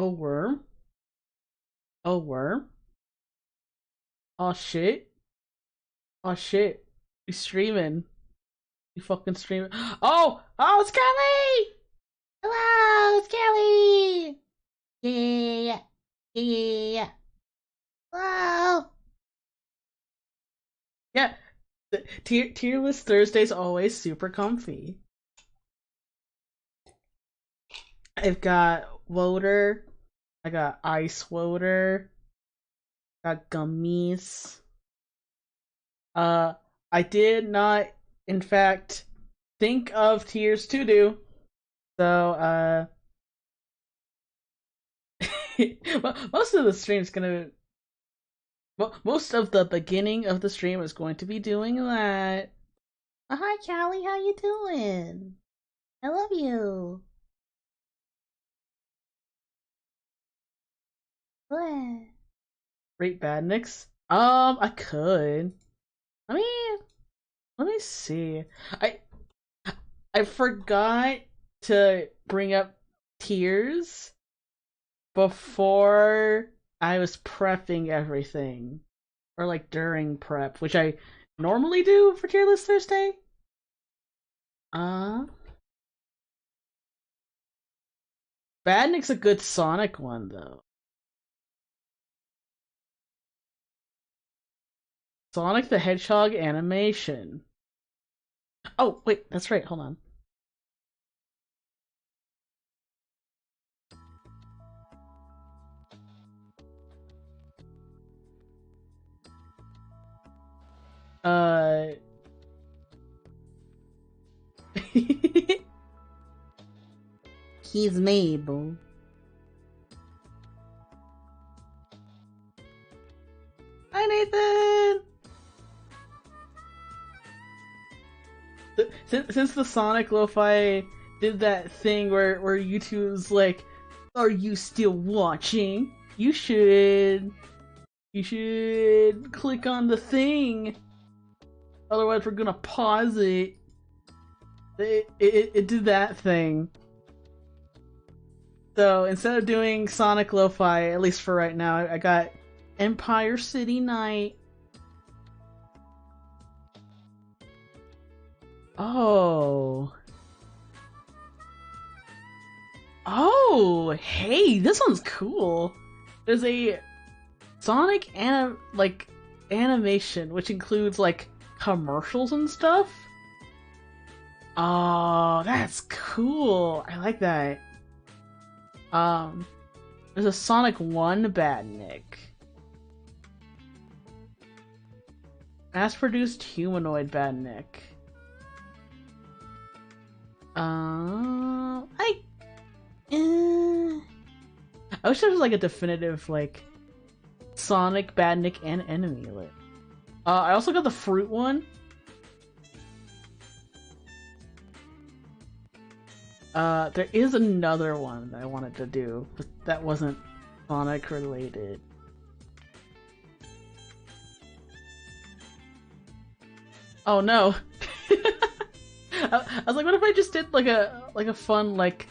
Oh, worm? Oh, worm? Oh, shit. Oh, shit. You streaming. You fucking streaming. Oh! Oh, it's Kelly! Hello, it's Kelly! Yeah, yeah, yeah. Hello! Yeah, the tier list Thursday's always super comfy. I've got Woder, I got Ice Woder, got gummies. Uh, I did not, in fact, think of tiers to do. So, most of the stream's gonna, most of the beginning of the stream is going to be doing that. Hi, Callie, how you doing? I love you. What? Rate Badniks? I could. Let me let me see. I I forgot to bring up tiers before I was prepping everything, or like during prep, which I normally do for tier list Thursday. Uh, Badnik's a good Sonic one though. Sonic the Hedgehog animation. Oh wait, that's right. Hold on. Uh, he's Mabel. Hi Nathan. Since the Sonic Lo-Fi did that thing where YouTube's like, "Are you still watching? You should click on the thing, otherwise we're gonna pause it." It did that thing. So instead of doing Sonic Lo-Fi, at least for right now, I got Empire City Night. Oh. Oh, hey, this one's cool. There's a Sonic animation, which includes like commercials and stuff. Oh, that's cool. I like that. Um, there's a Sonic 1 Badnik. Mass-produced humanoid Badnik. I I wish there was like a definitive like Sonic Badnik and enemy list. I also got the fruit one. There is another one that I wanted to do, but that wasn't Sonic related. Oh no! I was like, what if I just did like a fun like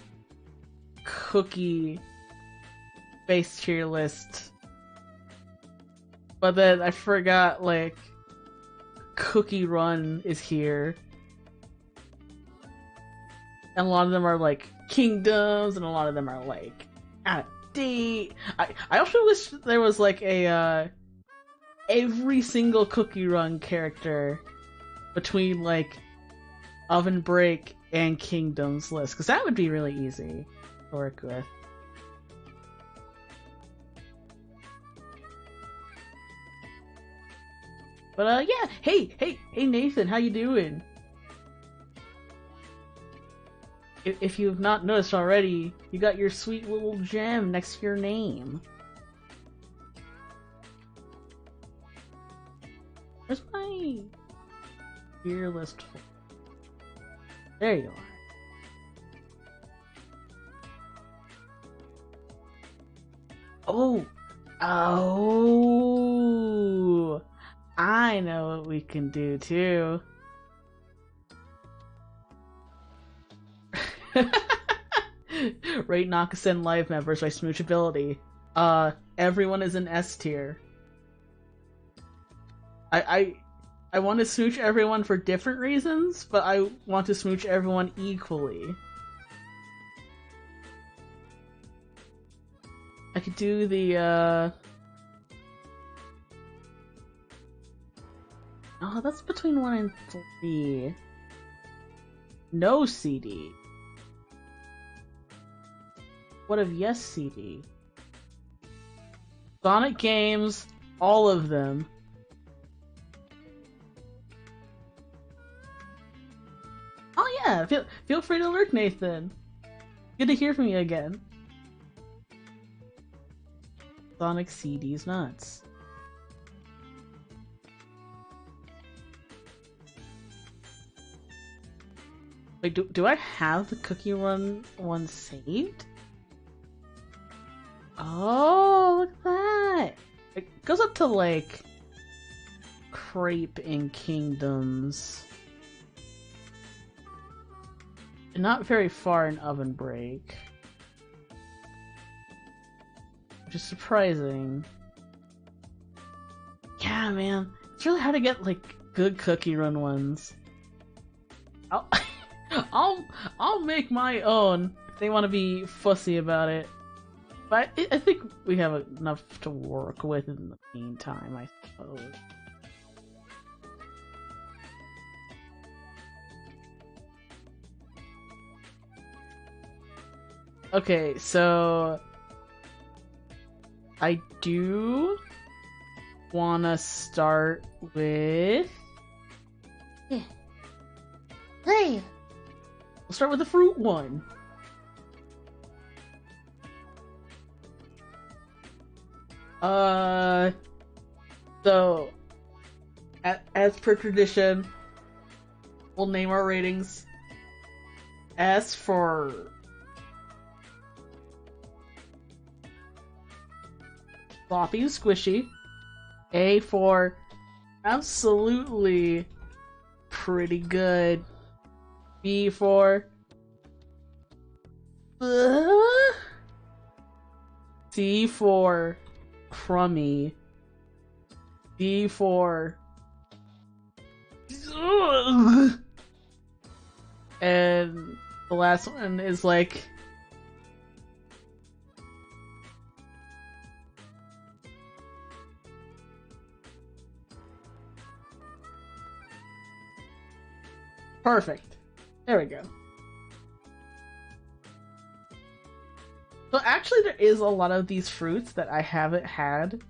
cookie based tier list? But then I forgot like Cookie Run is here. And a lot of them are like kingdoms, and a lot of them are like out of date. I also wish there was like a every single Cookie Run character between like Oven Break and Kingdoms list, because that would be really easy to work with. But yeah, hey Nathan, how you doing? If you've not noticed already, you got your sweet little gem next to your name. Where's my tier list? There you are. Oh! Oh! I know what we can do too. Rate Nakasen Live members by smoochability. Everyone is an S tier. I want to smooch everyone for different reasons, but I want to smooch everyone equally. I could do the, Oh, that's between 1 and 3. No CD. What of yes CD? Sonic games, all of them. Oh yeah, feel free to lurk, Nathan. Good to hear from you again. Sonic CD's nuts. Wait, do I have the Cookie Run one saved? Oh, look at that! It goes up to, like, Crepe and Kingdoms. And not very far in Oven Break. Which is surprising. Yeah, man. It's really hard to get, like, good Cookie Run ones. I'll make my own if they want to be fussy about it. But I think we have enough to work with in the meantime, I suppose. Okay, so I do wanna start with... Yeah. Hey! We'll start with the fruit one. So, as per tradition, we'll name our ratings. S for sloppy and squishy. A for absolutely pretty good. B for C for crummy. D for and the last one is like perfect. There we go. So actually there is a lot of these fruits that I haven't had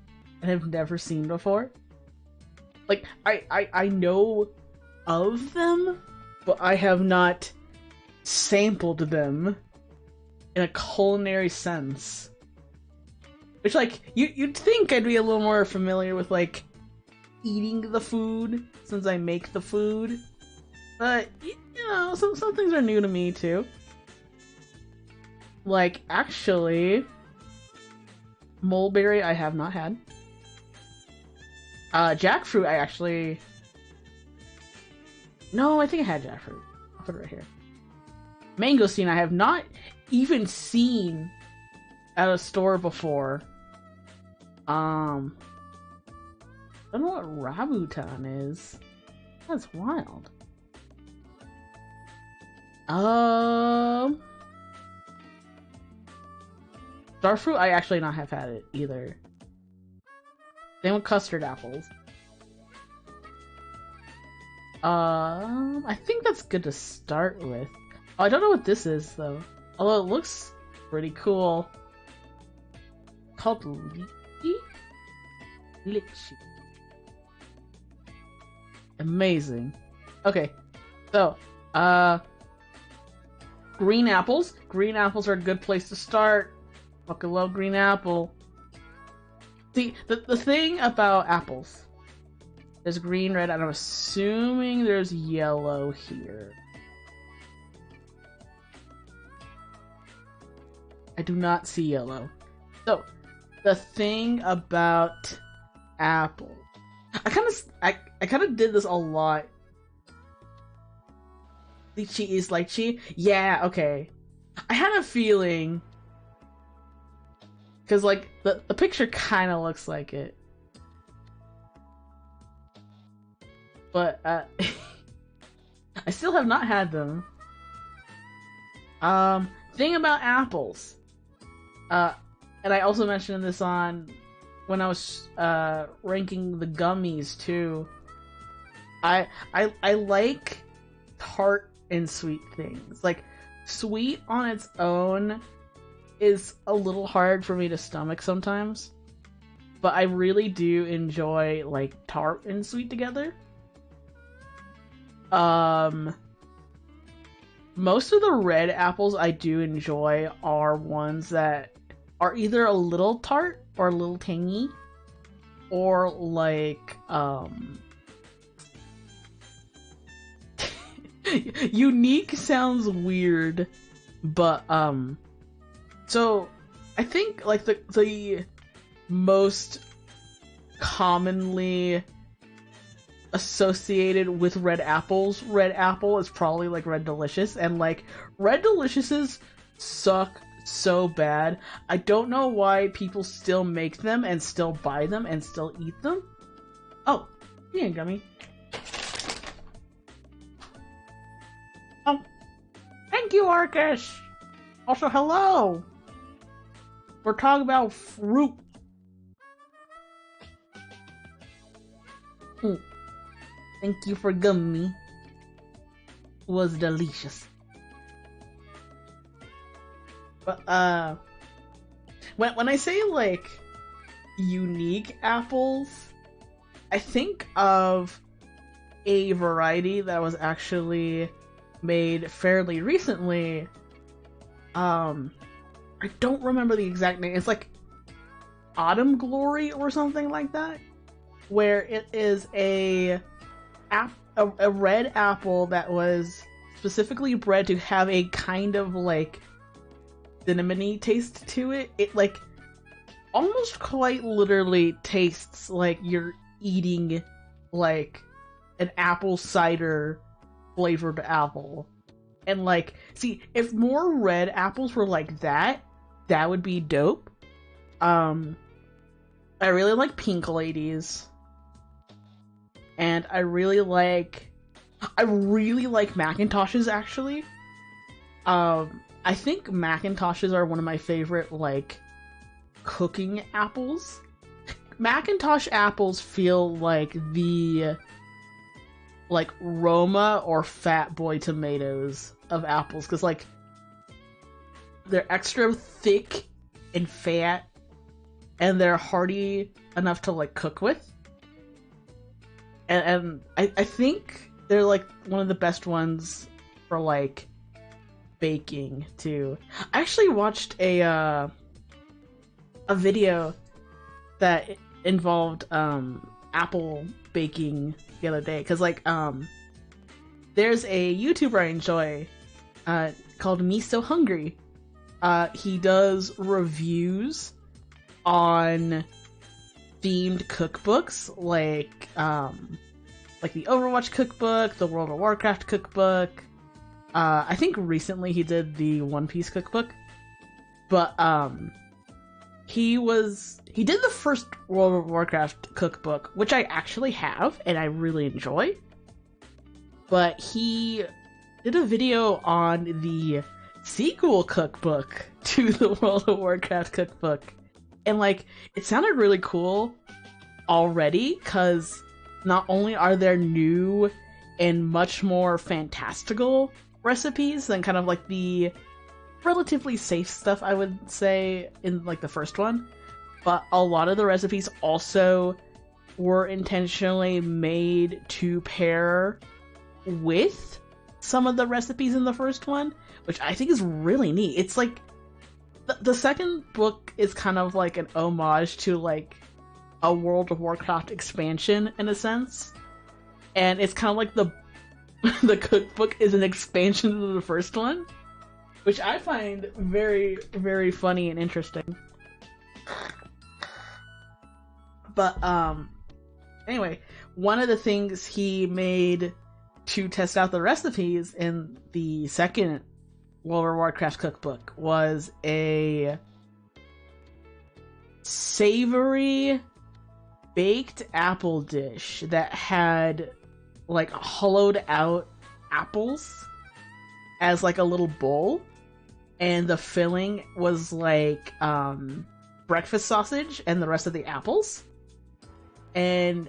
and have never seen before. Like, I know of them, but I have not sampled them in a culinary sense. Which, like, you'd think I'd be a little more familiar with, like, eating the food, since I make the food. But, you know, some things are new to me, too. Like, actually, mulberry I have not had. Jackfruit I actually... No, I think I had jackfruit. I'll put it right here. Mangosteen I have not even seen at a store before. I don't know what Rambutan is. That's wild. Starfruit, I actually not have had it either. Same with custard apples. I think that's good to start with. Oh, I don't know what this is though. Although it looks pretty cool. Called Litchi? Litchi. Amazing. Okay, so, green apples. Green apples are a good place to start. Fucking love green apple. See, the thing about apples, there's green, red, and I'm assuming there's yellow here. I do not see yellow. So, the thing about apple, I kind of did this a lot. Lychee is lychee. Yeah, okay. I had a feeling, because like the picture kind of looks like it, but I still have not had them. Thing about apples, and I also mentioned this on when I was ranking the gummies too. I like tart and sweet things. Like sweet on its own is a little hard for me to stomach sometimes, but I really do enjoy like tart and sweet together. Most of the red apples I do enjoy are ones that are either a little tart or a little tangy, or like unique sounds weird, but so I think like the most commonly associated with red apple is probably like Red Delicious, and like Red Deliciouses suck so bad. I don't know why people still make them and still buy them and still eat them. Oh, yeah, gummy. Oh, thank you, Arcus. Also, hello. We're talking about fruit. Thank you for gummy. It was delicious. But when I say like unique apples, I think of a variety that was actually made fairly recently. I don't remember the exact name. It's like Autumn Glory or something like that, where it is a red apple that was specifically bred to have a kind of like cinnamony taste to it. It like almost quite literally tastes like you're eating like an apple cider flavored apple. And like, see, if more red apples were like that, that would be dope. I really like Pink Ladies. And I really like Macintoshes, actually. I think Macintoshes are one of my favorite, like, cooking apples. Macintosh apples feel like the, like, Roma or Fat Boy tomatoes of apples. Because, like, they're extra thick and fat, and they're hearty enough to, like, cook with. And I think they're like one of the best ones for like baking too. I actually watched a video that involved apple baking the other day, because like there's a YouTuber I enjoy called Me So Hungry. He does reviews on themed cookbooks like the Overwatch cookbook, the World of Warcraft cookbook. I think recently he did the One Piece cookbook, but he did the first World of Warcraft cookbook, which I actually have and I really enjoy. But he did a video on the sequel cookbook to the World of Warcraft cookbook. And, like, it sounded really cool already, because not only are there new and much more fantastical recipes than kind of, like, the relatively safe stuff, I would say, in, like, the first one, but a lot of the recipes also were intentionally made to pair with some of the recipes in the first one, which I think is really neat. It's, like, the second book is kind of like an homage to like a World of Warcraft expansion in a sense, and it's kind of like the cookbook is an expansion of the first one, which I find very, very funny and interesting. But anyway, one of the things he made to test out the recipes in the second World of Warcraft cookbook was a savory baked apple dish that had like hollowed out apples as like a little bowl, and the filling was like breakfast sausage and the rest of the apples. And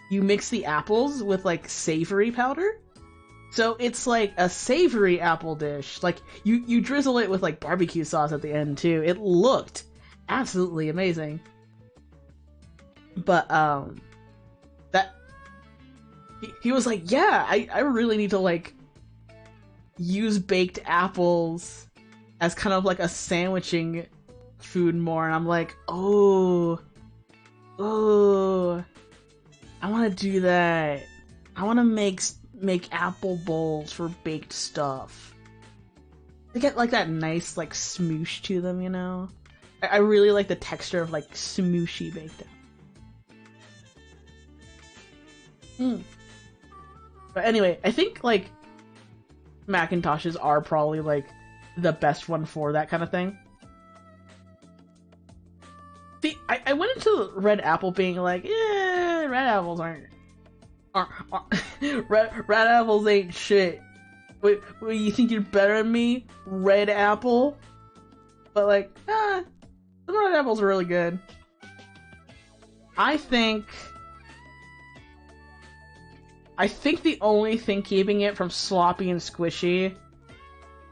you mix the apples with like savory powder. So it's like a savory apple dish. Like you drizzle it with like barbecue sauce at the end too. It looked absolutely amazing. But that he was like, yeah, I really need to like use baked apples as kind of like a sandwiching food more. And I'm like, oh, I want to do that. I want to make apple bowls for baked stuff. They get like that nice like smoosh to them, you know? I really like the texture of like smooshy baked apple. But anyway, I think like Macintoshes are probably like the best one for that kind of thing. See, I went into Red Apple being like, yeah, red apples aren't red apples ain't shit. Wait, you think you're better than me, Red Apple? But like, the red apples are really good. I think the only thing keeping it from sloppy and squishy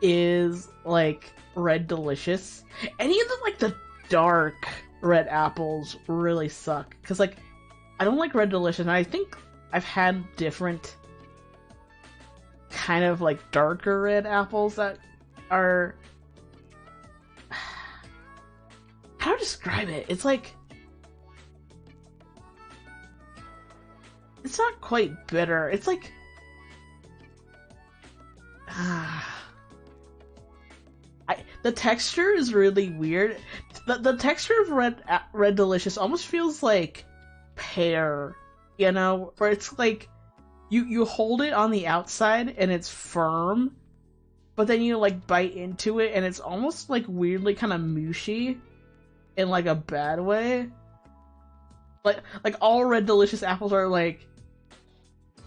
is like Red Delicious. Any of the like the dark red apples really suck, because like I don't like Red Delicious, and I think I've had different kind of like darker red apples that are, how to describe it? It's like, it's not quite bitter. It's like, the texture is really weird. The texture of Red Delicious almost feels like pear, you know, where it's like you hold it on the outside and it's firm, but then you like bite into it and it's almost like weirdly kind of mushy in like a bad way. Like all Red Delicious apples are like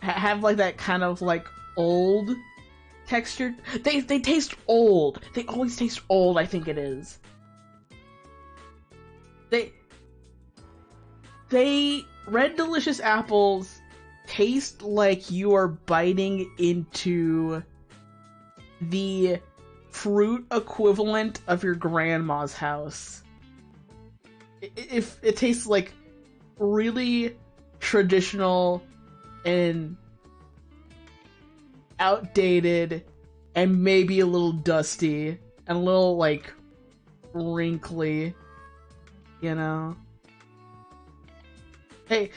have like that kind of like old texture. They taste old. They always taste old, I think it is. They Red Delicious apples taste like you are biting into the fruit equivalent of your grandma's house. If it tastes like really traditional and outdated and maybe a little dusty and a little like wrinkly, you know. Hey,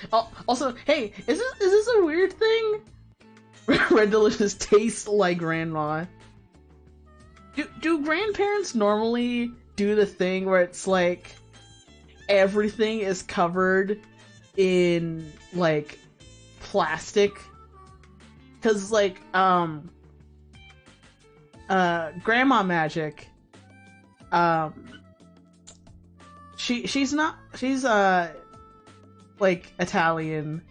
also, hey, is this a weird thing? Red Delicious tastes like grandma. Do grandparents normally do the thing where it's like everything is covered in like plastic? Cause like Grandma Magic, she's like Italian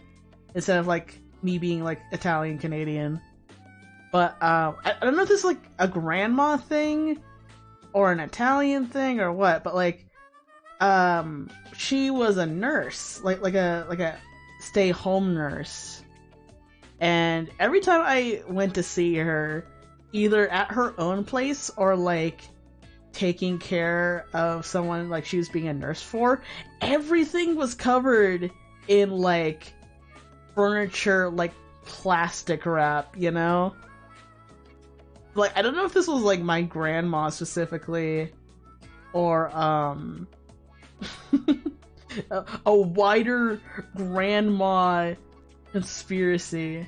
instead of like me being like Italian Canadian. But I don't know if this is like a grandma thing or an Italian thing or what, but like she was a nurse, like a stay-home nurse. And every time I went to see her, either at her own place or like taking care of someone like she was being a nurse for, everything was covered in like furniture, like plastic wrap, you know? Like, I don't know if this was like my grandma specifically or a wider grandma conspiracy.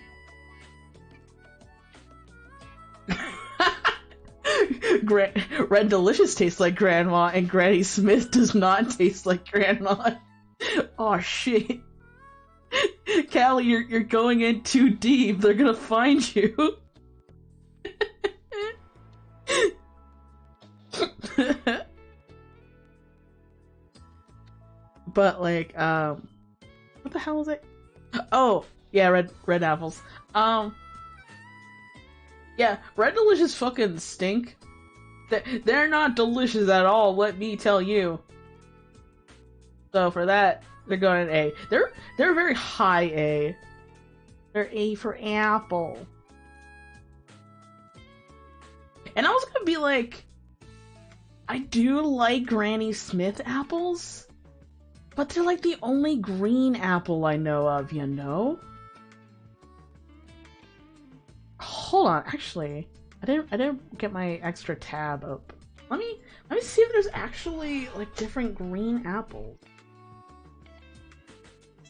Red Delicious tastes like grandma, and Granny Smith does not taste like grandma. Oh shit. Callie, you're going in too deep. They're gonna find you. But like, what the hell was it? Oh, yeah, red apples. Yeah, Red Delicious fucking stink. They're not delicious at all, let me tell you. So for that, they're going an A. They're very high A. They're A for apple. And I was gonna be like, I do like Granny Smith apples, but they're like the only green apple I know of, you know? Hold on, actually, I didn't get my extra tab up. Let me see if there's actually like different green apples.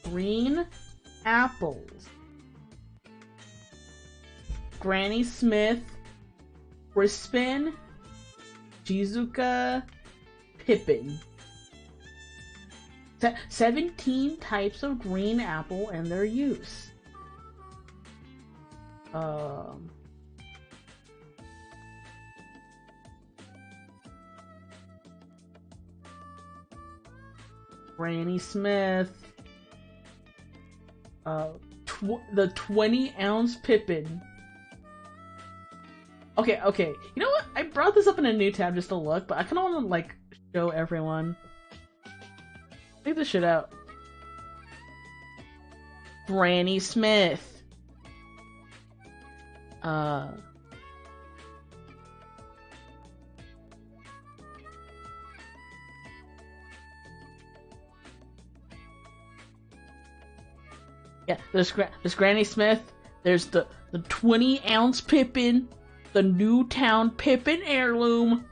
Green apples. Granny Smith, Crispin, Shizuka, Pippin. 17 types of green apple and their use. Granny Smith. The 20-ounce Pippin. Okay. You know what? I brought this up in a new tab just to look, but I kind of want to like show everyone. Check this shit out. Granny Smith. Yeah, there's Granny Smith. There's the 20-ounce Pippin, the Newtown Pippin heirloom,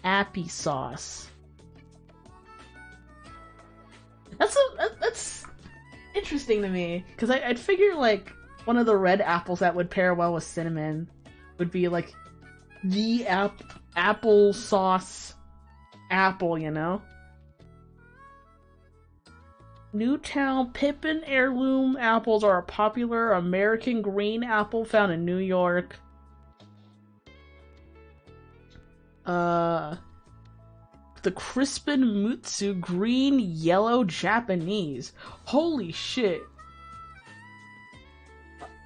Appy sauce. That's interesting to me, because I'd figure like one of the red apples that would pair well with cinnamon would be like the apple sauce apple, you know? Newtown Pippin heirloom apples are a popular American green apple found in New York. The Crispin Mutsu green yellow Japanese. Holy shit.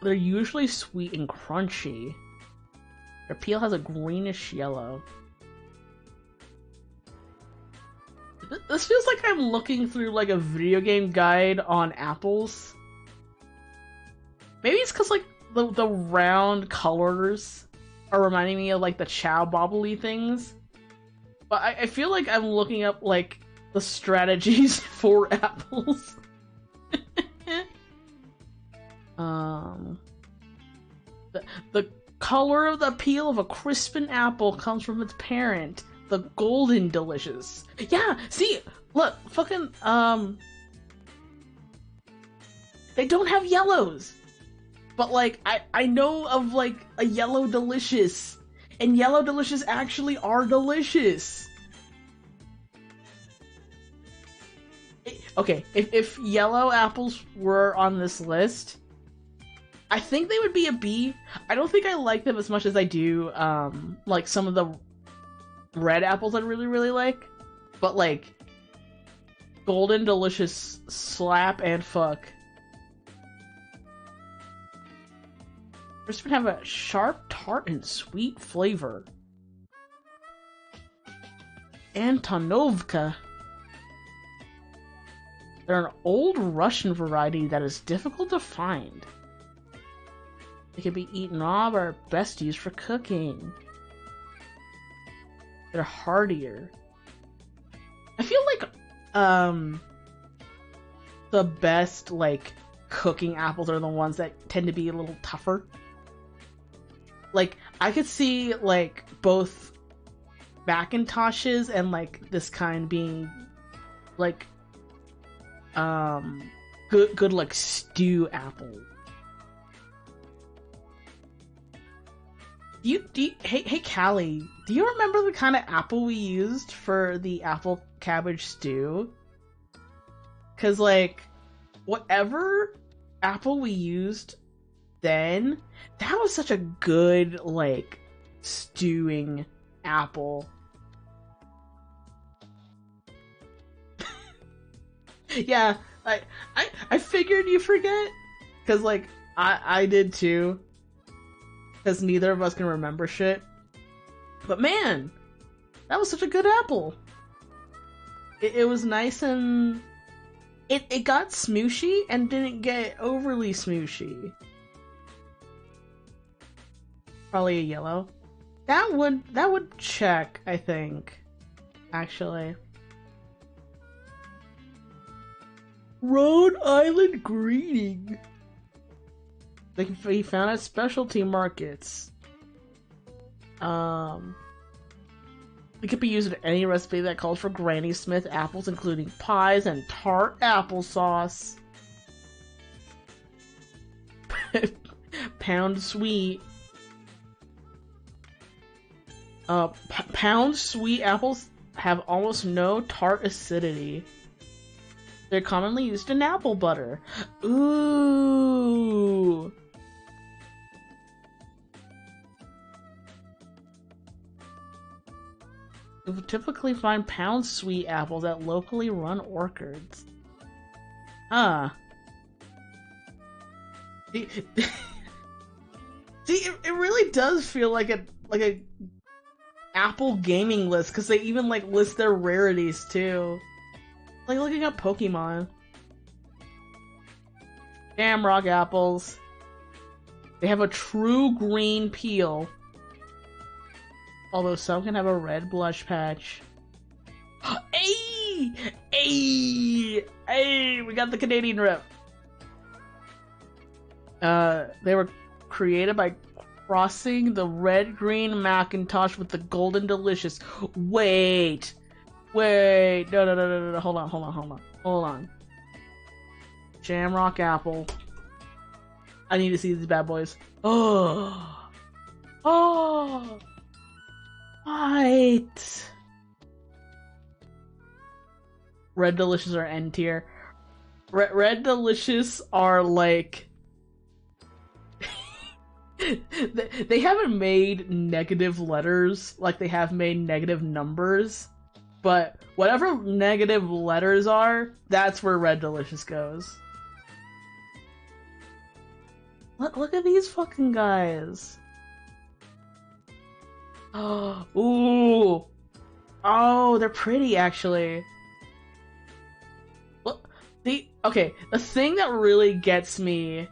They're usually sweet and crunchy. Their peel has a greenish yellow. This feels like I'm looking through like a video game guide on apples. Maybe it's because like the round colors are reminding me of like the Chow Bobbly things. But I feel like I'm looking up like the strategies for apples. The color of the peel of a Crispin apple comes from its parent, the Golden Delicious. Yeah, see, look, fucking, they don't have yellows. But, like, I know of, like, a Yellow Delicious. And Yellow Delicious actually are delicious. Okay, if yellow apples were on this list, I think they would be a B. I don't think I like them as much as I do, like, some of the red apples I really, really like. But, like, Golden Delicious slap and fuck. Crispin have a sharp, tart, and sweet flavor. Antonovka. They're an old Russian variety that is difficult to find. They can be eaten raw but are best used for cooking. They're hardier. I feel like, the best, like, cooking apples are the ones that tend to be a little tougher. Like, I could see, like, both Macintoshes and, like, this kind being, like, good, like, stew apple. Hey, Callie, do you remember the kind of apple we used for the apple cabbage stew? Cause, like, whatever apple we used then, that was such a good, like, stewing apple. Yeah, I figured you forget, cause like I did too, cause neither of us can remember shit. But man, that was such a good apple. It was nice and it got smooshy and didn't get overly smooshy. Probably a yellow. That would check, I think. Actually. Rhode Island greeting. They can be found at specialty markets. It could be used in any recipe that calls for Granny Smith apples, including pies and tart applesauce. Pound sweet. Pound sweet apples have almost no tart acidity. They're commonly used in apple butter. Ooh. You typically find pound sweet apples at locally run orchards. Huh. See, it really does feel like a Apple gaming list, because they even like list their rarities too. Like looking up Pokemon. Shamrock apples. They have a true green peel, although some can have a red blush patch. Hey! Hey! Hey! We got the Canadian rep. They were created by crossing the red-green Macintosh with the golden delicious. Wait! No. Hold on. Shamrock apple. I need to see these bad boys. Oh! Right. Red Delicious are N tier. Red Delicious are like they haven't made negative letters like they have made negative numbers, but whatever negative letters are, that's where Red Delicious goes. Look at these fucking guys. Ooh. Oh, they're pretty actually. Look, the thing that really gets me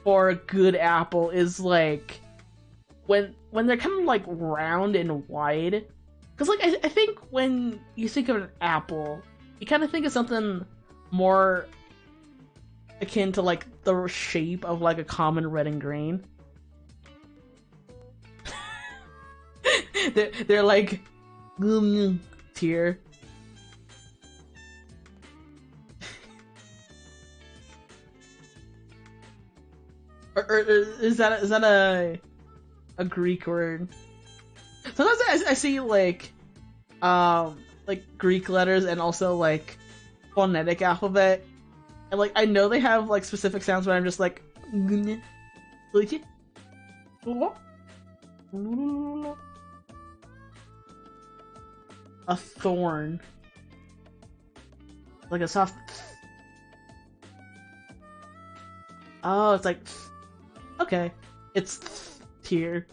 for a good apple is like when they're kind of like round and wide. Cause like I think when you think of an apple, you kind of think of something more akin to like the shape of like a common red and green. they're like tier. Or is that a Greek word? Sometimes I see like Greek letters and also like phonetic alphabet, and like I know they have like specific sounds, but I'm just like a thorn, like a soft. Oh, it's like okay, it's tier.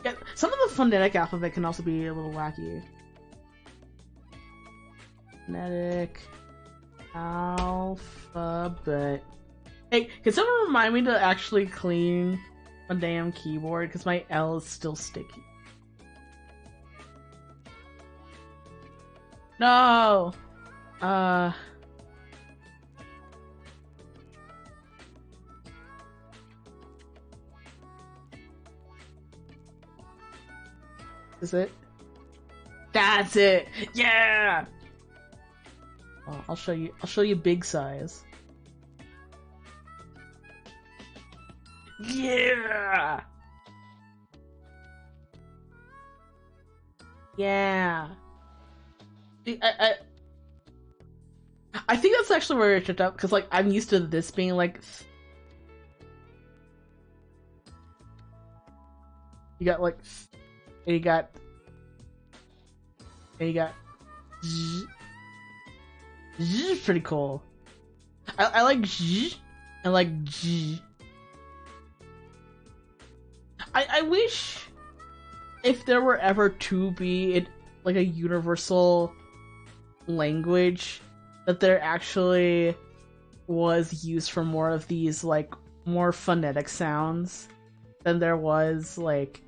Yeah, some of the phonetic alphabet can also be a little wacky. Phonetic alphabet. Hey, can someone remind me to actually clean my damn keyboard? Because my L is still sticky. No! Is it? That's it! Yeah! Oh, I'll show you big size. Yeah! Yeah. See, I think that's actually where it tripped out, because like I'm used to this being like you got like and you got Z. Z is pretty cool. I like Z. I like G. I wish if there were ever to be like a universal language that there actually was used for more of these like more phonetic sounds than there was like,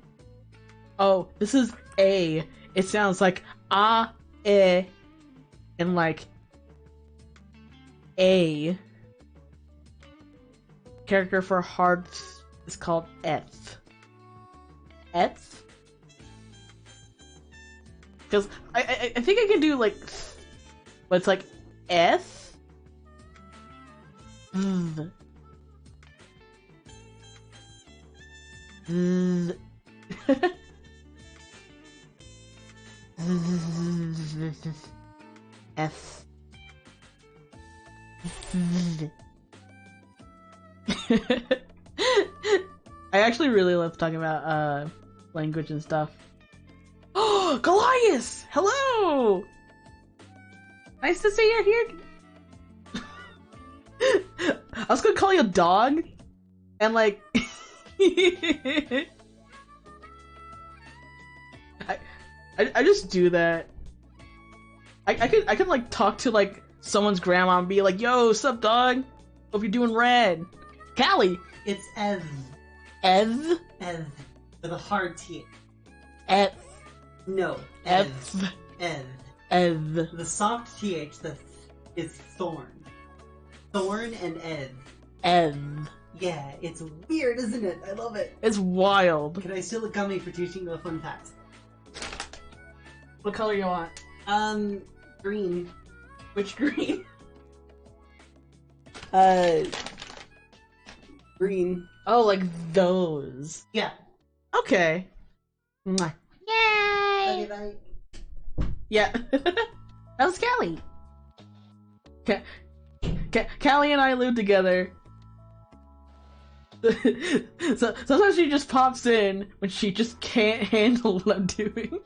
oh, this is A. It sounds like ah, eh, and like A. Character for hearts is called Eth. Eth? Because I think I can do like, but it's like Eth. Z. Z. F. I actually really love talking about language and stuff. Oh, Goliath! Hello! Nice to see you're here. I was gonna call you a dog, and like, I just do that. I could like talk to like someone's grandma and be like, "Yo, sup, dog? Hope you're doing rad." Callie. It's Ev. Ev. Ev. With a hard T. Ev. No. Ev. Ev. Ev. The soft TH, the th is thorn. Thorn and Ev. Ev. Yeah, it's weird, isn't it? I love it. It's wild. Can I steal a gummy for teaching you a fun fact? What color you want? Green. Which green? Green. Oh, like those. Yeah. Okay. Mwah. Yay! Bye. Yeah. That was Callie. Callie and I live together. So sometimes she just pops in when she just can't handle what I'm doing.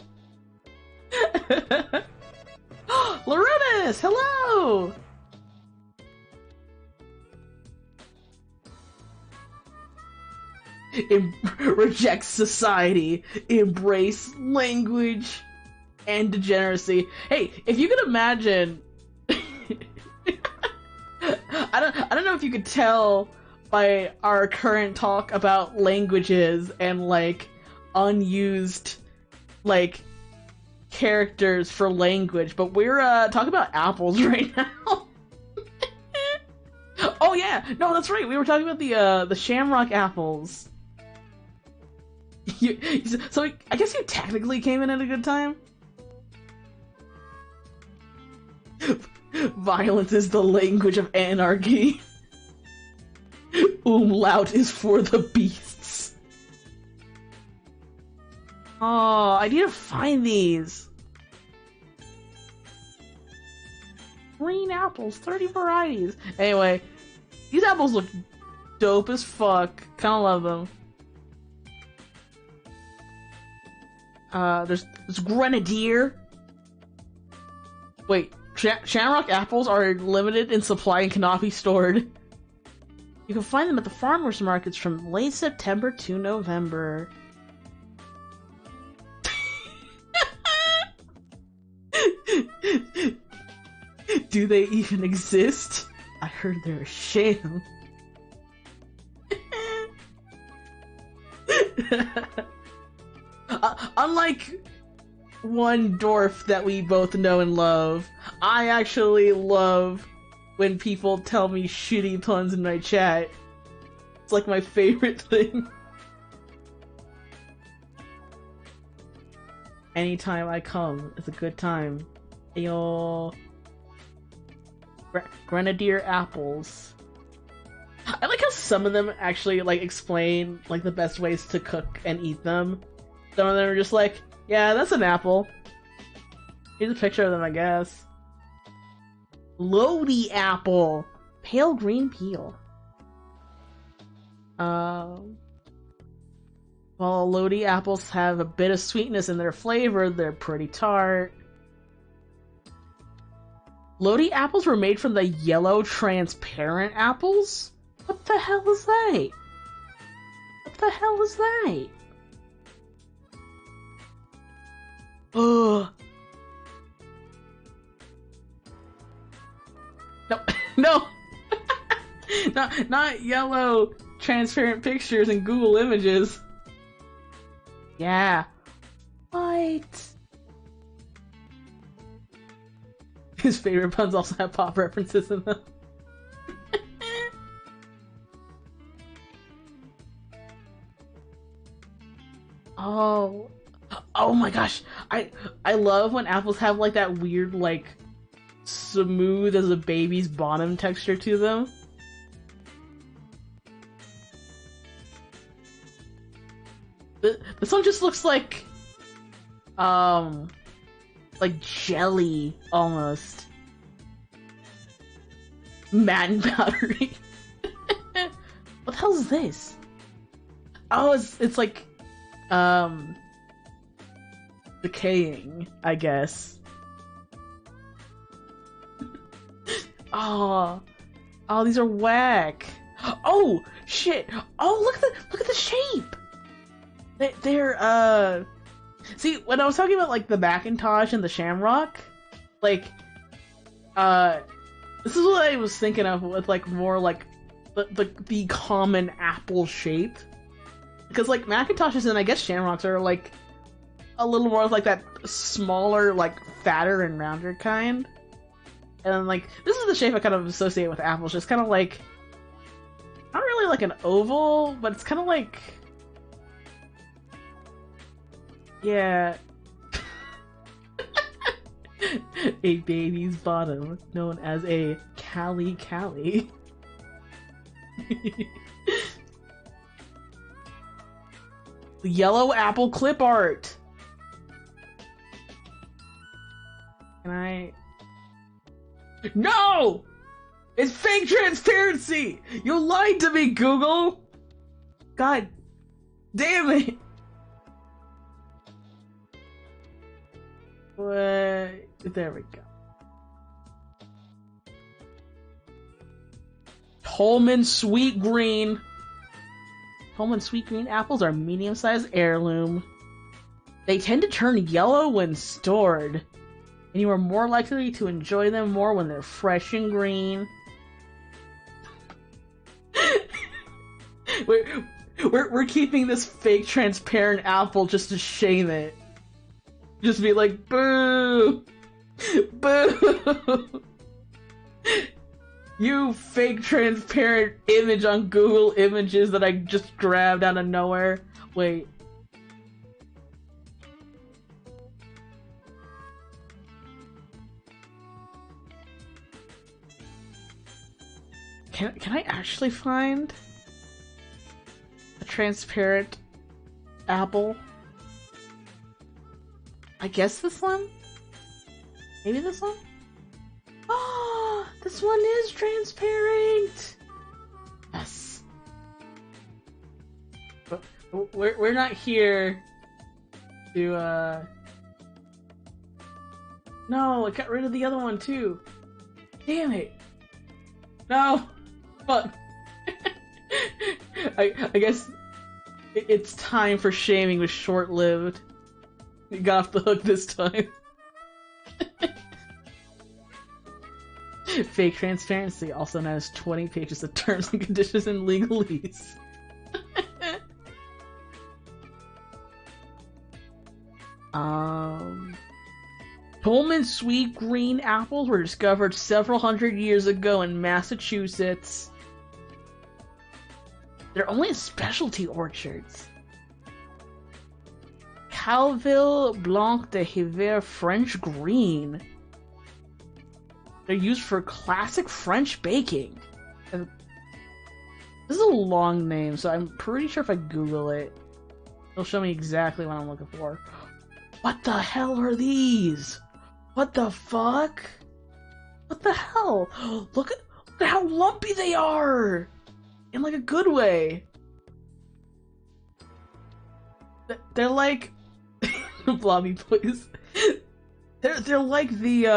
Loretta's, hello! Reject society, embrace language and degeneracy. Hey, if you could imagine, I don't know if you could tell by our current talk about languages and like unused like characters for language, but we're talking about apples right now. Oh yeah, no, that's right. We were talking about the Shamrock apples. So I guess you technically came in at a good time. Violence is the language of anarchy. Umlaut is for the beasts. Oh, I need to find these. Green apples, 30 varieties. Anyway, these apples look dope as fuck. Kinda love them. There's Grenadier. Wait, Shamrock apples are limited in supply and cannot be stored. You can find them at the farmers markets from late September to November. Do they even exist? I heard they're a sham. Unlike one dwarf that we both know and love, I actually love when people tell me shitty puns in my chat. It's like my favorite thing. Anytime I come, it's a good time. Ayo. Grenadier apples. I like how some of them actually like explain like the best ways to cook and eat them. Some of them are just like, yeah, that's an apple. Here's a picture of them, I guess. Lodi apple. Pale green peel. While Lodi apples have a bit of sweetness in their flavor, they're pretty tart. Lodi apples were made from the yellow transparent apples? What the hell is that? What the hell is that? Ugh. No, no! not yellow transparent pictures in Google Images. Yeah. What? His favorite puns also have pop references in them. Oh. Oh my gosh. I love when apples have like that weird like smooth as a baby's bottom texture to them. This one just looks like jelly almost. Matte powdery. What the hell is this? Oh, it's like decaying, I guess. Oh, these are whack. Oh shit! Oh, look at the shape. They're see, when I was talking about like the Macintosh and the Shamrock, like this is what I was thinking of with like more like the common apple shape, because like Macintoshes and I guess Shamrocks are like a little more like that smaller, like fatter and rounder kind. And then, like, this is the shape I kind of associate with apples. Just kind of like, not really like an oval, but it's kind of like, yeah. A baby's bottom, known as a Cali Cali. Yellow apple clip art. Can I? No! It's fake transparency! You lied to me, Google! God damn it! There we go. Tolman Sweet Green. Tolman Sweet Green apples are medium-sized heirloom. They tend to turn yellow when stored, and you are more likely to enjoy them more when they're fresh and green. We're keeping this fake transparent apple just to shame it. Just be like, boo! Boo! You fake transparent image on Google Images that I just grabbed out of nowhere. Wait. Can I actually find a transparent apple? I guess this one? Maybe this one? Oh, this one is transparent! Yes. But we're not here to, No, I got rid of the other one too. Damn it. No! Fuck. I guess it's time for shaming was short-lived. You got off the hook this time. Fake transparency, also known as 20 pages of terms and conditions and legalese. Tolman Sweet Green apples were discovered several hundred years ago in Massachusetts. They're only in specialty orchards. Calville Blanc de Hiver French Green. They're used for classic French baking. And this is a long name, so I'm pretty sure if I Google it, it'll show me exactly what I'm looking for. What the hell are these? What the fuck? What the hell? Look at how lumpy they are! In like a good way. They're like Blobby Boys. They're like the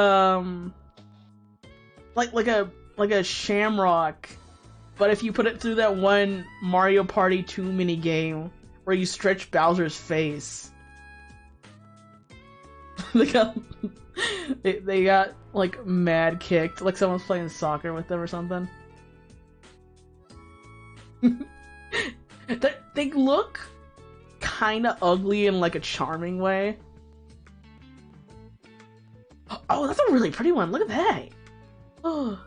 like a shamrock, but if you put it through that one Mario Party 2 mini game where you stretch Bowser's face. they got like mad kicked, like someone's playing soccer with them or something. They look kind of ugly in like a charming way. Oh, that's a really pretty one. Look at that. Oh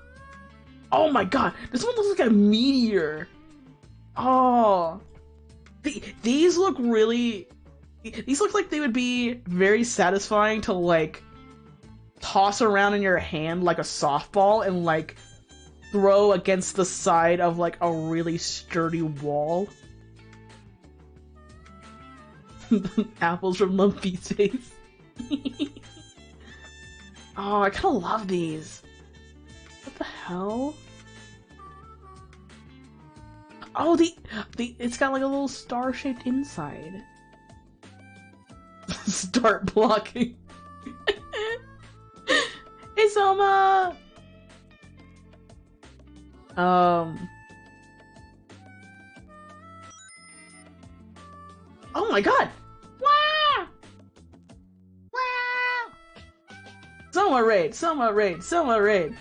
my god, this one looks like a meteor. Oh, these look really. These look like they would be very satisfying to like toss around in your hand like a softball and like throw against the side of like a really sturdy wall. Apples from Lumpy's face. Oh, I kind of love these. What the hell? Oh, it's got like a little star-shaped inside. Start blocking. Hey, Soma! Oh my god! Wow! Wow! Soma raid! Soma raid! Soma raid!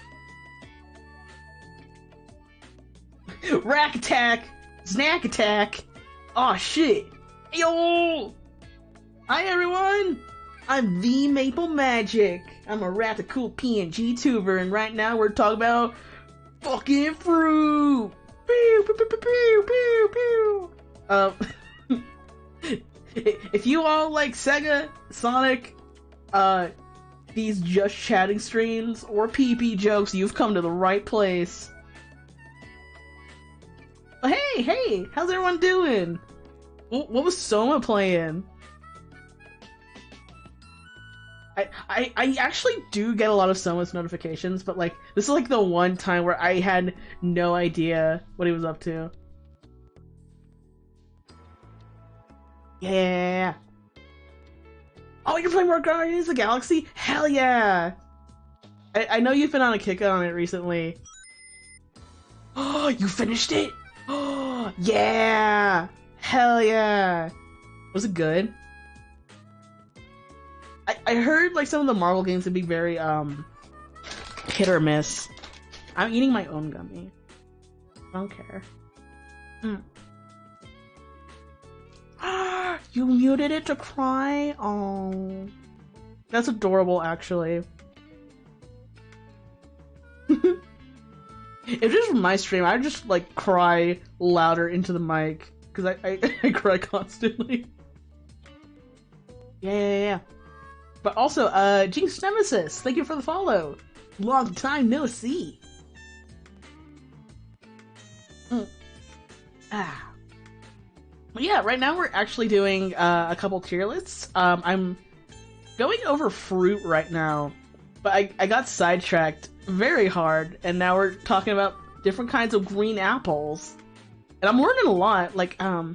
Rack attack! Snack attack! Oh shit! Yo! Hi everyone! I'm the Maple Magic. I'm a Ratacool PNG tuber, and right now we're talking about fucking fruit! Pew pew pew pew pew pew! If you all like Sega, Sonic, these just chatting streams, or PP jokes, you've come to the right place. Hey, how's everyone doing? What was Soma playing? I actually do get a lot of Soma's notifications, but like this is like the one time where I had no idea what he was up to. Yeah. Oh, you're playing more Guardians of the Galaxy? Hell yeah! I know you've been on a kick on it recently. Oh, you finished it? Oh, yeah! Hell yeah! Was it good? I heard like some of the Marvel games would be very hit or miss. I'm eating my own gummy. I don't care. You muted it to cry? Oh, that's adorable, actually. If this was my stream, I'd just like cry louder into the mic because I cry constantly. Yeah. But also, Jinx Nemesis, thank you for the follow. Long time no see. But yeah, right now we're actually doing a couple tier lists. I'm going over fruit right now, but I got sidetracked very hard, and now we're talking about different kinds of green apples. And I'm learning a lot, like, oh,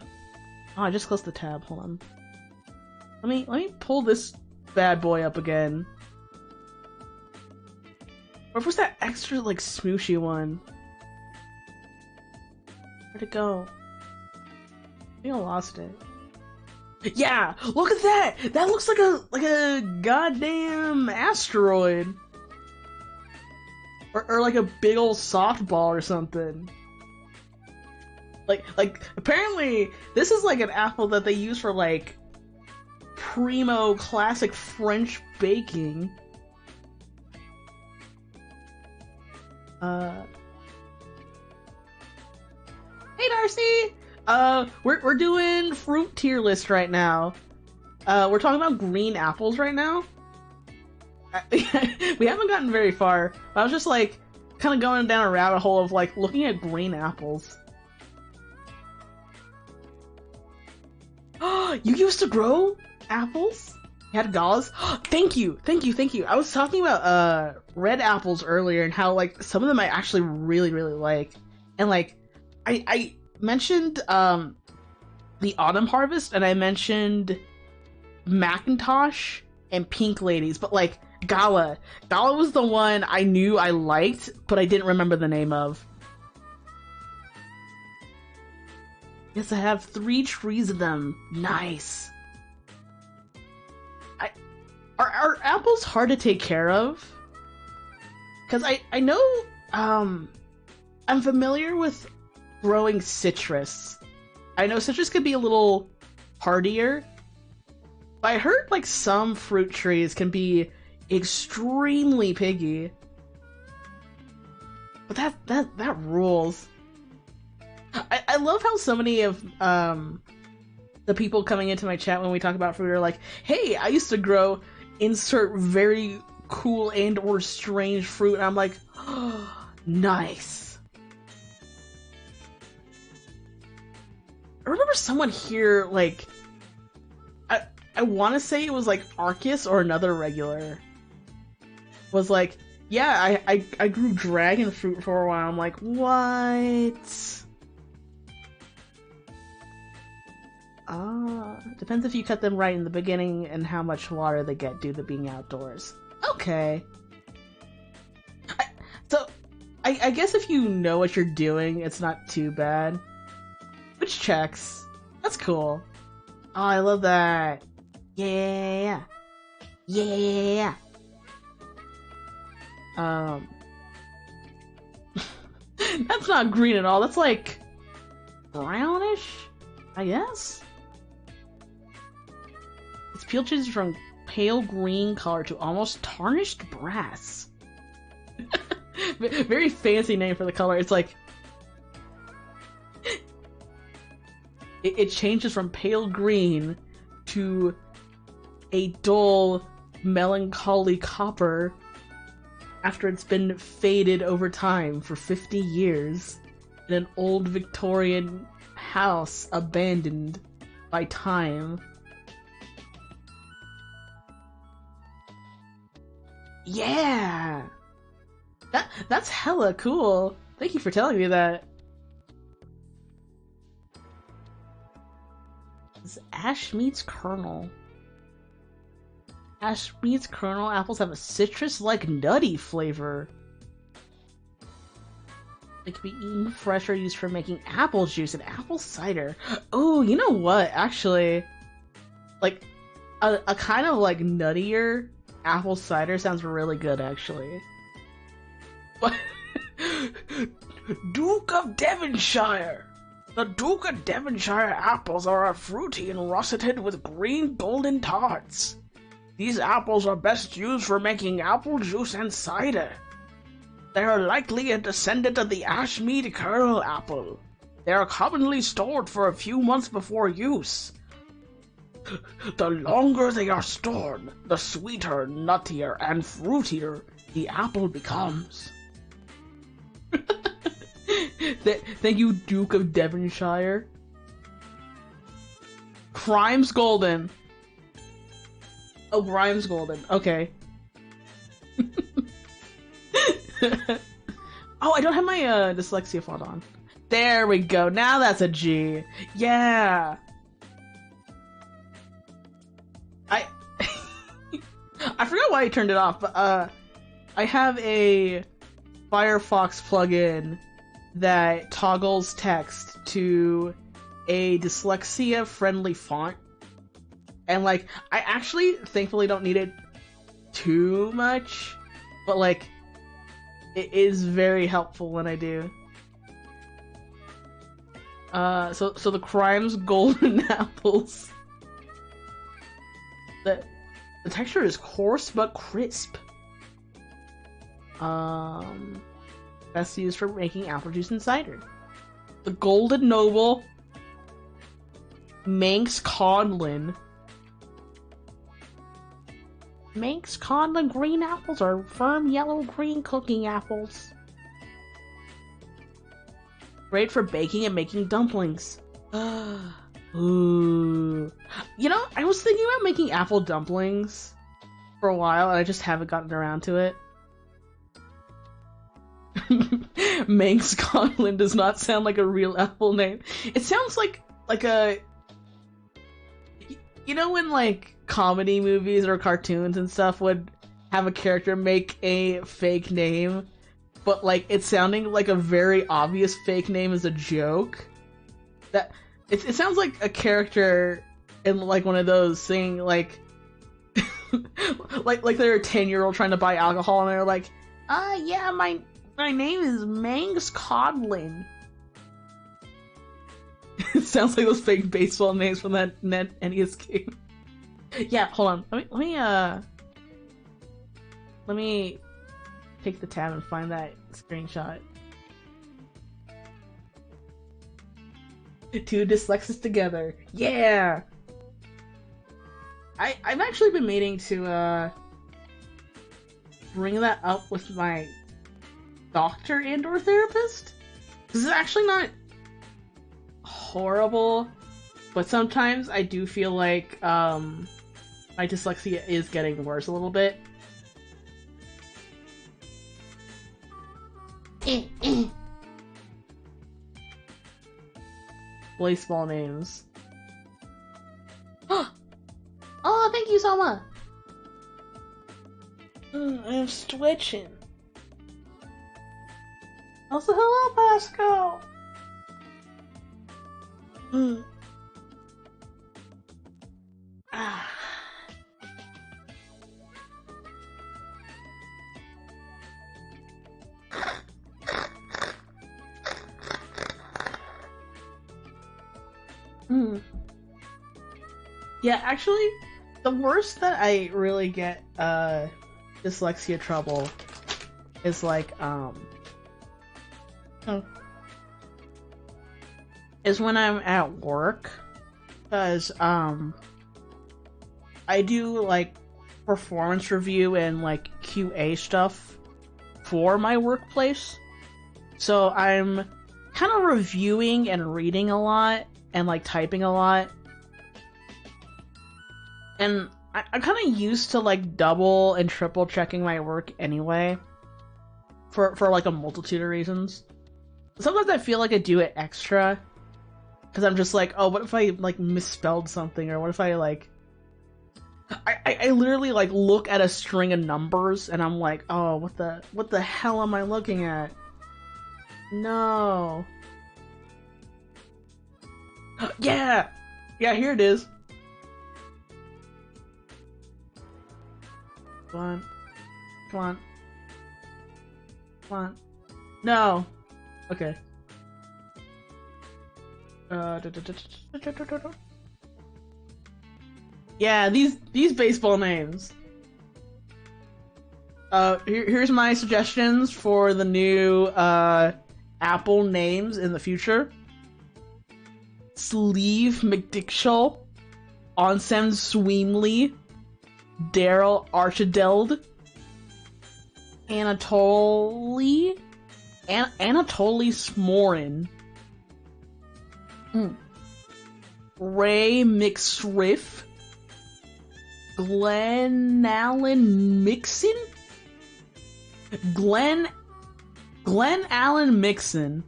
I just closed the tab, hold on. Let me pull this bad boy up again. Or was that extra, like, smooshy one? Where'd it go? I think I lost it. Yeah! Look at that! That looks like a goddamn asteroid! Or like a big old softball or something. Like, apparently, this is like an apple that they use for, like, primo classic French baking. Hey Darcy! We're doing fruit tier list right now. We're talking about green apples right now. We haven't gotten very far. I was just like, kind of going down a rabbit hole of like looking at green apples. Oh, you used to grow apples? You had galls? Thank you. I was talking about red apples earlier and how like some of them I actually really like, and like I mentioned the Autumn Harvest, and I mentioned Macintosh and Pink Ladies, but like Gala. Gala was the one I knew I liked, but I didn't remember the name of. Yes, I have 3 trees of them. Nice. Are apples hard to take care of? Because I know, I'm familiar with growing citrus. I know citrus could be a little hardier. But I heard, like, some fruit trees can be extremely piggy. But that rules. I love how so many of, the people coming into my chat when we talk about fruit are like, hey, I used to grow insert very cool and or strange fruit, and I'm like, oh, nice. I remember someone here, like, I want to say it was like Arceus or another regular, was like, yeah, I grew dragon fruit for a while. I'm like, what? Depends if you cut them right in the beginning and how much water they get due to being outdoors. Okay. I guess if you know what you're doing, it's not too bad. Which checks. That's cool. Oh, I love that. Yeah. Yeah. That's not green at all. That's like brownish, I guess. Its peel changes from pale green color to almost tarnished brass. Very fancy name for the color. It's like it changes from pale green to a dull, melancholy copper after it's been faded over time for 50 years in an old Victorian house abandoned by time. Yeah! That's hella cool. Thank you for telling me that. This Ash meets kernel. Ash meets kernel apples have a citrus-like nutty flavor. They can be eaten fresh or used for making apple juice and apple cider. Oh, you know what? Actually, like a kind of like nuttier apple cider sounds really good. Actually, what? Duke of Devonshire. The Duke of Devonshire apples are fruity and russeted with green golden tarts. These apples are best used for making apple juice and cider. They are likely a descendant of the Ashmead kernel apple. They are commonly stored for a few months before use. The longer they are stored, the sweeter, nuttier, and fruitier the apple becomes. Thank you, Duke of Devonshire. Crimes Golden. Oh, Grimes Golden. Okay. Oh, I don't have my dyslexia font on. There we go. Now that's a G. Yeah. I forgot why I turned it off, but I have a Firefox plugin that toggles text to a dyslexia-friendly font. And, like, I actually, thankfully, don't need it too much, but, like, it is very helpful when I do. So the Crimes Golden apples. The texture is coarse but crisp. Best used for making apple juice and cider. The Golden Noble. Manx Conlin. Manx Conlin green apples are firm yellow-green cooking apples. Great for baking and making dumplings. Ooh. You know, I was thinking about making apple dumplings for a while, and I just haven't gotten around to it. Manx Conlin does not sound like a real apple name. It sounds like a... You know when, like, comedy movies or cartoons and stuff would have a character make a fake name, but like it's sounding like a very obvious fake name as a joke. That it sounds like a character in like one of those saying like like they're a 10-year-old trying to buy alcohol and they're like, yeah, my name is Mangs Codlin. It sounds like those fake baseball names from that NES game. Yeah, hold on. Let me take the tab and find that screenshot. Two dyslexics together. Yeah! I've actually been meaning to bring that up with my doctor and or therapist. This is actually not horrible, but sometimes I do feel like my dyslexia is getting worse a little bit. Baseball names. Oh, thank you, Soma. I'm stretching. Also, hello, Pascal. Yeah, actually, the worst that I really get dyslexia trouble is like is when I'm at work, because I do like performance review and like QA stuff for my workplace, so I'm kind of reviewing and reading a lot and like typing a lot. And I'm kind of used to like double and triple checking my work anyway, for like a multitude of reasons. Sometimes I feel like I do it extra, because I'm just like, oh, what if I like misspelled something, or what if I like, I literally like look at a string of numbers and I'm like, oh, what the hell am I looking at? No. Yeah, here it is. Come on. Come on. Come on. No! Okay. Yeah, these baseball names. Here's my suggestions for the new Apple names in the future. Sleeve McDickshaw, Onsem Sweemley, Daryl Archideld, Anatoly Smorin, Ray McSriff, Glenn Allen Mixon, Glenn Allen Mixon.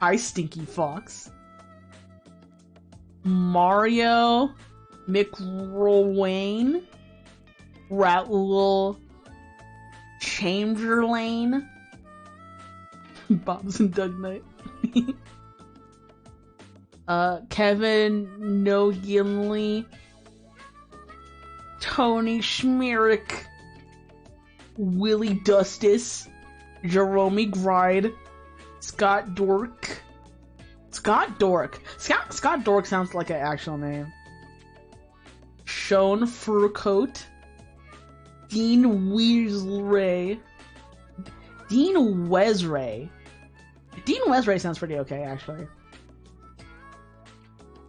Hi, Stinky Fox. Mario McRowain, Raoul Chamberlain, Bob's and Doug Knight, Kevin Noginley, Tony Schmierich, Willie Dustis, Jerome Gride, Scott Dork. Scott Dork sounds like an actual name. Sean Furcoat, Dean Weasley, Dean Wesray. Dean Wesray sounds pretty okay, actually.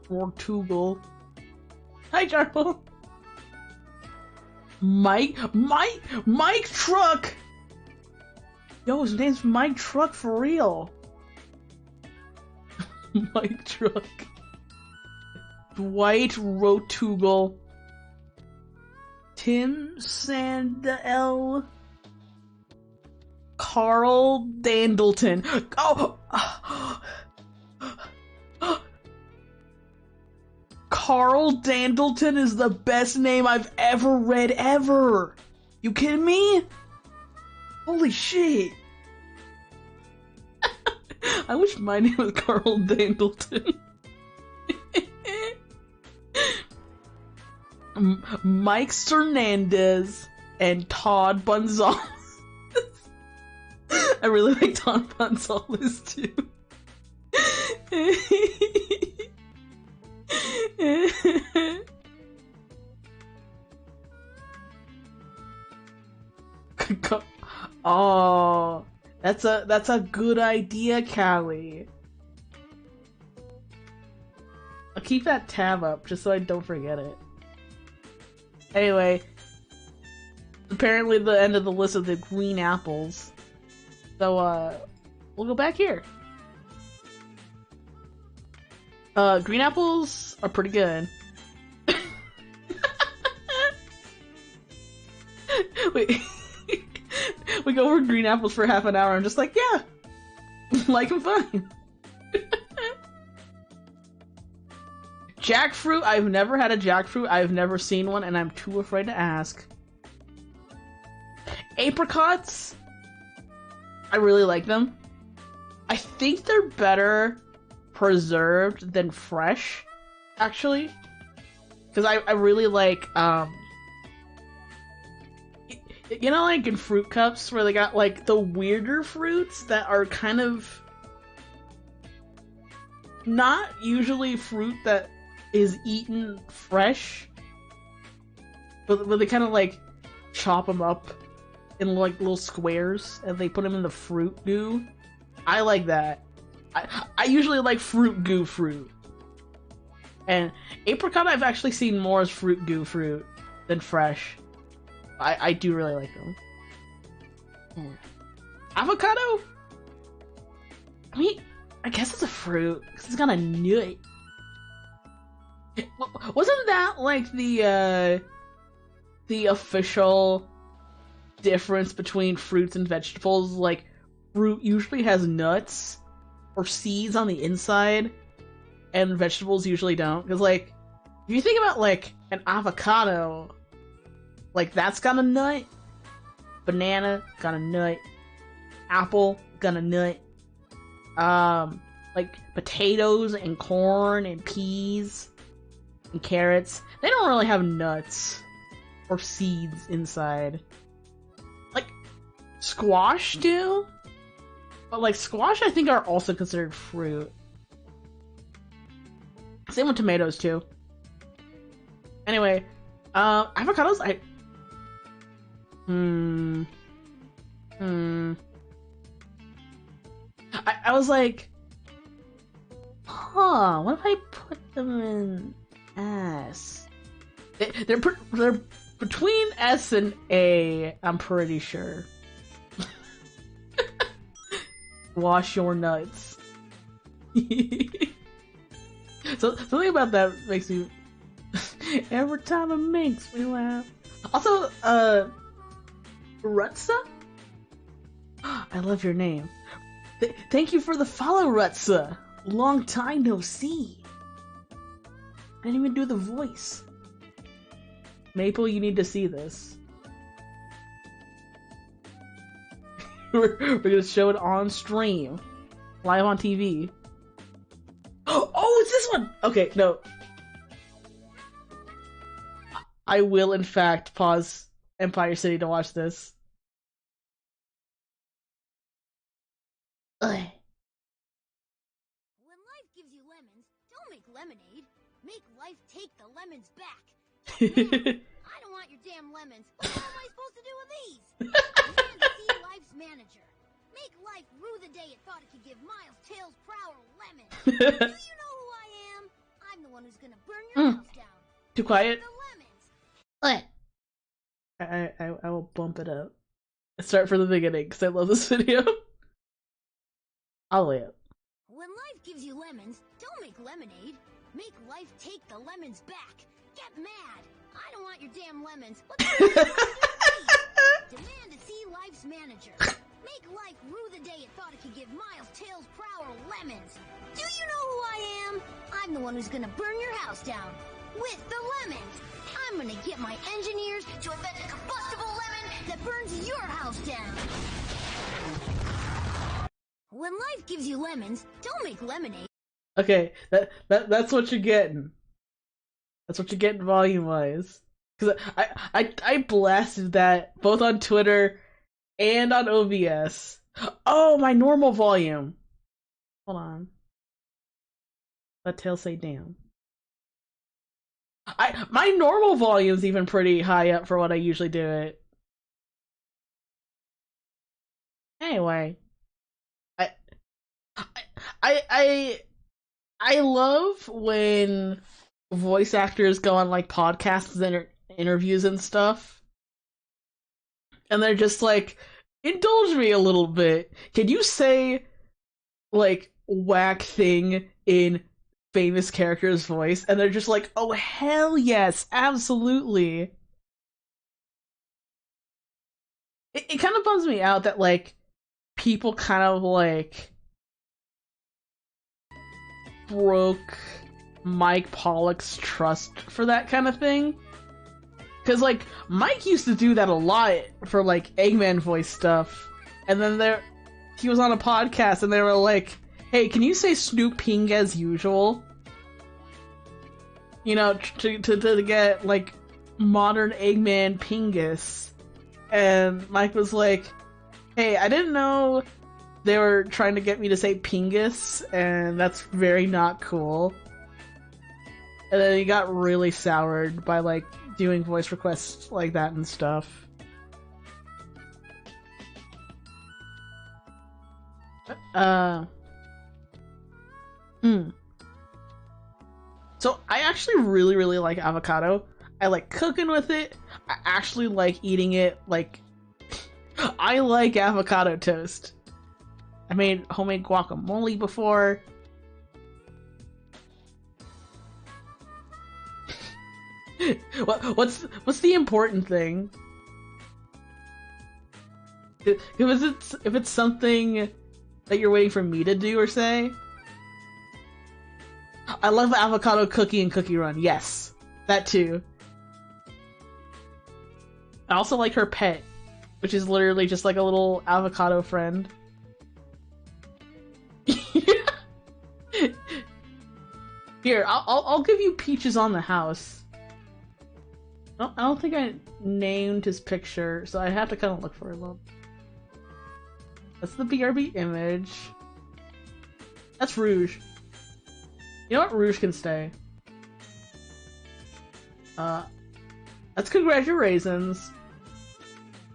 Portugal. Hi, Jarple. Mike Truck. Yo, his name's Mike Truck for real. Mike Truck. Dwight Rotugal. Tim Sandel. Carl Dandleton. Oh! Carl Dandleton is the best name I've ever read ever. You kidding me? Holy shit. I wish my name was Carl Dandleton. Mike Hernandez and Todd Gonzalez. I really like Todd Gonzalez too. Oh, that's a good idea, Callie. I'll keep that tab up just so I don't forget it. Anyway, apparently the end of the list of the green apples. So, we'll go back here. Green apples are pretty good. We go over green apples for half an hour. I'm just like, yeah, like them fine. Jackfruit. I've never had a jackfruit. I've never seen one, and I'm too afraid to ask. Apricots. I really like them. I think they're better preserved than fresh, actually. Because I really like, you know, like in fruit cups where they got like the weirder fruits that are kind of not usually fruit that is eaten fresh, but they kind of like chop them up in like little squares and they put them in the fruit goo. I like that. I usually like fruit goo fruit. And apricot I've actually seen more as fruit goo fruit than fresh. I do really like them. Yeah. Avocado? I mean, I guess it's a fruit, because it's got a nut. Wasn't that like the official difference between fruits and vegetables? Like, fruit usually has nuts or seeds on the inside, and vegetables usually don't. Because, like, if you think about, like, an avocado, like, that's got a nut. Banana, got a nut. Apple, got a nut. Like, potatoes and corn and peas and carrots, they don't really have nuts or seeds inside. Like, squash do? But, like, squash I think are also considered fruit. Same with tomatoes, too. Anyway, avocados, I was like, huh, what if I put them in S? They're between S and A, I'm pretty sure. Wash your nuts. So something about that makes me every time it makes me laugh. Also, Rutsa? I love your name. Thank you for the follow, Rutsa. Long time no see. I didn't even do the voice. Maple, you need to see this. we're gonna show it on stream. Live on TV. Oh, it's this one! Okay, no. I will, in fact, pause Empire City to watch this. When life gives you lemons, don't make lemonade. Make life take the lemons back. I don't want your damn lemons. What am I supposed to do with these? Command C Life's manager. Make life rue the day it thought it could give Miles Tails Prower lemons. Do you know who I am? I'm the one who's gonna burn your house down. Too quiet? What? I will bump it up. Start from the beginning, because I love this video. I'll lay it. When life gives you lemons, don't make lemonade. Make life take the lemons back. Get mad. I don't want your damn lemons. What the hell is this? Demand to see Life's manager. Make life rue the day it thought it could give Miles Tails Prower lemons. Do you know who I am? I'm the one who's gonna burn your house down. with the lemons. I'm gonna get my engineers to invent a combustible lemon that burns your house down. When life gives you lemons, don't make lemonade. Okay, that's what you're getting. That's what you're getting volume-wise. Because I blasted that both on Twitter and on OBS. Oh, my normal volume. Hold on. Let Tail say damn. My normal volume's even pretty high up for what I usually do it. Anyway. I love when voice actors go on like podcasts and interviews and stuff, and they're just like, indulge me a little bit. Can you say like whack thing in famous character's voice? And they're just like, oh hell yes, absolutely. It kind of bums me out that like people kind of like broke Mike Pollock's trust for that kind of thing. Because, like, Mike used to do that a lot for, like, Eggman voice stuff. And then he was on a podcast and they were like, hey, can you say Snoop Ping as usual? You know, to get, like, modern Eggman Pingus. And Mike was like, hey, I didn't know they were trying to get me to say Pingus, and that's very not cool. And then he got really soured by, like, doing voice requests like that and stuff. So, I actually really, really like avocado. I like cooking with it. I actually like eating it, like... I like avocado toast. I made homemade guacamole before. What's the important thing? If it's something that you're waiting for me to do or say? I love avocado cookie and cookie run. Yes, that too. I also like her pet, which is literally just like a little avocado friend. Here, I'll give you Peaches on the house. I don't think I named his picture, so I have to kind of look for a little. That's the BRB image. That's Rouge. You know what? Rouge can stay. That's Congratulations.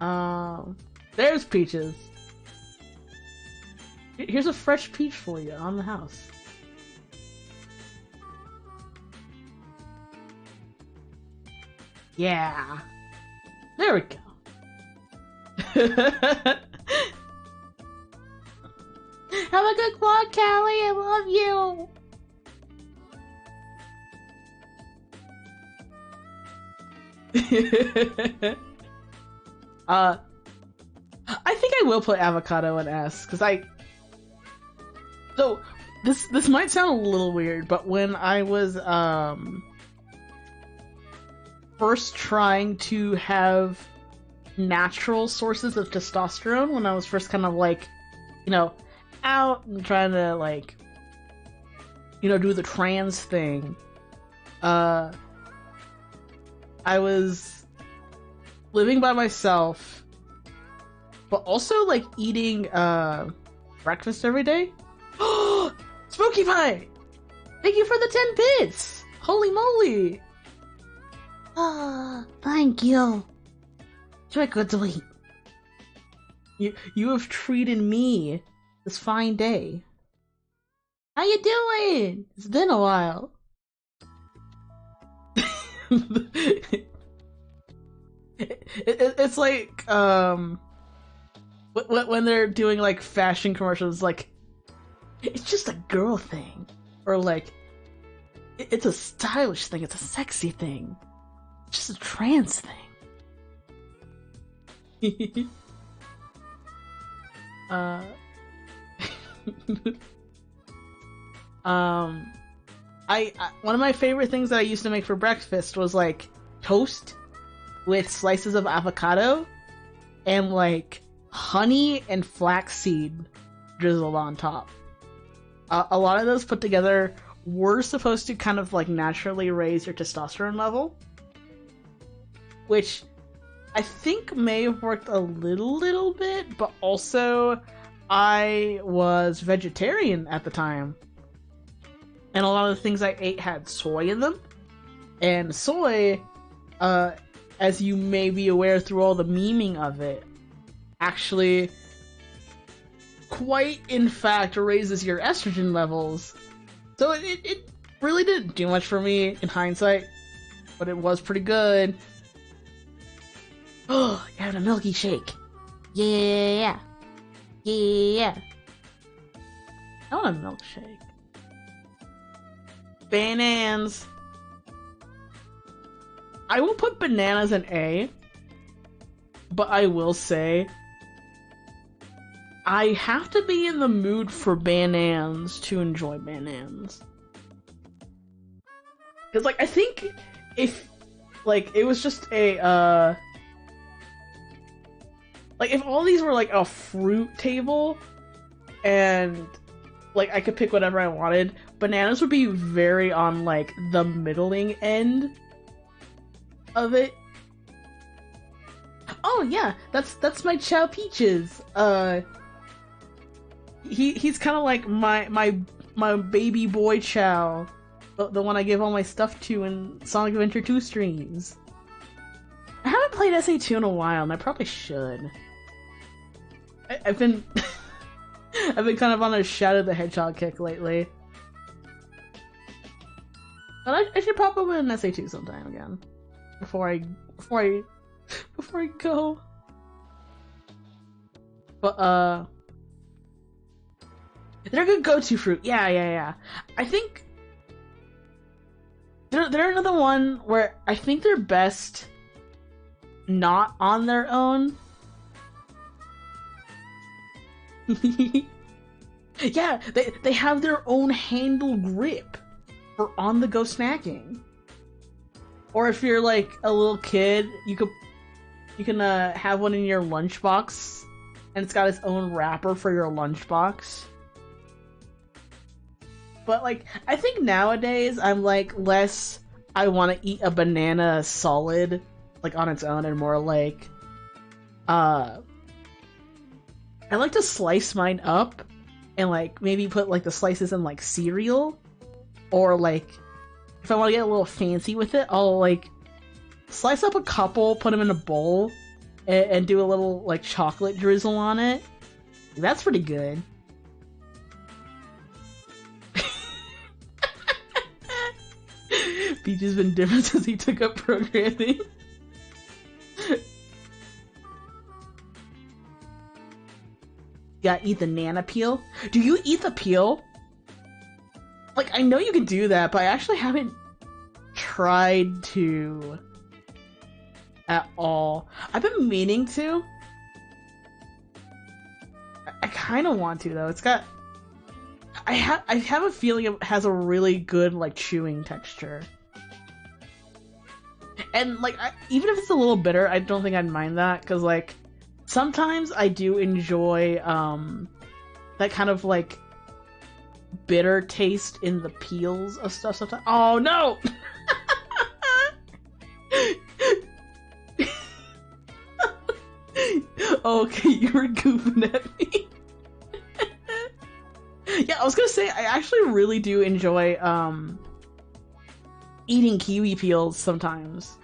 There's Peaches. Here's a fresh peach for you on the house. Yeah. There we go. Have a good vlog, Callie. I love you. I think I will put avocado in S, because So, this might sound a little weird, but when I was, first trying to have natural sources of testosterone, when I was first kind of, like, you know, out and trying to, like, you know, do the trans thing, I was living by myself, but also, like, eating, breakfast every day. Spooky Pie! Thank you for the 10 bits! Holy moly! Thank you. Trick-or-treat. You have treated me this fine day. How you doing? It's been a while. It's like, when they're doing, like, fashion commercials, like, it's just a girl thing. Or, like, it's a stylish thing, it's a sexy thing. It's just a trans thing. one of my favorite things that I used to make for breakfast was like toast with slices of avocado and like honey and flaxseed drizzled on top. A lot of those put together were supposed to kind of like naturally raise your testosterone level, which I think may have worked a little bit, but also I was vegetarian at the time, and a lot of the things I ate had soy in them, and soy, as you may be aware through all the memeing of it, actually quite in fact raises your estrogen levels. So it really didn't do much for me in hindsight, but it was pretty good. Oh, you having a milky shake? Yeah. Yeah. I want a milkshake. Bananas. I will put bananas in A, but I will say I have to be in the mood for bananas to enjoy bananas. Because, like, I think if, like, it was just a, like, if all these were, like, a fruit table, and, like, I could pick whatever I wanted, bananas would be very on, like, the middling end of it. Oh, yeah, that's my Chow Peaches. He's kind of like my baby boy Chow, the one I give all my stuff to in Sonic Adventure 2 streams. I haven't played SA2 in a while, and I probably should. I've been I've been kind of on a Shadow the Hedgehog kick lately, but I should pop up in SA2 sometime again before I go. But they're a good go-to fruit. Yeah. I think they're another one where I think they're best not on their own. Yeah, they have their own handle grip for on-the-go snacking. Or if you're like a little kid, you can have one in your lunchbox, and it's got its own wrapper for your lunchbox. But, like, I think nowadays I'm, like, less I want to eat a banana solid, like, on its own, and more like, I like to slice mine up, and, like, maybe put, like, the slices in, like, cereal, or, like, if I want to get a little fancy with it, I'll, like, slice up a couple, put them in a bowl, and do a little, like, chocolate drizzle on it. That's pretty good. Peach has been different since he took up programming. Gotta eat the nana peel. Do you eat the peel? Like, I know you can do that, but I actually haven't tried to at all. I've been meaning to. I kind of want to, though. It's got... I have a feeling it has a really good, like, chewing texture. And, like, even if it's a little bitter, I don't think I'd mind that, because, like, sometimes I do enjoy, that kind of, like, bitter taste in the peels of stuff sometimes. Oh, no! Okay, you were goofing at me. Yeah, I was gonna say, I actually really do enjoy, eating kiwi peels sometimes.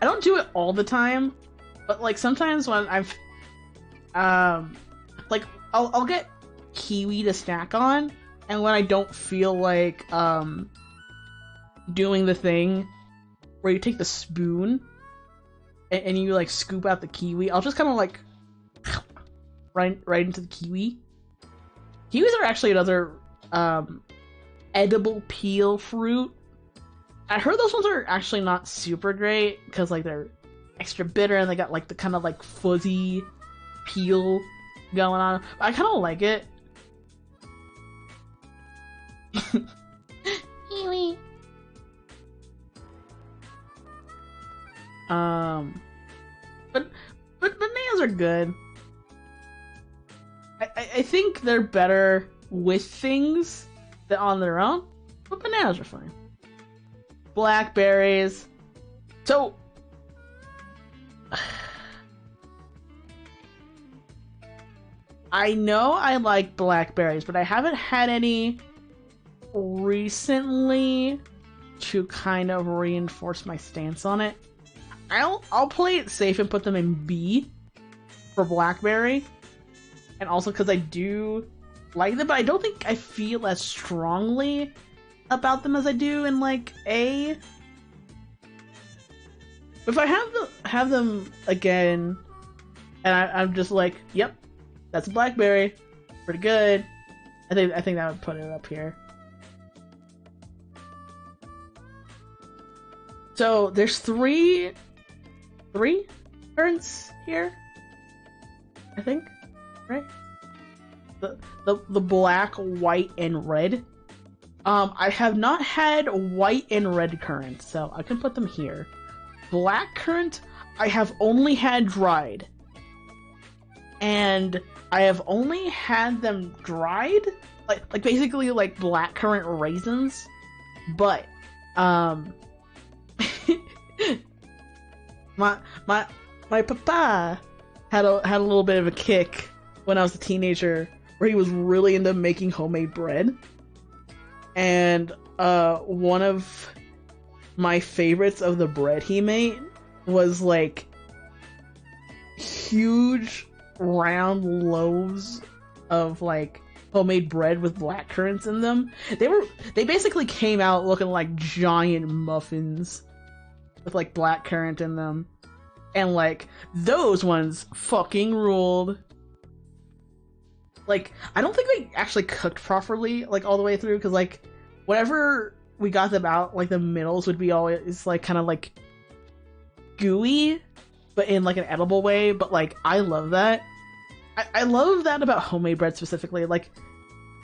I don't do it all the time, but, like, sometimes when I've, like, I'll get kiwi to snack on, and when I don't feel like, doing the thing where you take the spoon and you, like, scoop out the kiwi, I'll just kind of, like, right into the kiwi. Kiwis are actually another, edible peel fruit. I heard those ones are actually not super great, because, like, they're extra bitter and they got, like, the kind of, like, fuzzy peel going on. But I kind of like it. Kiwi. good. I think they're better with things than on their own, but bananas are fine. Blackberries. So, I know I like blackberries, but I haven't had any recently to kind of reinforce my stance on it. I'll play it safe and put them in B for blackberry, and also because I do like them, but I don't think I feel as strongly about them as I do in like A. If I have them again, and I'm just like, yep, that's a blackberry, pretty good. I think that would put it up here. So there's three currents here, I think, right? The black, white, and red. I have not had white and red currants, so I can put them here. Black currant, I have only had dried. And I have only had them dried, like basically like black currant raisins. But my papa had a little bit of a kick when I was a teenager, where he was really into making homemade bread. And one of my favorites of the bread he made was like huge round loaves of like homemade bread with black currants in them. They basically came out looking like giant muffins with like black currant in them. And like those ones fucking ruled. Like, I don't think they actually cooked properly, like, all the way through, because, like, whenever we got them out, like, the middles would be always, like, kind of, like, gooey, but in, like, an edible way, but, like, I love that. I love that about homemade bread specifically, like,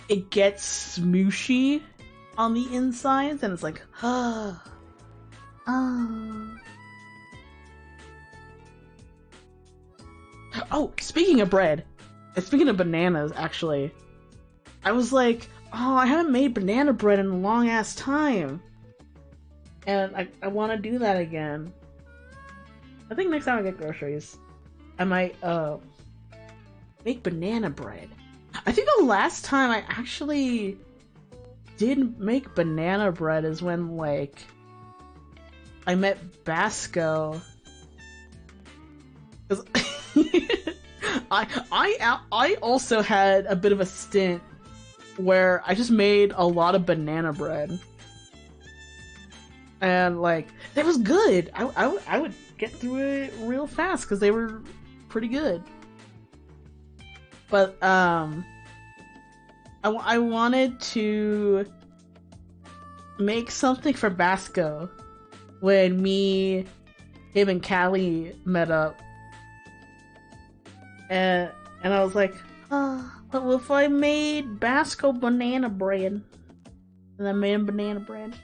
it gets smooshy on the insides, and it's like, oh. Oh, speaking of bread, and speaking of bananas, actually, I was like, oh, I haven't made banana bread in a long-ass time. And I want to do that again. I think next time I get groceries, I might, make banana bread. I think the last time I actually did make banana bread is when, like, I met Basco. 'Cause I also had a bit of a stint where I just made a lot of banana bread, and like it was good. I would get through it real fast because they were pretty good. But I wanted to make something for Basco when him and Callie met up. And I was like, oh, what if I made Basco banana bread? And I made him banana bread.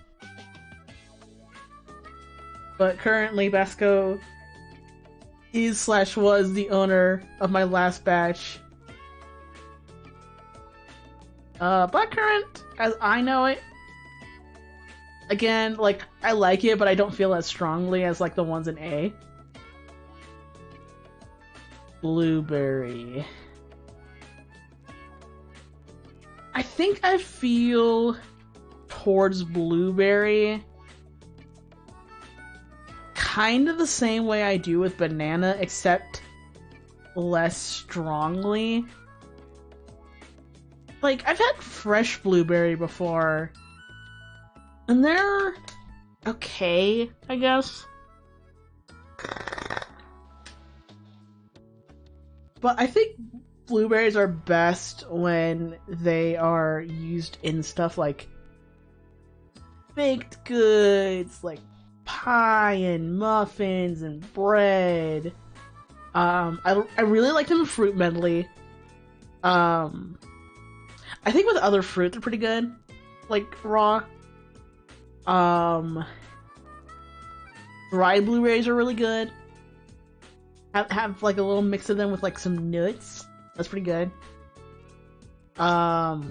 But currently, Basco is/was the owner of my last batch. Blackcurrant, as I know it. Again, like, I like it, but I don't feel as strongly as, like, the ones in A. Blueberry. I think I feel towards blueberry kind of the same way I do with banana, except less strongly. Like, I've had fresh blueberry before, and they're okay, I guess. But I think blueberries are best when they are used in stuff like baked goods, like pie and muffins and bread. I really like them in fruit medley. I think with other fruit they're pretty good, like raw. Dried blueberries are really good. have like a little mix of them with like some nuts. That's pretty good. But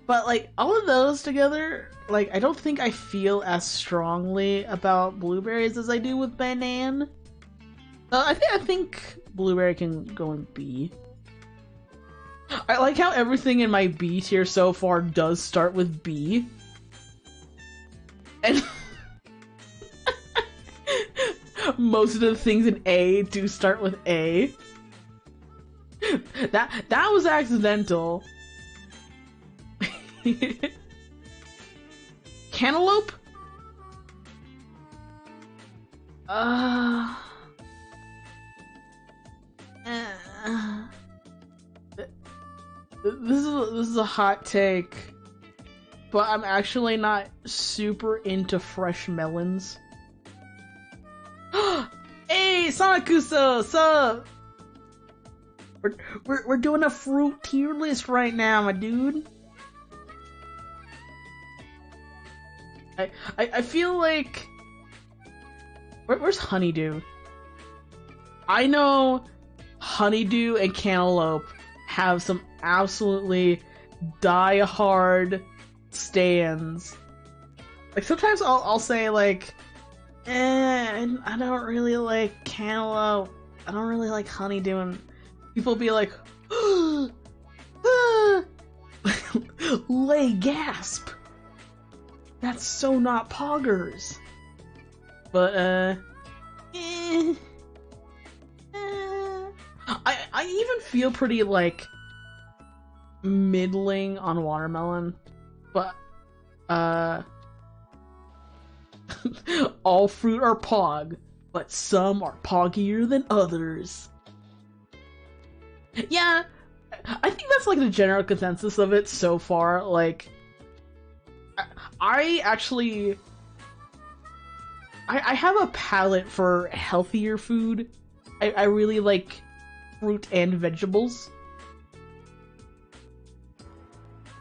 like all of those together, like I don't think I feel as strongly about blueberries as I do with banana. I think blueberry can go in B. I like how everything in my B tier so far does start with B. And most of the things in A do start with A. That was accidental. Cantaloupe? This is a hot take, but I'm actually not super into fresh melons. Hey, Sanakuso, sup? We're doing a fruit tier list right now, my dude. I feel like where's Honeydew? I know Honeydew and Cantaloupe have some absolutely die-hard stands. Like sometimes I'll say like, I don't really like Cantaloupe. I don't really like Honeydew, and people be like, lay gasp. That's so not poggers. But I even feel pretty like middling on watermelon, but all fruit are pog, but some are poggier than others. Yeah, I think that's like the general consensus of it so far. Like, I actually I have a palate for healthier food. I really like fruit and vegetables.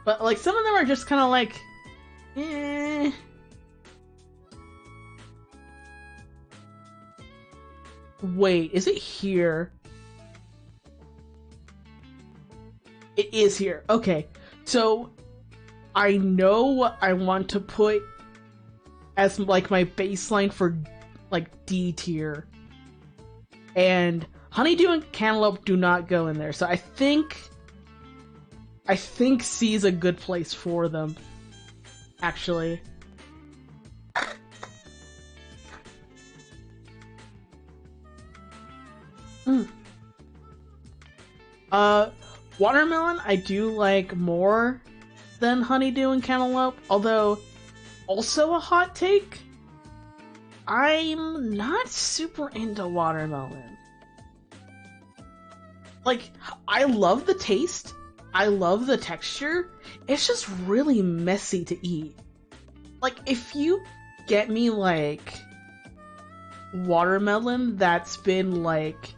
But like some of them are just kind of like, Wait, is it here? It is here. Okay. So I know what I want to put as like my baseline for like D tier. And Honeydew and Cantaloupe do not go in there. So I think C is a good place for them, actually. Watermelon I do like more than Honeydew and Cantaloupe, although also a hot take, I'm not super into watermelon. Like, I love the taste, I love the texture, it's just really messy to eat. Like, if you get me, like, watermelon that's been, like,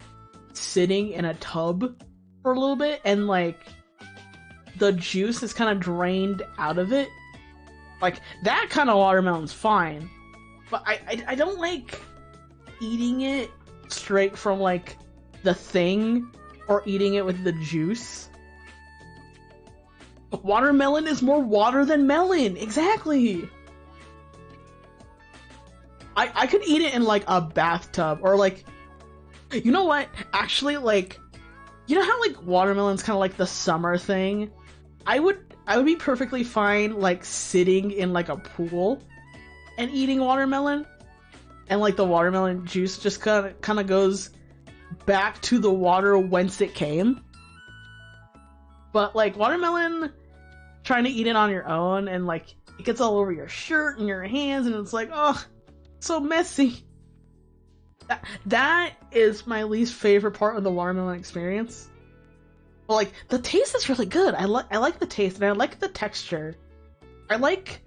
sitting in a tub for a little bit, and, like, the juice is kind of drained out of it, like, that kind of watermelon's fine. But I don't like eating it straight from, like, the thing, or eating it with the juice. Watermelon is more water than melon! Exactly! I could eat it in, like, a bathtub, or, like... You know what? Actually, like... You know how, like, watermelon's kind of like the summer thing? I would be perfectly fine, like, sitting in, like, a pool and eating watermelon. And, like, the watermelon juice just kind of goes back to the water whence it came. But, like, watermelon, trying to eat it on your own, and, like, it gets all over your shirt and your hands, and it's like, oh, so messy. That is my least favorite part of the watermelon experience. But, like, the taste is really good. I like the taste, and I like the texture. I like...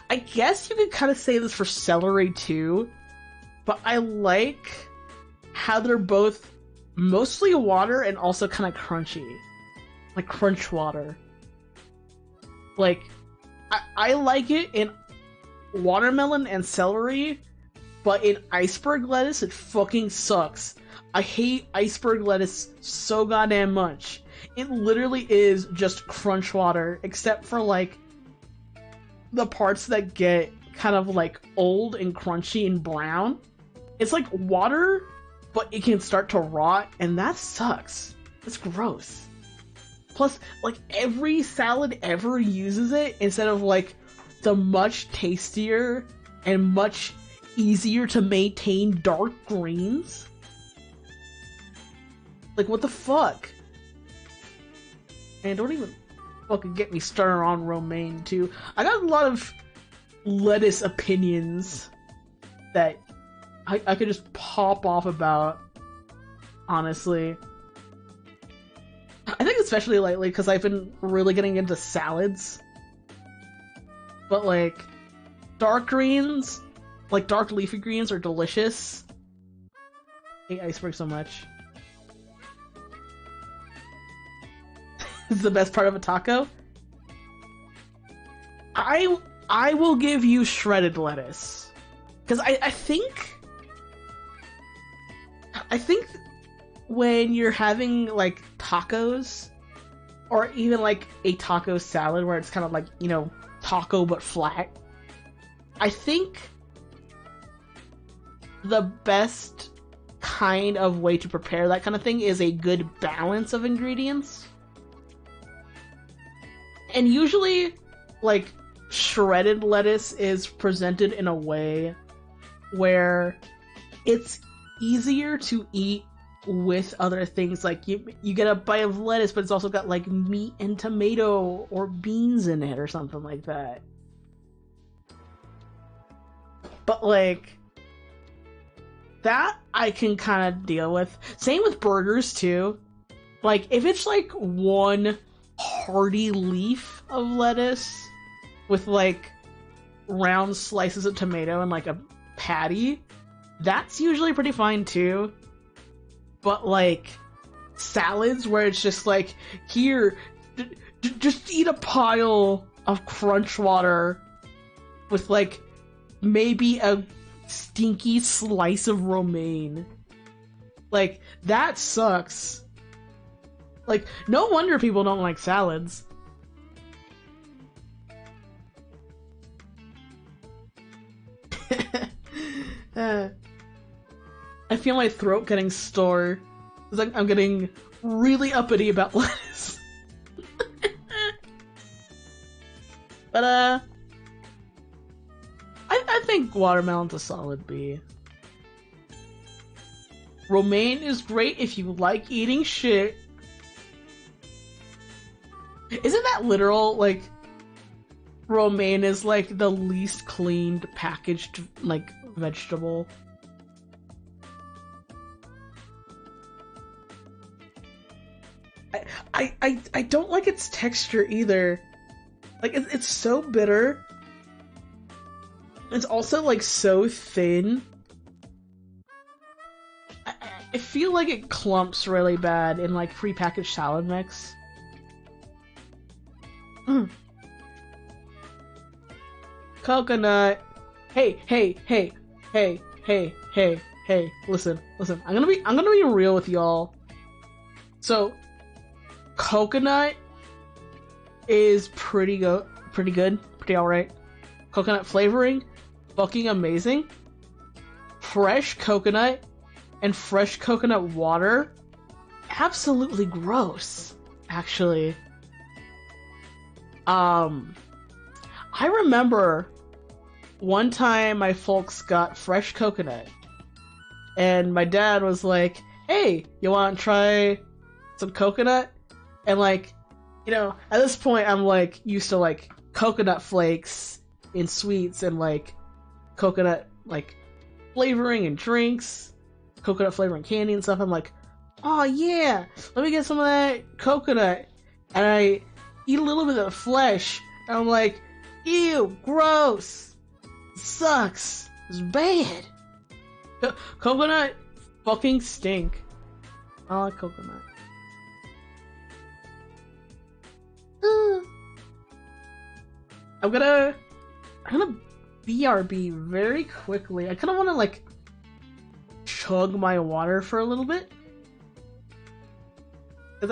I guess you could kind of say this for celery, too. But I like how they're both mostly water and also kind of crunchy. Like, crunch water. Like, I like it in watermelon and celery, but in iceberg lettuce, it fucking sucks. I hate iceberg lettuce so goddamn much. It literally is just crunch water, except for like the parts that get kind of like old and crunchy and brown. It's like water, but it can start to rot, and that sucks. It's gross. Plus, like, every salad ever uses it instead of like the much tastier and much easier to maintain dark greens. Like, what the fuck? And don't even fucking get me started on romaine, too. I got a lot of lettuce opinions that I could just pop off about, honestly. I think especially lately, because I've been really getting into salads. But, like, dark greens, like dark leafy greens, are delicious. I hate iceberg so much. Is the best part of a taco? I will give you shredded lettuce. Because I think when you're having, like, tacos, or even, like, a taco salad where it's kind of like, you know, taco but flat, I think the best kind of way to prepare that kind of thing is a good balance of ingredients. And usually, like, shredded lettuce is presented in a way where it's easier to eat with other things. Like, you get a bite of lettuce, but it's also got, like, meat and tomato or beans in it or something like that. But, like, that I can kind of deal with. Same with burgers, too. Like, if it's, like, one hearty leaf of lettuce with, like, round slices of tomato and, like, a patty, that's usually pretty fine, too. But, like, salads where it's just like, here, just eat a pile of crunch water with, like, maybe a stinky slice of romaine. Like, that sucks. Like, no wonder people don't like salads. I feel my throat getting sore. It's like I'm getting really uppity about lettuce. But, I think watermelon's a solid B. Romaine is great if you like eating shit. Isn't that literal? Like, romaine is like the least cleaned packaged, like, vegetable. I don't like its texture either. Like, it's so bitter. It's also, like, so thin. I feel like it clumps really bad in, like, prepackaged salad mix. Coconut. Hey, listen. I'm gonna be real with y'all. So, coconut is pretty alright. Coconut flavoring, fucking amazing. Fresh coconut and fresh coconut water, absolutely gross, actually. I remember one time my folks got fresh coconut, and my dad was like, hey, you want to try some coconut? And, like, you know, at this point I'm, like, used to, like, coconut flakes in sweets and, like, coconut, like, flavoring and drinks, coconut flavoring candy and stuff. I'm like, oh yeah, let me get some of that coconut. And I eat a little bit of the flesh, and I'm like, ew, gross, sucks, it's bad. Coconut fucking stink. I like coconut. I'm gonna BRB very quickly. I kind of want to like chug my water for a little bit. 'Cause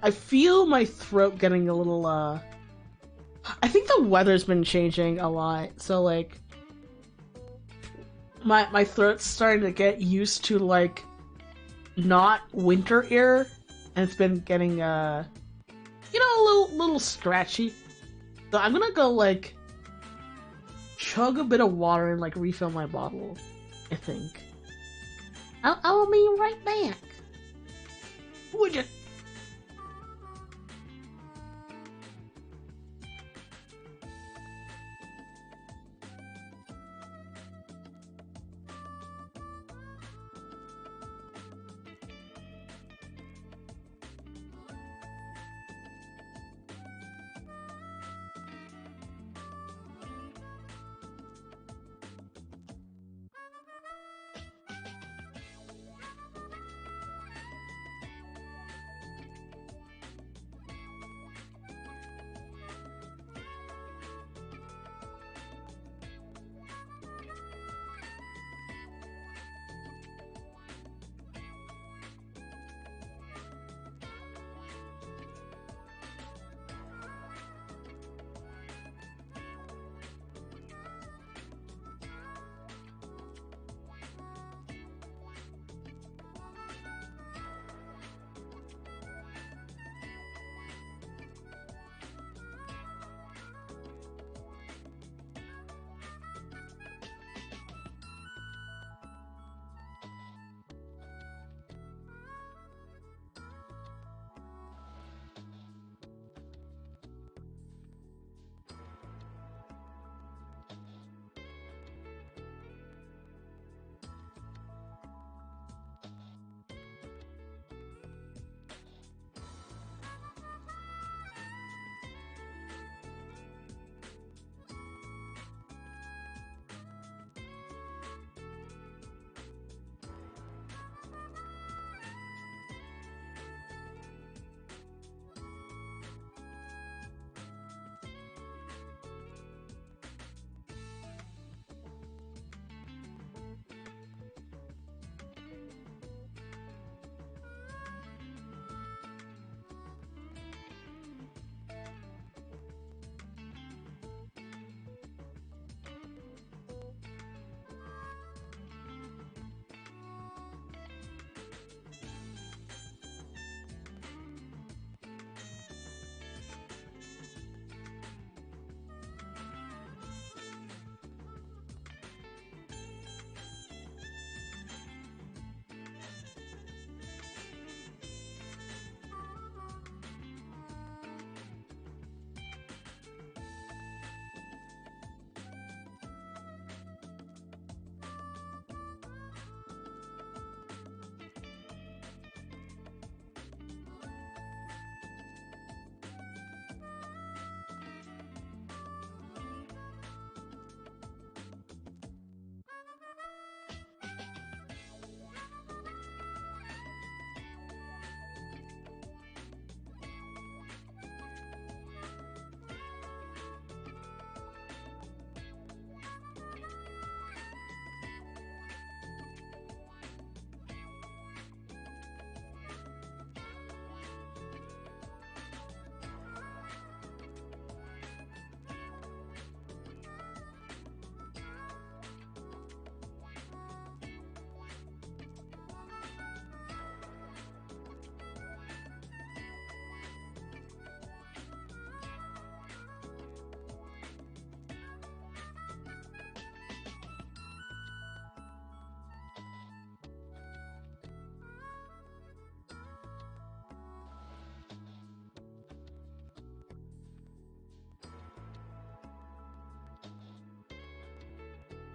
I feel my throat getting a little, I think the weather's been changing a lot, so, like, my throat's starting to get used to, like, not winter air, and it's been getting, a little scratchy. So I'm gonna go, like, chug a bit of water and, like, refill my bottle, I think. I'll be right back. Would you?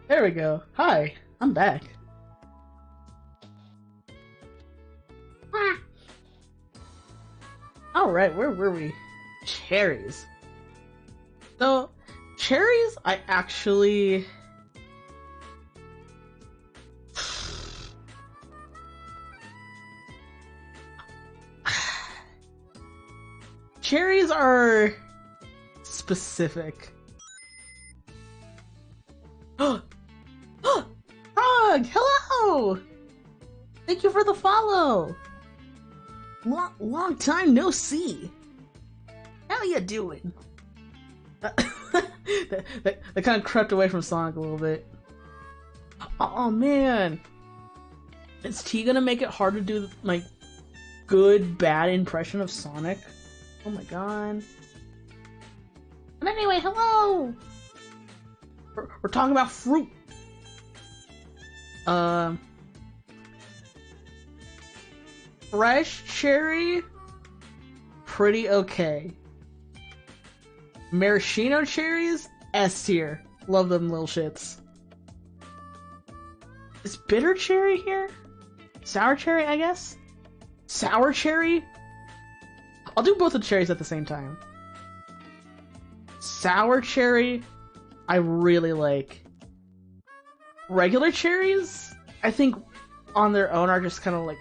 There we go. Hi, I'm back. Alright, where were we? Cherries. So, cherries, I actually... Cherries are specific. Frog, hello! Thank you for the follow. Long time no see. How you doing? that kind of crept away from Sonic a little bit. Oh man, is T gonna make it hard to do like good bad impression of Sonic? Oh my god. But anyway, hello. We're talking about fruit. Fresh cherry, pretty okay. Maraschino cherries, S tier. Love them little shits. Is bitter cherry here? Sour cherry, I guess? Sour cherry? I'll do both the cherries at the same time. Sour cherry, I really like. Regular cherries, I think on their own are just kind of like,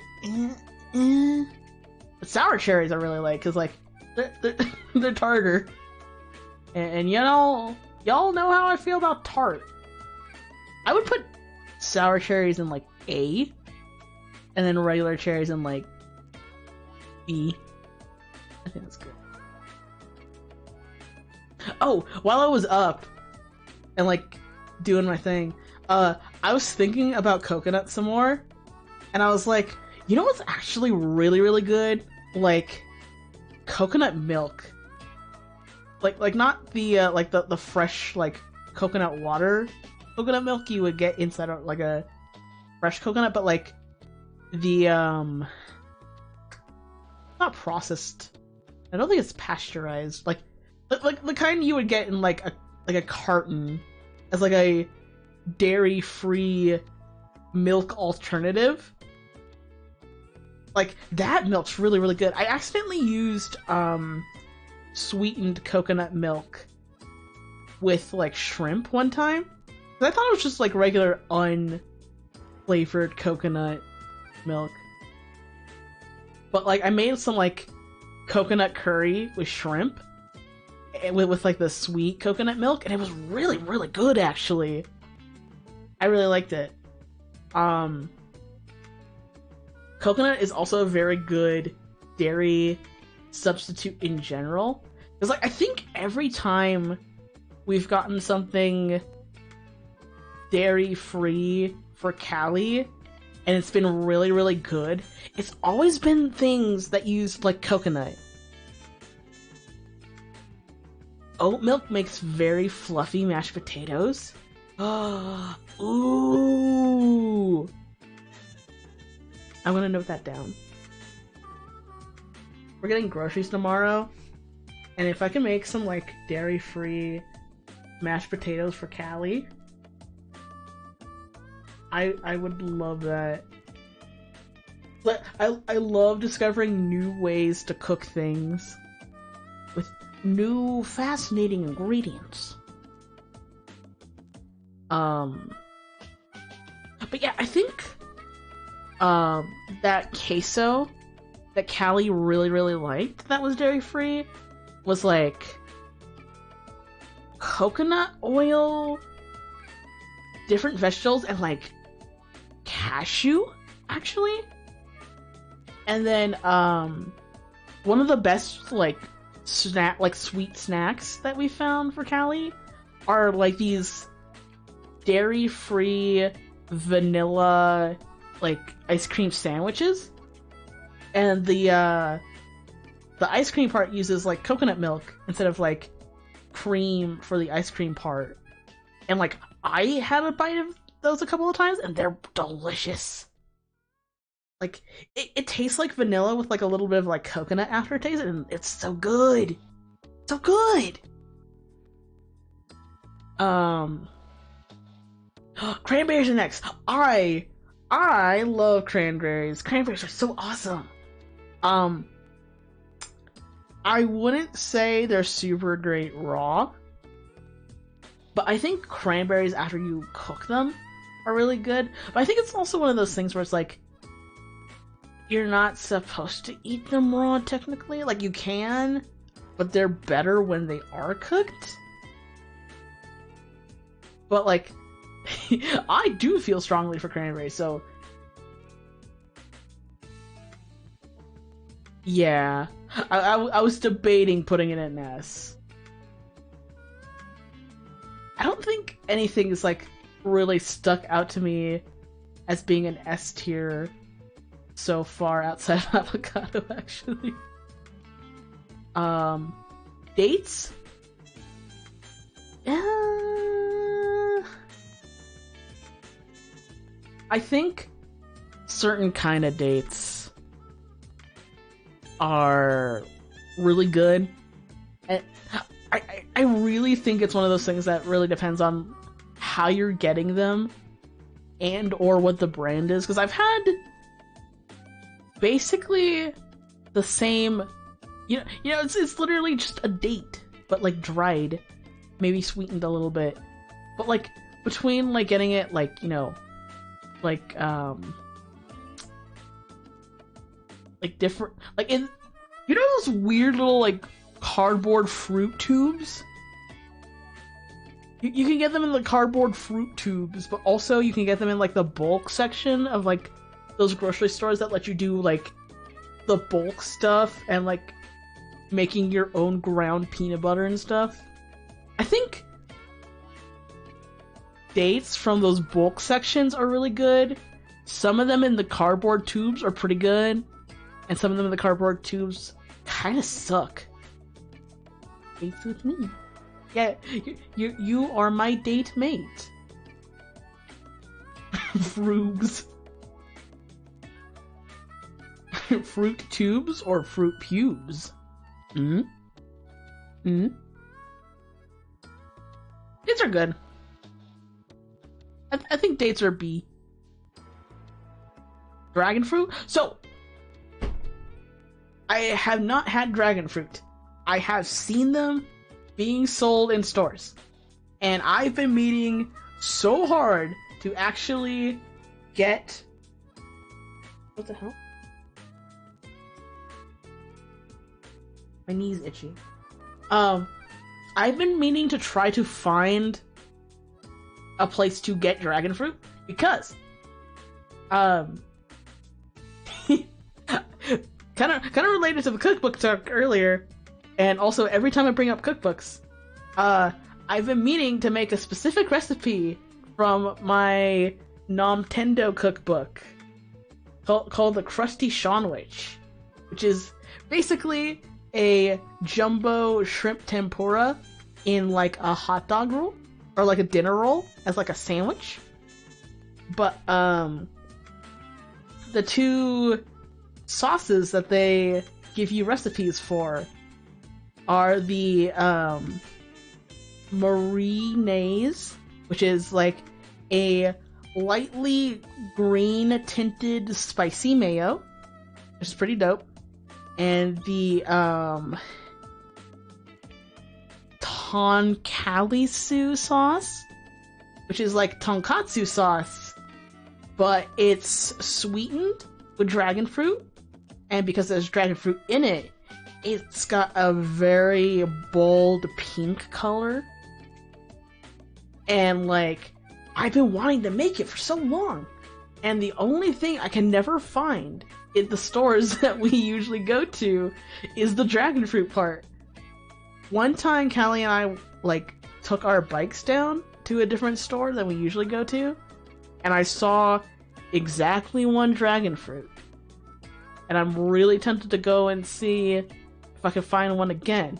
But sour cherries I really like, because like, they're tartar. And you know, y'all know how I feel about tart. I would put sour cherries in like A, and then regular cherries in like B. I think that's good. Oh, while I was up and like doing my thing, I was thinking about coconut some more, and I was like, you know what's actually really, really good? Like coconut milk. Like not the like the fresh like coconut water coconut milk you would get inside of like a fresh coconut, but like the not processed. I don't think it's pasteurized. Like the kind you would get in like a carton as like a dairy-free milk alternative. Like that milk's really, really good. I accidentally used sweetened coconut milk with like shrimp one time. I thought it was just like regular unflavored coconut milk. But like I made some like coconut curry with shrimp with like the sweet coconut milk, and it was really, really good actually. I really liked it. Coconut is also a very good dairy substitute in general. Because like I think every time we've gotten something dairy free for Callie and it's been really, really good, it's always been things that use like coconut. Oat milk makes very fluffy mashed potatoes. Ooh. I'm gonna note that down. We're getting groceries tomorrow, and if I can make some like dairy-free mashed potatoes for Callie, I would love that. But I love discovering new ways to cook things with new fascinating ingredients. But yeah, I think that queso that Callie really, really liked that was dairy-free was like coconut oil, different vegetables, and like cashew, actually. And then one of the best like sweet snacks that we found for Callie are like these dairy-free vanilla like ice cream sandwiches, and the ice cream part uses like coconut milk instead of like cream for the ice cream part. And like I had a bite of those a couple of times and they're delicious. Like it tastes like vanilla with like a little bit of like coconut aftertaste, and it's so good. So good. Cranberries are next. I love cranberries. Cranberries are so awesome. I wouldn't say they're super great raw, but I think cranberries after you cook them are really good. But I think it's also one of those things where it's like you're not supposed to eat them raw technically. Like you can, but they're better when they are cooked. But like, I do feel strongly for cranberries, so yeah, I was debating putting it in S. I don't think anything is like really stuck out to me as being an S tier so far outside of avocado, actually. Dates? I think certain kind of dates are really good. And I really think it's one of those things that really depends on how you're getting them and or what the brand is. Because I've had basically the same, you know, it's literally just a date, but like dried, maybe sweetened a little bit. But like between like getting it like, you know, like different, like in, you know, those weird little like cardboard fruit tubes? You can get them in the cardboard fruit tubes, but also you can get them in like the bulk section of like those grocery stores that let you do like the bulk stuff and like making your own ground peanut butter and stuff. I think dates from those bulk sections are really good. Some of them in the cardboard tubes are pretty good, and some of them in the cardboard tubes kind of suck. Dates with me. Yeah, you are my date mate. Froogs. Fruit tubes or fruit pubes? These are good. I think dates are B. Dragon fruit? So, I have not had dragon fruit. I have seen them being sold in stores. And I've been meaning so hard to actually get... What the hell? My knee's itchy. I've been meaning to try to find a place to get dragon fruit because kind of related to the cookbook talk earlier, and also every time I bring up cookbooks, I've been meaning to make a specific recipe from my Nomtendo cookbook called the Krusty Sandwich, which is basically a jumbo shrimp tempura in like a hot dog roll or like a dinner roll as like a sandwich. But the two sauces that they give you recipes for are the Marinaise, which is like a lightly green tinted spicy mayo, which is pretty dope, and the tonkatsu sauce, which is like tonkatsu sauce, but it's sweetened with dragon fruit, and because there's dragon fruit in it, it's got a very bold pink color. And like, I've been wanting to make it for so long, and the only thing I can never find in the stores that we usually go to is the dragon fruit part. One time, Callie and I like took our bikes down to a different store than we usually go to, and I saw exactly one dragon fruit. And I'm really tempted to go and see if I can find one again.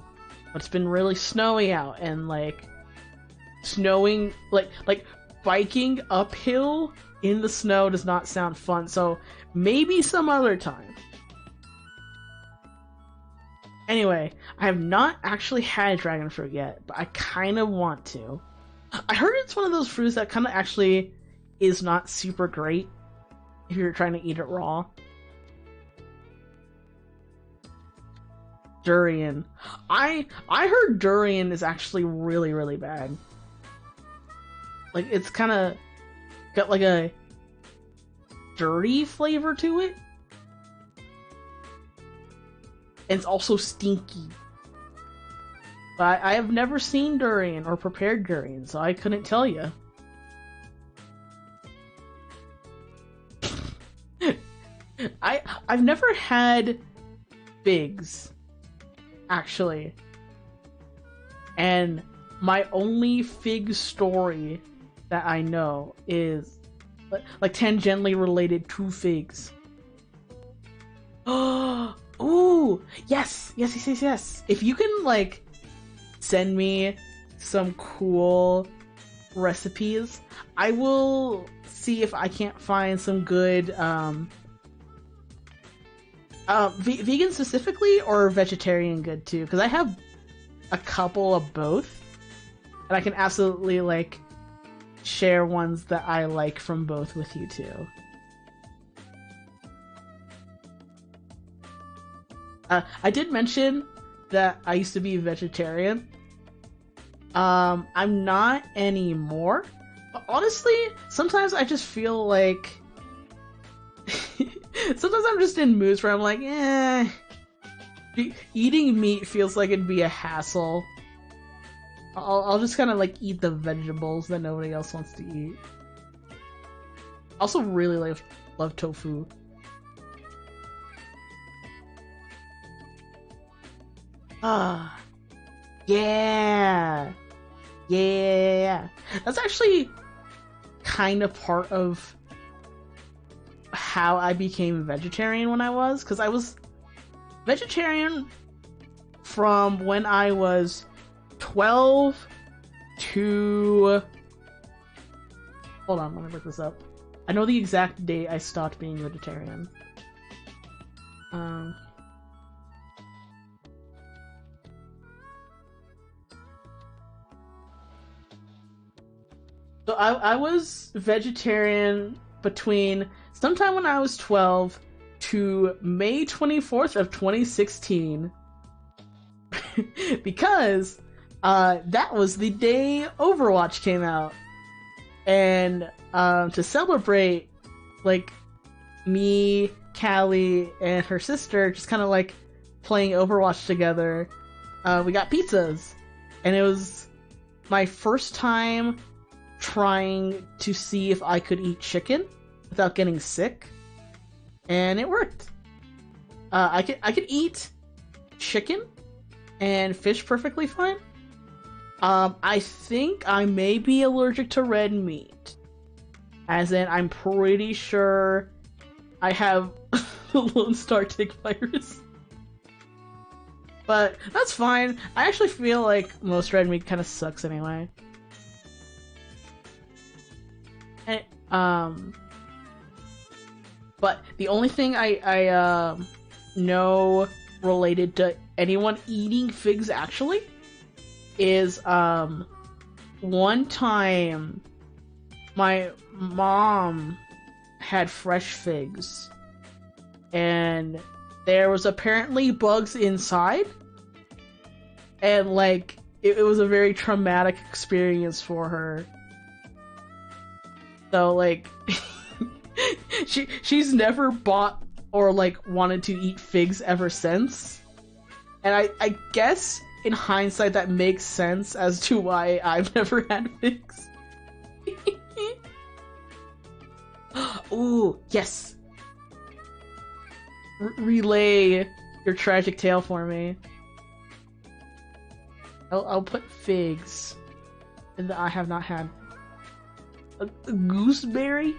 But it's been really snowy out, and like snowing, like biking uphill in the snow does not sound fun. So maybe some other time. Anyway, I have not actually had dragon fruit yet, but I kind of want to. I heard it's one of those fruits that kind of actually is not super great if you're trying to eat it raw. Durian. I heard durian is actually really, really bad. Like, it's kind of got like a dirty flavor to it. And it's also stinky. But I have never seen durian or prepared durian, so I couldn't tell you. I've never had figs, actually. And my only fig story that I know is like tangentially related to figs. Ooh, yes. If you can like send me some cool recipes, I will see if I can't find some good vegan specifically or vegetarian good too, because I have a couple of both, and I can absolutely like share ones that I like from both with you too. I did mention that I used to be a vegetarian. I'm not anymore, but honestly, sometimes I just feel like sometimes I'm just in moods where I'm like, eating meat feels like it'd be a hassle. I'll just kind of like eat the vegetables that nobody else wants to eat. I also really love tofu. Yeah. That's actually kind of part of how I became vegetarian when I was, because I was vegetarian from when I was 12 to... Hold on, let me look this up. I know the exact date I stopped being vegetarian. So I was vegetarian between sometime when I was 12 to May 24th of 2016 because that was the day Overwatch came out. And to celebrate, like, me, Callie, and her sister just kind of like playing Overwatch together, we got pizzas. And it was my first time trying to see if I could eat chicken without getting sick, and it worked. I could eat chicken and fish perfectly fine. I think I may be allergic to red meat, as in I'm pretty sure I have the Lone Star tick virus. But that's fine. I actually feel like most red meat kind of sucks anyway. But the only thing I know related to anyone eating figs actually is one time my mom had fresh figs and there was apparently bugs inside, and like it was a very traumatic experience for her. So, like, she's never bought or, like, wanted to eat figs ever since. And I guess, in hindsight, that makes sense as to why I've never had figs. Ooh, yes! Relay your tragic tale for me. I'll put figs in the I have not had. A gooseberry?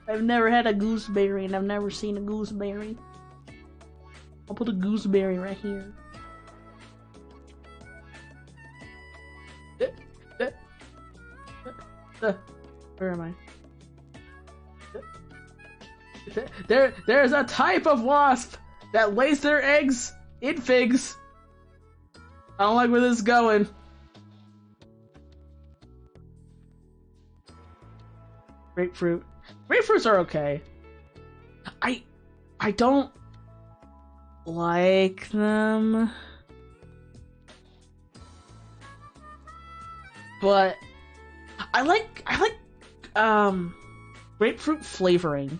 I've never had a gooseberry, and I've never seen a gooseberry. I'll put a gooseberry right here. Where am I? There's a type of wasp that lays their eggs in figs. I don't like where this is going. Grapefruit. Grapefruits are okay. I don't like them. But I like grapefruit flavoring.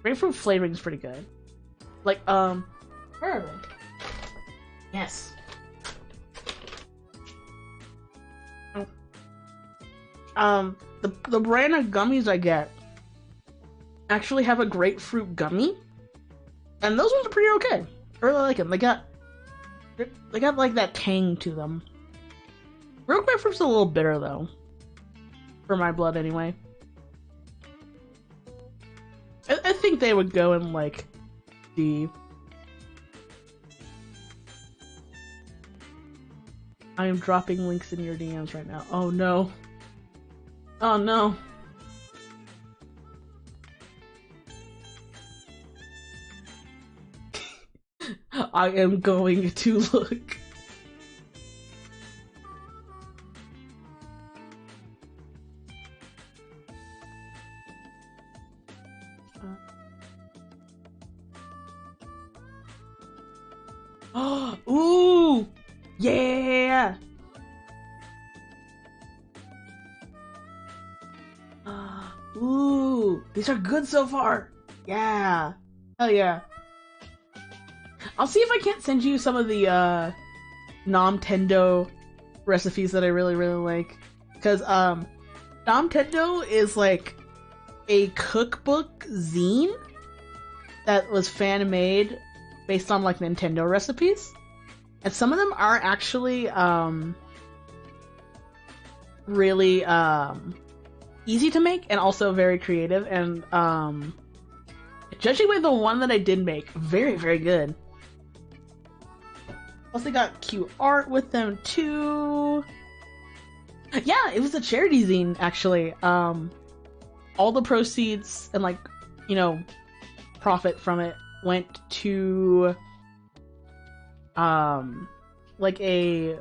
Grapefruit flavoring is pretty good. Like where are they? Yes. the brand of gummies I get actually have a grapefruit gummy, and those ones are pretty okay. I really like them. They got like that tang to them. Real grapefruit's a little bitter though, for my blood anyway. I think they would go in like D. I am dropping links in your DMs right now. Oh no. Oh no. I am going to look. Ooh! Yeah! Ooh! These are good so far! Yeah! Hell yeah. I'll see if I can't send you some of the, Nintendo recipes that I really, really like. Because, Nintendo is like a cookbook zine that was fan-made based on like Nintendo recipes. And some of them are actually, really, easy to make and also very creative. And, judging by the one that I did make, very, very good. Plus they got cute art with them too. Yeah, it was a charity zine actually. All the proceeds and like, you know, profit from it went to like a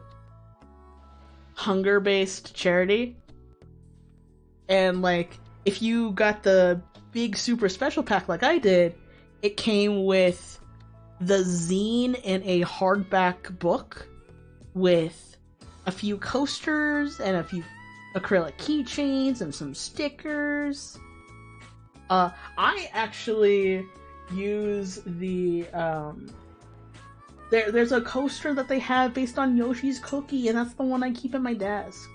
hunger-based charity. And like if you got the big super special pack like I did, it came with the zine in a hardback book with a few coasters and a few acrylic keychains and some stickers. I actually use the there's a coaster that they have based on Yoshi's Cookie, and that's the one I keep in my desk.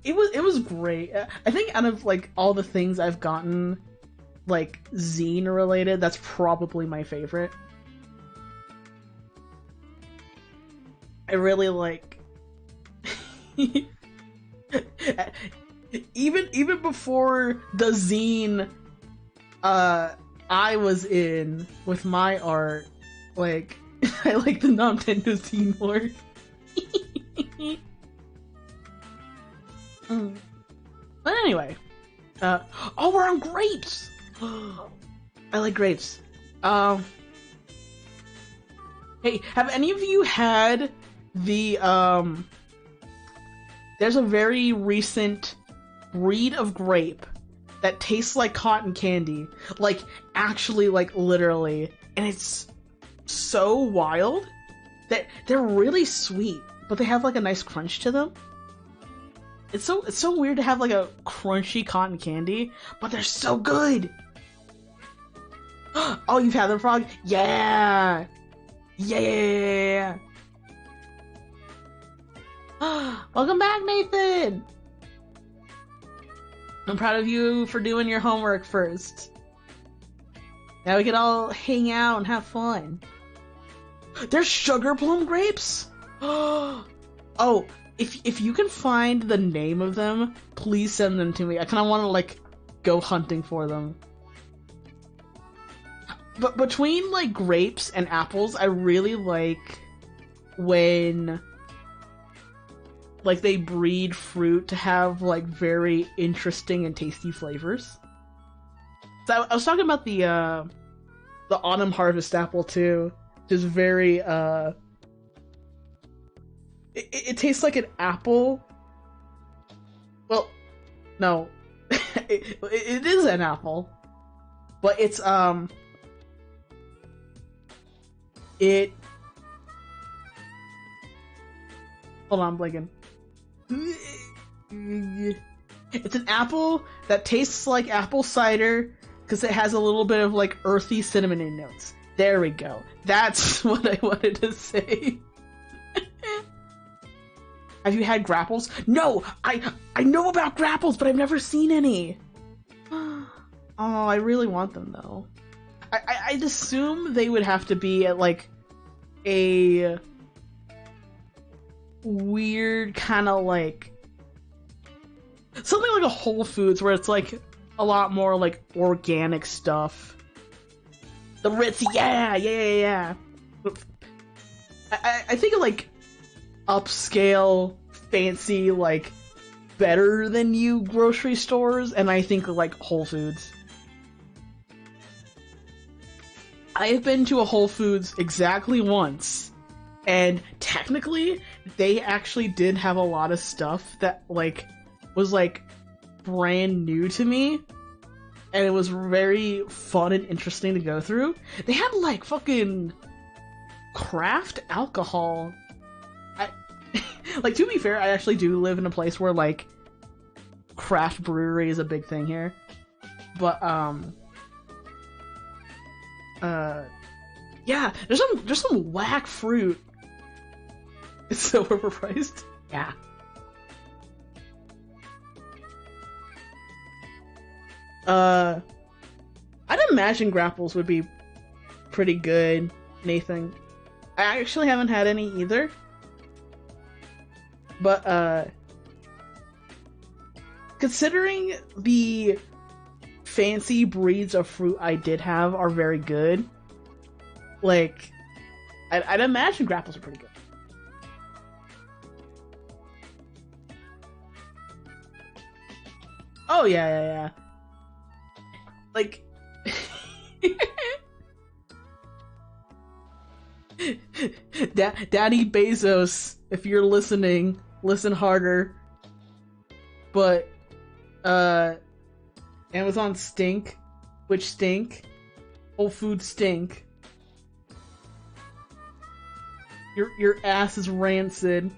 It was great. I think out of like all the things I've gotten like zine related, that's probably my favorite. I really like even before the zine I was in with my art, like I like the Nintendo zine more. But anyway, oh, we're on grapes. I like grapes. Hey, have any of you had the there's a very recent breed of grape that tastes like cotton candy, like actually, like literally, and it's so wild that they're really sweet, but they have like a nice crunch to them. It's so weird to have like a crunchy cotton candy, but they're so good. Oh, you've had them, Frog? Yeah! Yeah! Welcome back, Nathan! I'm proud of you for doing your homework first. Now we can all hang out and have fun. There's sugar plum grapes? Oh, if you can find the name of them, please send them to me. I kind of want to, like, go hunting for them. But between, like, grapes and apples, I really like when, like, they breed fruit to have, like, very interesting and tasty flavors. So I was talking about the autumn harvest apple, too. Which is very, It tastes like an apple. Well, no. it is an apple. But it's, hold on, I'm blinking. It's an apple that tastes like apple cider because it has a little bit of, like, earthy cinnamon notes. There we go. That's what I wanted to say. Have you had grapples? No, I know about grapples, but I've never seen any. Oh, I really want them though. I'd assume they would have to be at like a weird kind of like something like a Whole Foods where it's like a lot more like organic stuff. The Ritz, yeah. I think of like upscale, fancy, like better than you grocery stores, and I think of like Whole Foods. I have been to a Whole Foods exactly once, and technically, they actually did have a lot of stuff that like was like brand new to me, and it was very fun and interesting to go through. They had like fucking craft alcohol. Like, to be fair, I actually do live in a place where like craft brewery is a big thing here, but yeah, there's some whack fruit. It's so overpriced. Yeah. I'd imagine grapples would be pretty good, Nathan. I actually haven't had any either. But, considering the fancy breeds of fruit I did have are very good, like, I'd imagine grapples are pretty good. Oh, yeah. Like... Daddy Bezos, if you're listening, listen harder. But, Amazon stink. Which stink? Whole Foods stink. Your ass is rancid.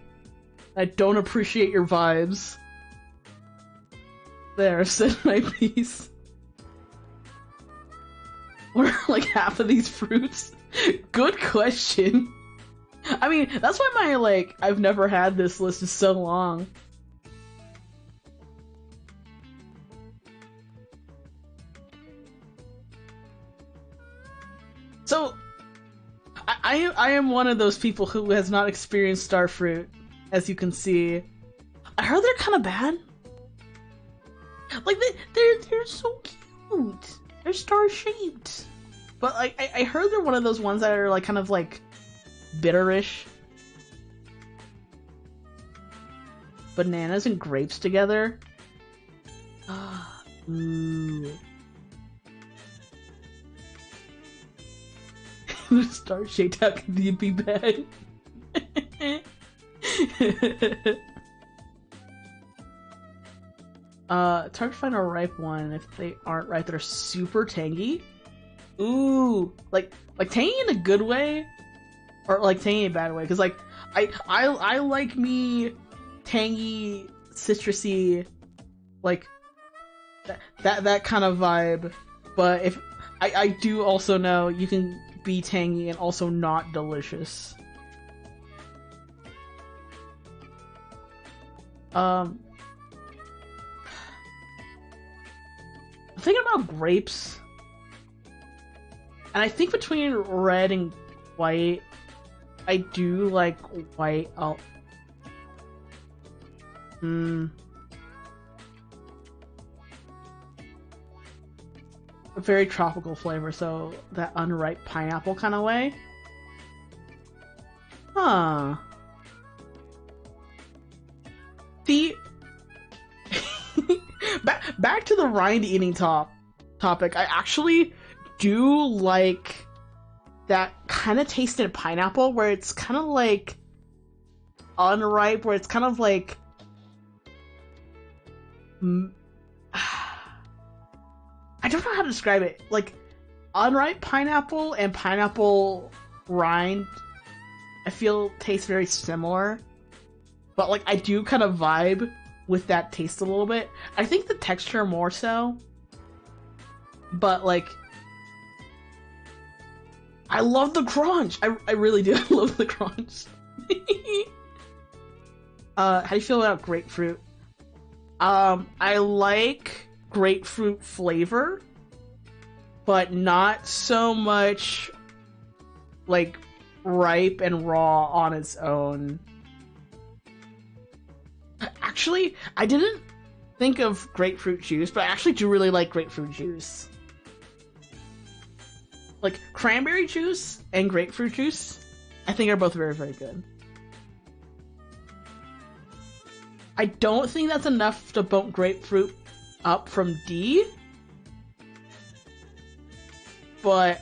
I don't appreciate your vibes. There, said my piece. What are like half of these fruits? Good question. I mean, that's why my like I've never had this list is so long. So I am one of those people who has not experienced starfruit, as you can see. I heard they're kind of bad. Like they're so cute. They're star shaped. But like I heard they're one of those ones that are like kind of like bitterish. Bananas and grapes together. Ooh. Star shaped, how can they be bad? It's hard to find a ripe one. If they aren't ripe, they're super tangy. Ooh, like tangy in a good way, or like tangy in a bad way. Because like I like me tangy, citrusy, like that kind of vibe. But if I do also know you can be tangy and also not delicious. I'm thinking about grapes. And I think between red and white, I do like white. A very tropical flavor, so that unripe pineapple kind of way. Huh. See, back to the rind eating topic. I actually do like that kind of tasted pineapple where it's kind of like unripe, where it's kind of like I don't know how to describe it. Like unripe pineapple and pineapple rind, I feel taste very similar, but like I do kind of vibe with that taste a little bit. I think the texture more so, but like I love the crunch. I really do love the crunch. How do you feel about grapefruit? I like grapefruit flavor, but not so much like ripe and raw on its own. Actually, I didn't think of grapefruit juice, but I actually do really like grapefruit juice. Like, cranberry juice and grapefruit juice, I think are both very, very good. I don't think that's enough to bump grapefruit up from D, but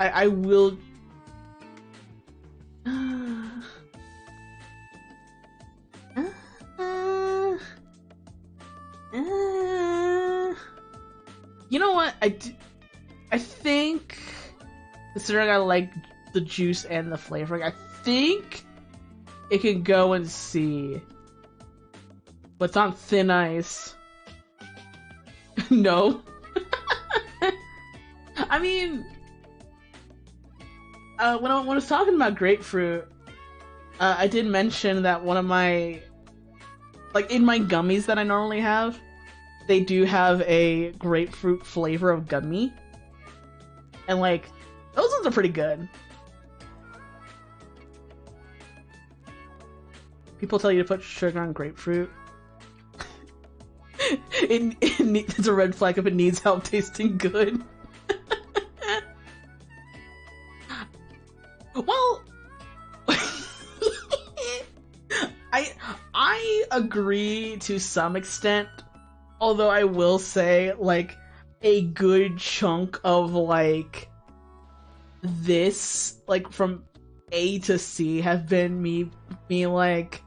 I will... You know what? I think, considering I like the juice and the flavoring, I think it can go in C. But it's on thin ice. No. I mean, when I was talking about grapefruit, I did mention that one of my, like, in my gummies that I normally have, they do have a grapefruit flavor of gummy. And, like, those ones are pretty good. People tell you to put sugar on grapefruit. It's a red flag if it needs help tasting good. Well, I agree to some extent, although I will say, like, a good chunk of, like, this, like, from A to C have been me like,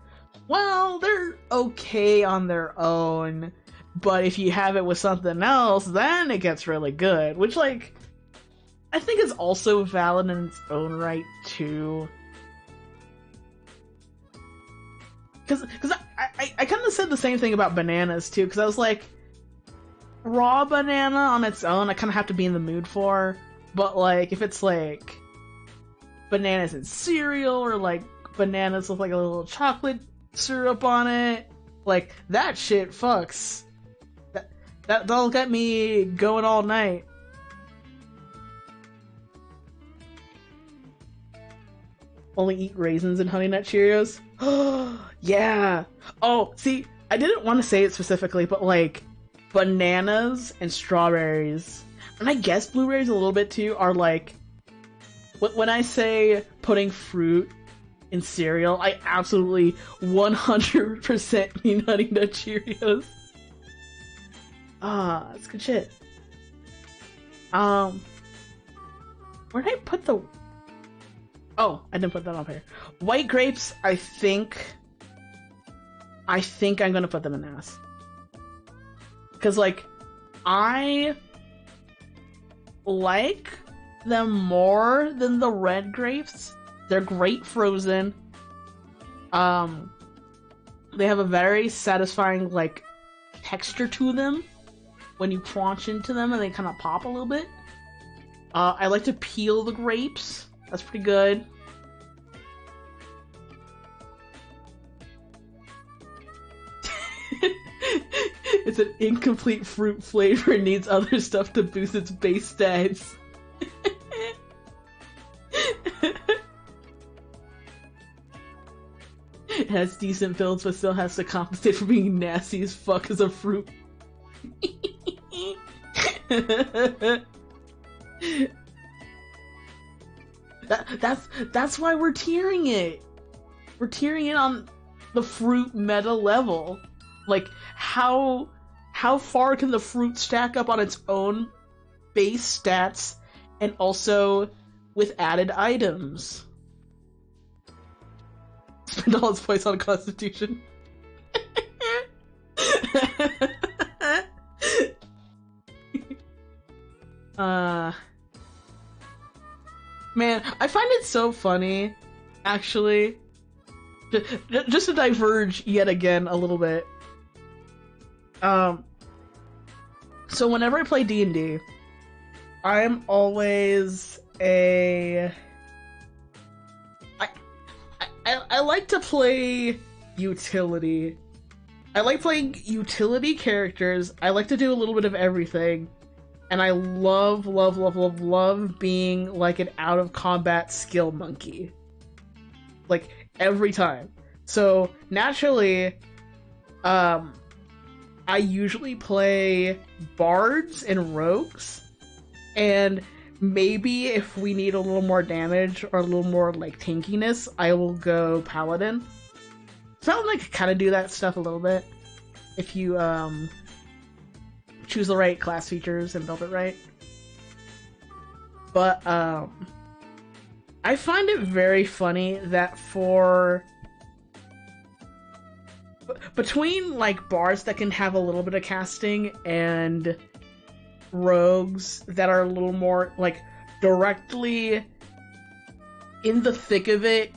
well, they're okay on their own, but if you have it with something else, then it gets really good, which, like, I think is also valid in its own right, too. Because I kind of said the same thing about bananas, too, because I was like, raw banana on its own, I kind of have to be in the mood for, but, like, if it's, like, bananas in cereal, or, like, bananas with, like, a little chocolate syrup on it, like, that shit fucks. That'll get me going all night. Only eat raisins and Honey Nut Cheerios? Yeah! Oh, see, I didn't want to say it specifically, but, like, bananas and strawberries, and I guess blueberries a little bit too, are, like, when I say putting fruit in cereal, I absolutely 100% mean Honey Nut Cheerios. Ah, that's good shit. Where did I put the... Oh, I didn't put that up here. White grapes, I think I'm gonna put them in S. Because, like, I like them more than the red grapes. They're great frozen. They have a very satisfying, like, texture to them when you crunch into them, and they kind of pop a little bit. I like to peel the grapes. That's pretty good. It's an incomplete fruit flavor and needs other stuff to boost its base stats. It has decent builds, but still has to compensate for being nasty as fuck as a fruit. That's why we're tiering it. We're tiering it on the fruit meta level. Like, how far can the fruit stack up on its own base stats and also with added items? Spend all its points on Constitution. Man, I find it so funny, actually. Just to diverge yet again a little bit. So whenever I play D&D, I'm always I like to play utility. I like playing utility characters. I like to do a little bit of everything. And I love, love, love, love, love being like an out of combat skill monkey. Like, every time. So, naturally, I usually play bards and rogues. And maybe if we need a little more damage or a little more, like, tankiness, I will go paladin. So I like kind of do that stuff a little bit. If you, choose the right class features and build it right. But, I find it very funny that between, like, bards that can have a little bit of casting and rogues that are a little more, like, directly in the thick of it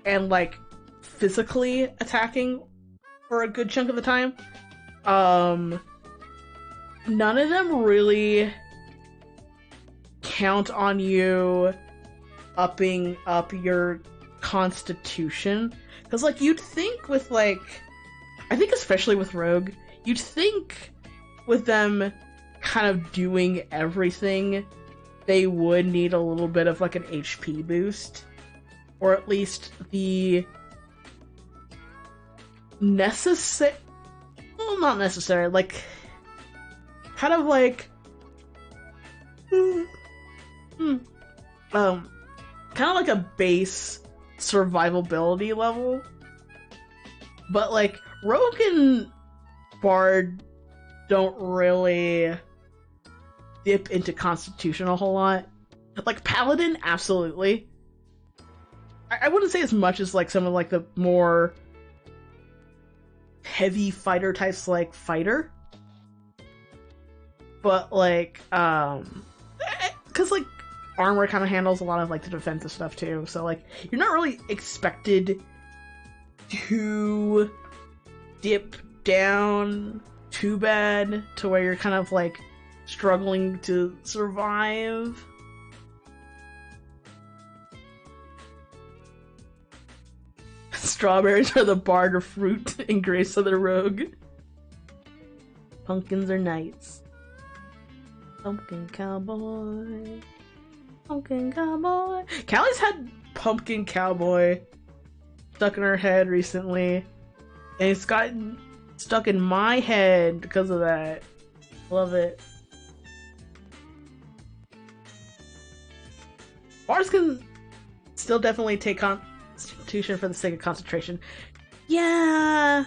and, like, physically attacking for a good chunk of the time, none of them really count on you upping up your constitution. Because, like, you'd think with, like, I think especially with rogue, you'd think with them kind of doing everything, they would need a little bit of, like, an HP boost. Or at least the necessary, well, not necessary, like, kind of like, kind of like a base survivability level. But, like, rogue and bard don't really dip into constitution a whole lot. Like, paladin, absolutely. I wouldn't say as much as, like, some of, like, the more heavy fighter types, like fighter. But, like, because, like, armor kind of handles a lot of, like, the defensive stuff, too. So, like, you're not really expected to dip down too bad to where you're kind of, like, struggling to survive. Strawberries are the barter fruit and grapes are the rogue. Pumpkins are knights. Pumpkin cowboy. Pumpkin cowboy. Callie's had pumpkin cowboy stuck in her head recently. And it's gotten stuck in my head because of that. Love it. Bars can still definitely take constitution for the sake of concentration. Yeah.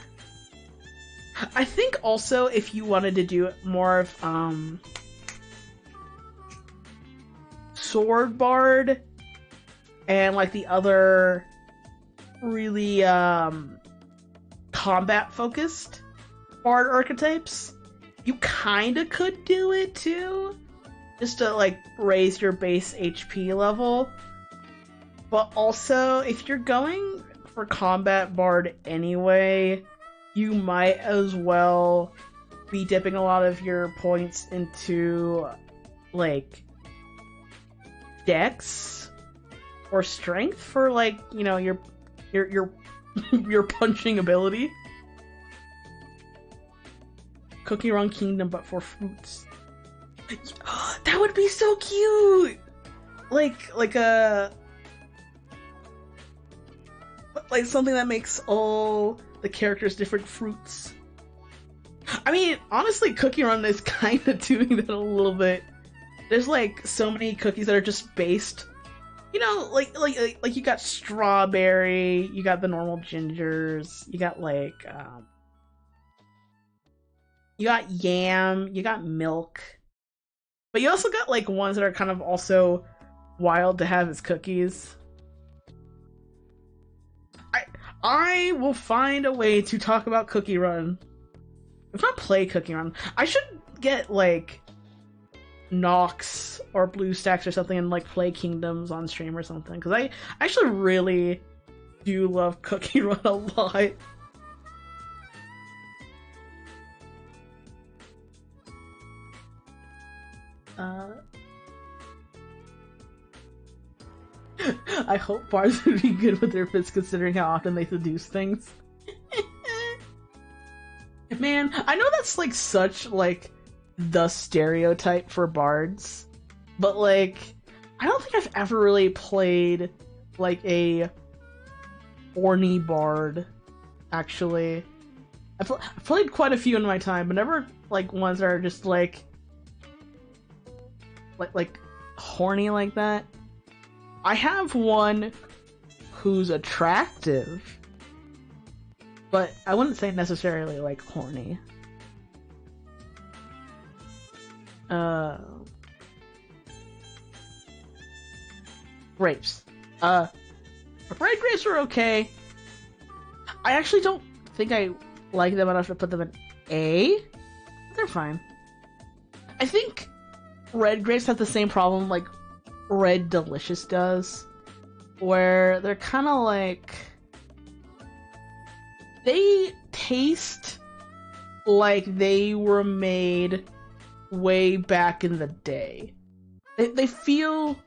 I think also if you wanted to do more of sword bard and like the other really combat focused bard archetypes, you kinda could do it too, just to like raise your base HP level. But also, if you're going for combat bard anyway, you might as well be dipping a lot of your points into like dex or strength for like, you know, your your punching ability. Cookie Run Kingdom, but for fruits. That would be so cute. Like something that makes all the characters different fruits. I mean, honestly, Cookie Run is kind of doing that a little bit. There's like so many cookies that are just based, you know, like you got strawberry, you got the normal gingers, you got like you got yam, you got milk, but you also got like ones that are kind of also wild to have as cookies. I will find a way to talk about Cookie Run. If not play Cookie Run, I should get like Nox or BlueStacks or something and like play Kingdoms on stream or something, because I actually really do love Cookie Run a lot. I hope bars would be good with their fits considering how often they seduce things. Man, I know that's like such like the stereotype for bards, but like I don't think I've ever really played like a horny bard, actually. I've played quite a few in my time, but never like ones that are just like horny like that. I have one who's attractive, but I wouldn't say necessarily like horny. Grapes. Red grapes are okay. I actually don't think I like them enough to put them in A. They're fine. I think red grapes have the same problem like Red Delicious does, where they're kind of like they taste like they were made way back in the day. They feel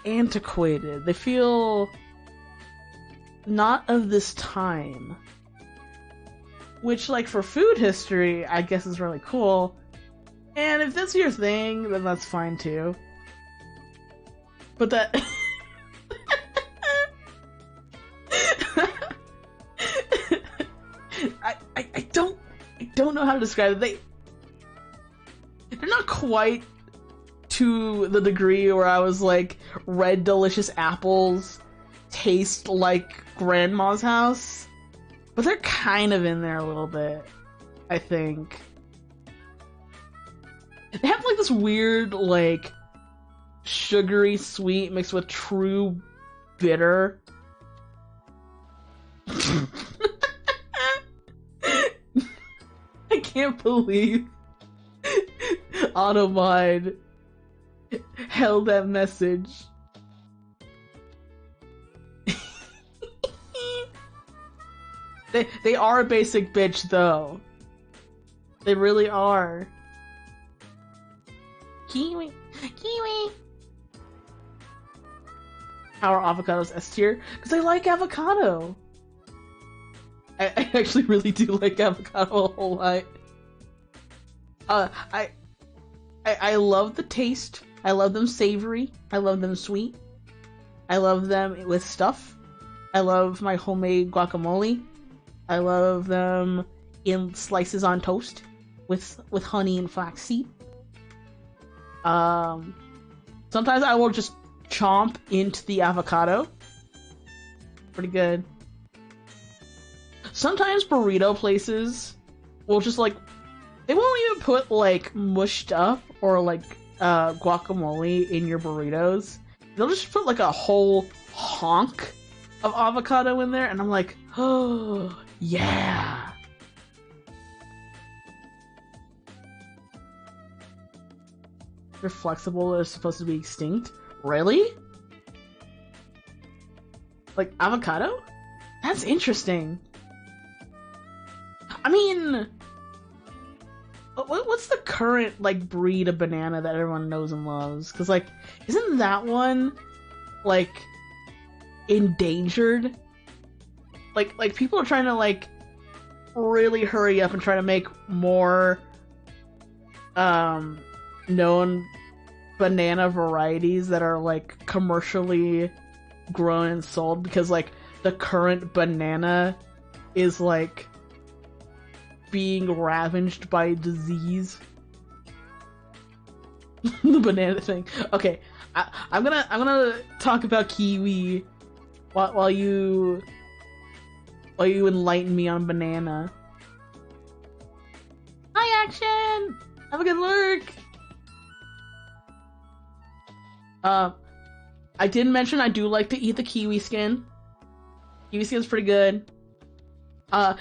antiquated. They feel not of this time. Which, like, for food history, I guess is really cool. And if that's your thing, then that's fine too. But that... I don't know how to describe it. They're not quite to the degree where I was like, Red Delicious apples taste like grandma's house. But they're kind of in there a little bit, I think. They have like this weird, like, sugary sweet mixed with true bitter. I can't believe Automide held that message. They are a basic bitch, though. They really are. Kiwi. Kiwi. How are avocados S tier? Because I like avocado. I actually really do like avocado a whole lot. I love the taste. I love them savory. I love them sweet. I love them with stuff. I love my homemade guacamole. I love them in slices on toast with honey and flaxseed. Sometimes I will just chomp into the avocado. Pretty good. Sometimes burrito places will just like, they won't even put like mushed up or like guacamole in your burritos. They'll just put like a whole honk of avocado in there, and I'm like, oh yeah. They're flexible, they're supposed to be extinct. Really? Like avocado? That's interesting. I mean, what's the current like breed of banana that everyone knows and loves? Because like, isn't that one like endangered? Like people are trying to like really hurry up and try to make more known banana varieties that are like commercially grown and sold, because like the current banana is like being ravaged by disease. The banana thing. Okay, I'm gonna talk about kiwi while you enlighten me on banana. Hi, Action! Have a good lurk! I did mention I do like to eat the kiwi skin. Kiwi skin's pretty good.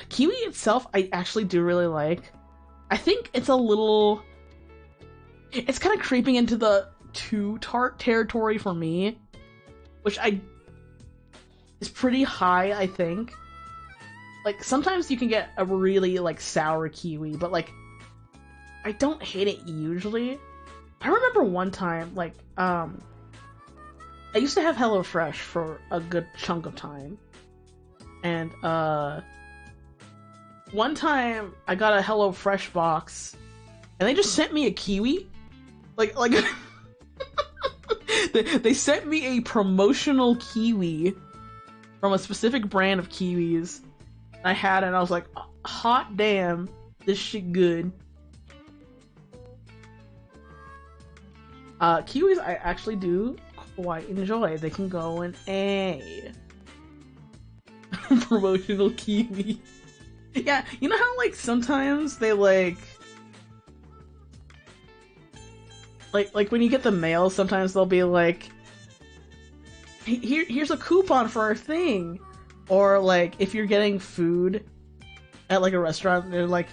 Kiwi itself, I actually do really like. I think it's a little... It's kind of creeping into the too tart territory for me, which is pretty high, I think. Like, sometimes you can get a really, like, sour kiwi, but, like, I don't hate it usually. I remember one time, like, I used to have HelloFresh for a good chunk of time. And one time I got a HelloFresh box and they just sent me a kiwi. Like they sent me a promotional kiwi from a specific brand of kiwis. I had it and I was like, hot damn, this shit good. Kiwis I actually do quite enjoy. They can go in a promotional kiwi. Yeah, you know how like sometimes they like when you get the mail, sometimes they'll be like, here's a coupon for our thing. Or like if you're getting food at like a restaurant, they're like,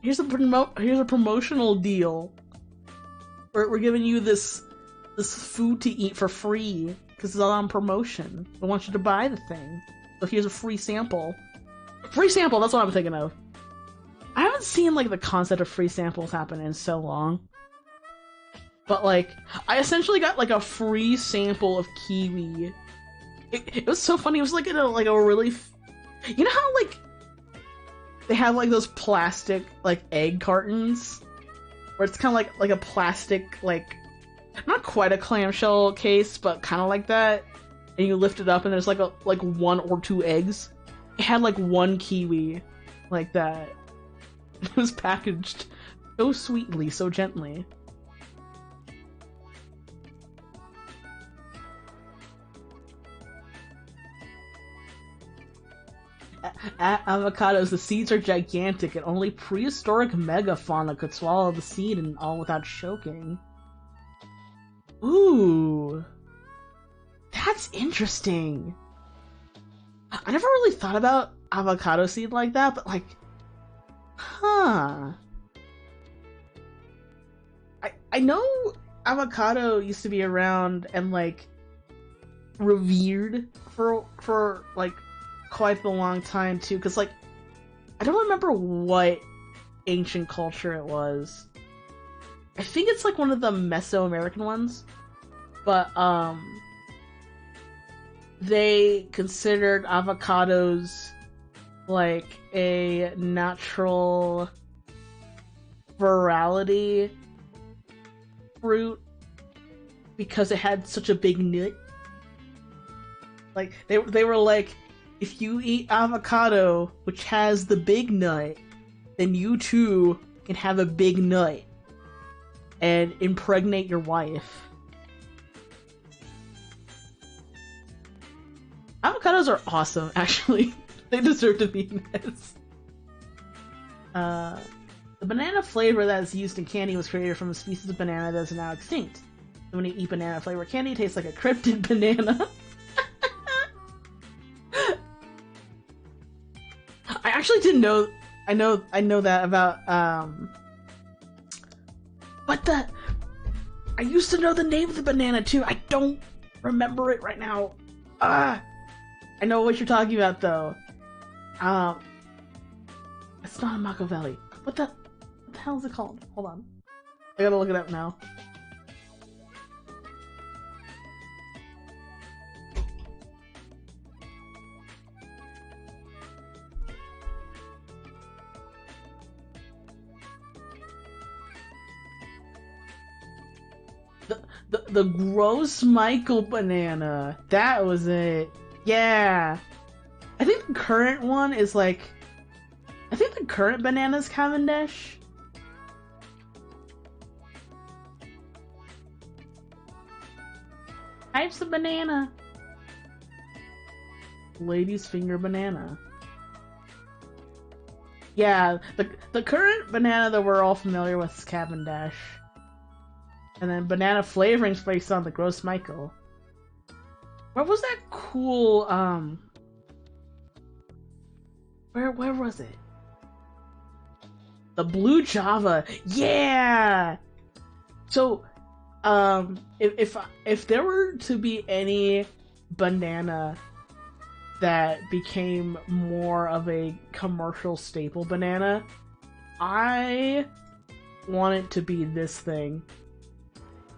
here's a promotional deal. We're giving you this food to eat for free because it's on promotion. We want you to buy the thing. So here's a free sample. Free sample, that's what I'm thinking of. I haven't seen like the concept of free samples happen in so long. But like, I essentially got like a free sample of kiwi. It was so funny. It was like in a really, you know how like they have like those plastic like egg cartons where it's kind of like a plastic, like not quite a clamshell case, but kind of like that. And you lift it up and there's like one or two eggs. It had like one kiwi like that. It was packaged so sweetly, so gently. Avocados, the seeds are gigantic and only prehistoric megafauna could swallow the seed and all without choking. Ooh. That's interesting. I never really thought about avocado seed like that, but like, huh. I know avocado used to be around and like revered for like quite a long time too, because like I don't remember what ancient culture it was. I think it's like one of the Mesoamerican ones, but they considered avocados like a natural virality fruit because it had such a big nut. Like they were like, if you eat avocado which has the big nut, then you too can have a big nut and impregnate your wife. Avocados are awesome, actually. They deserve to be in this. The banana flavor that is used in candy was created from a species of banana that is now extinct. So when you eat banana flavor candy, it tastes like a cryptid banana. I actually didn't know. I know that about what the. I used to know the name of the banana too. I don't remember it right now. I know what you're talking about though. It's not a Machiavelli. What the hell is it called? Hold on. I gotta look it up now. The Gross Michael banana. That was it. Yeah. I think the current one is like, I think the current banana is Cavendish. Types of banana. Lady's finger banana. Yeah, the current banana that we're all familiar with is Cavendish. And then banana flavorings based on the Gross Michael. What was that cool, where was it? The Blue Java. Yeah! So, if there were to be any banana that became more of a commercial staple banana, I want it to be this thing.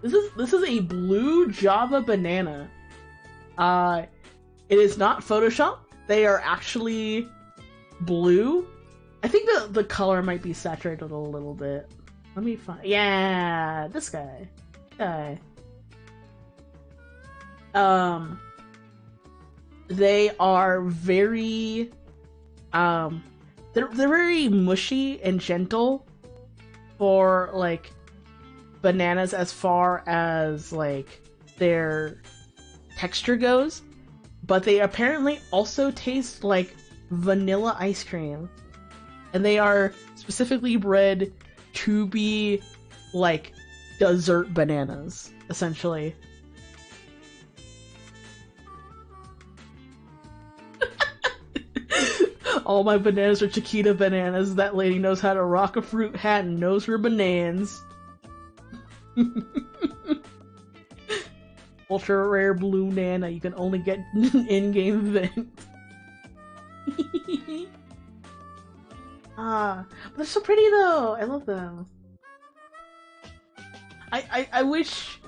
This is a blue Java banana. It is not Photoshop. They are actually blue. I think the color might be saturated a little bit. Let me find. Yeah, this guy. They are very they're very mushy and gentle for like bananas as far as like their texture goes, but they apparently also taste like vanilla ice cream, and they are specifically bred to be like dessert bananas, essentially. All my bananas are Chiquita bananas. That lady knows how to rock a fruit hat and knows her bananas. Ultra rare blue nana you can only get in-game event. But they're so pretty though. I love them. I wish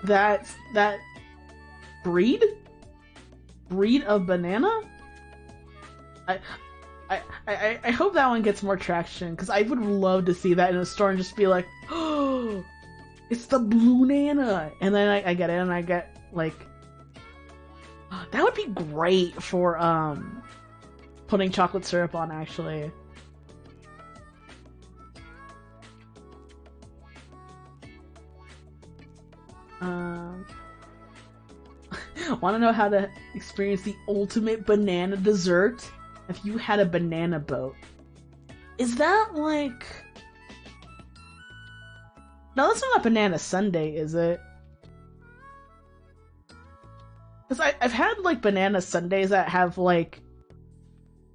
that breed of banana. I hope that one gets more traction, because I would love to see that in a store and just be like, oh, it's the blue nana, and then I get it and I get like, that would be great for putting chocolate syrup on, actually. Want to know how to experience the ultimate banana dessert? If you had a banana boat. Is that like... No, that's not a banana sundae, is it? Because I've had like banana sundaes that have like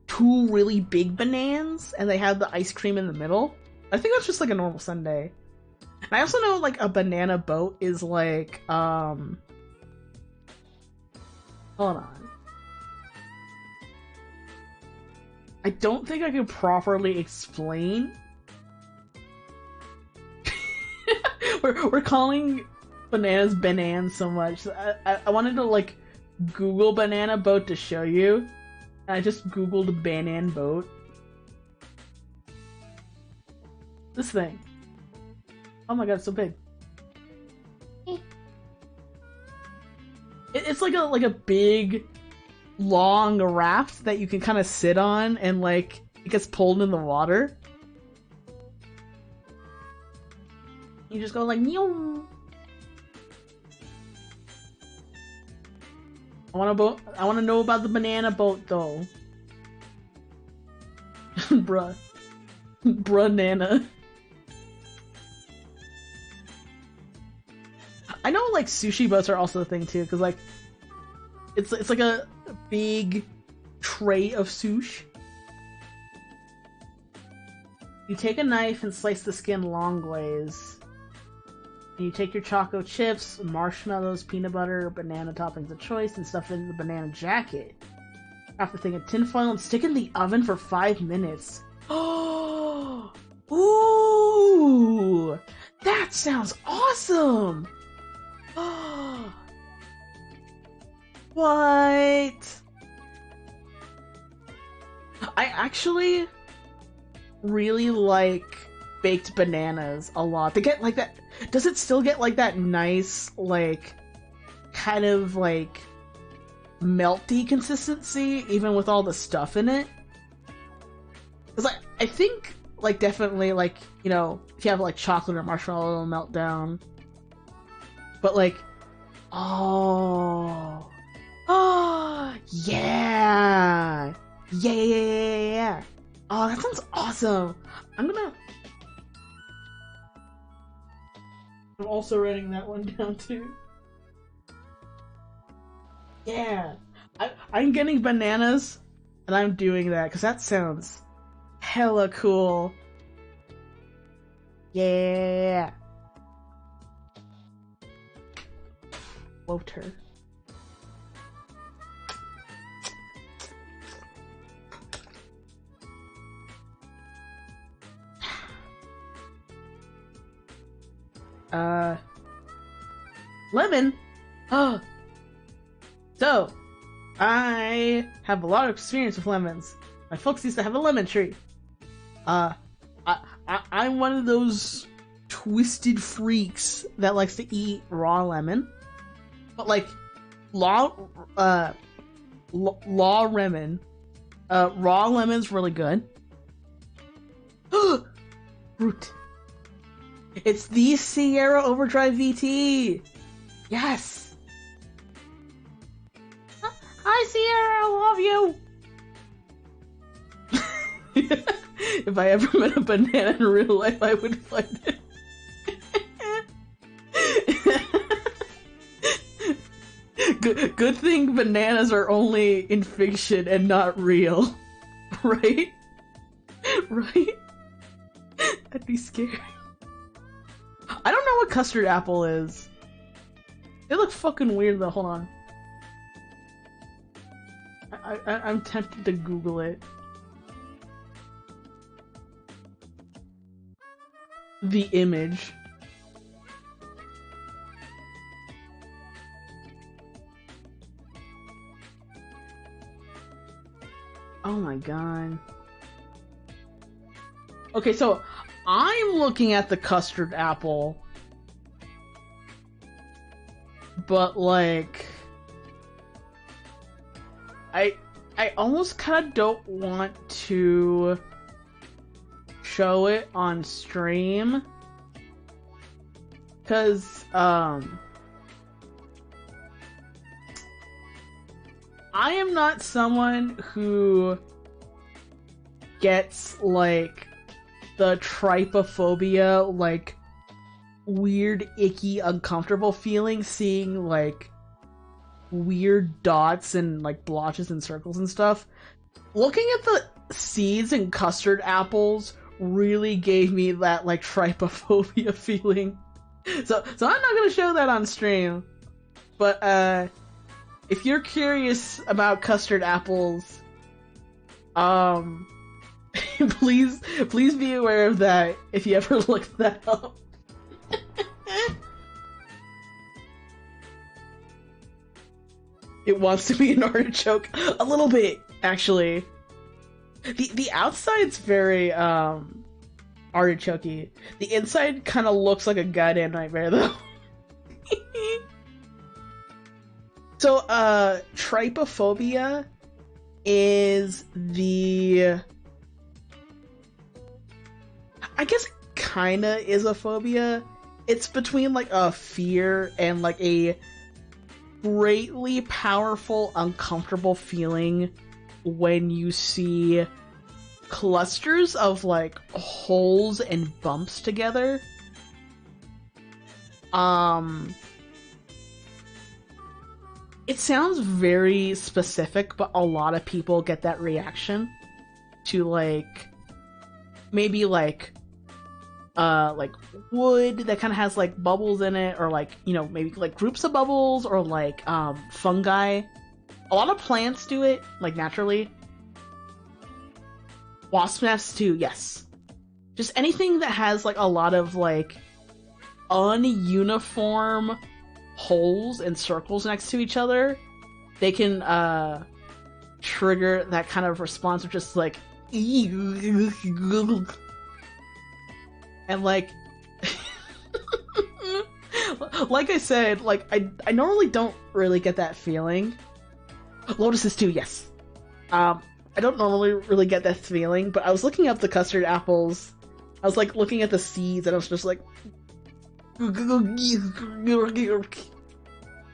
two really big bananas and they have the ice cream in the middle. I think that's just like a normal sundae. And I also know like a banana boat is like hold on. I don't think I can properly explain. we're calling bananas bananas so much. I wanted to like Google banana boat to show you. And I just Googled banana boat. This thing. Oh my god, it's so big. It's like a big long raft that you can kind of sit on, and like it gets pulled in the water. You just go like meow. I want to know about the banana boat though. Bruh nana. I know like sushi boats are also a thing too, because like it's like a big tray of sushi. You take a knife and slice the skin long ways. And you take your choco chips, marshmallows, peanut butter, banana toppings of choice, and stuff in the banana jacket. Wrap the thing in tinfoil and stick it in the oven for 5 minutes. Oh, ooh, that sounds awesome. What? I actually really like baked bananas a lot. They get like that. Does it still get like that nice, like, kind of like melty consistency, even with all the stuff in it? Because I think, like, definitely, like, you know, if you have like chocolate or marshmallow, it'll melt down. But like, oh, yeah. Yeah. Oh, that sounds awesome. I'm also writing that one down too. Yeah. I'm getting bananas, and I'm doing that, because that sounds hella cool. Yeah. Water. Lemon? Oh. So, I have a lot of experience with lemons. My folks used to have a lemon tree. I'm one of those twisted freaks that likes to eat raw lemon. But like, raw lemon. Raw lemon's really good. Fruit. It's the Sierra Overdrive VT! Yes! Hi, Sierra, I love you. If I ever met a banana in real life, I would find it. Good thing bananas are only in fiction and not real. Right? Right? I'd be scared. I don't know what custard apple is. They look fucking weird though, hold on. I'm tempted to Google it. The image. Oh my god. Okay, so I'm looking at the custard apple, but like, I almost kind of don't want to show it on stream, because I am not someone who gets like the trypophobia, like weird, icky, uncomfortable feeling seeing like weird dots and like blotches and circles and stuff. Looking at the seeds and custard apples really gave me that like trypophobia feeling. So I'm not gonna show that on stream. But if you're curious about custard apples, please be aware of that if you ever look that up. It wants to be an artichoke. A little bit, actually. The outside's very artichoke-y. The inside kind of looks like a goddamn nightmare though. So trypophobia is I guess it kinda is a phobia. It's between like a fear and like a greatly powerful, uncomfortable feeling when you see clusters of like holes and bumps together. It sounds very specific, but a lot of people get that reaction to like maybe like wood that kind of has like bubbles in it, or like, you know, maybe like groups of bubbles, or like fungi. A lot of plants do it like naturally. Wasp nests too, yes. Just anything that has like a lot of like ununiform holes and circles next to each other, they can trigger that kind of response of just like and like like I said, like I normally don't really get that feeling. Lotuses too, yes. I don't normally really get that feeling, but I was looking up the custard apples. I was like looking at the seeds and I was just like it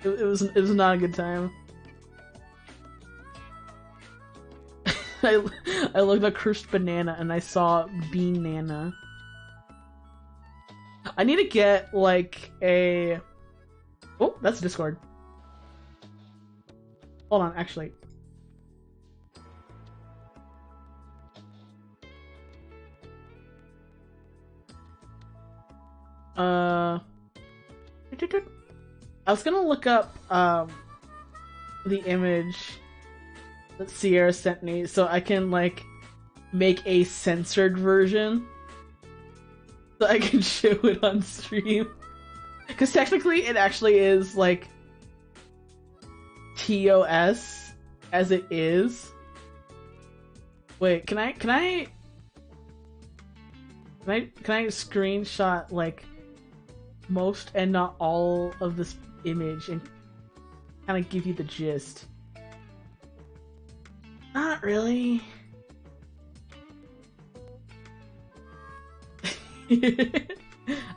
was not a good time. I looked at cursed banana and I saw bean nana. I need to get like a... Oh, that's Discord. Hold on, actually. I was gonna look up the image that Sierra sent me so I can like make a censored version so I can show it on stream. Because technically it actually is like TOS as it is. Wait, can I screenshot like most and not all of this image and kind of give you the gist? Not really.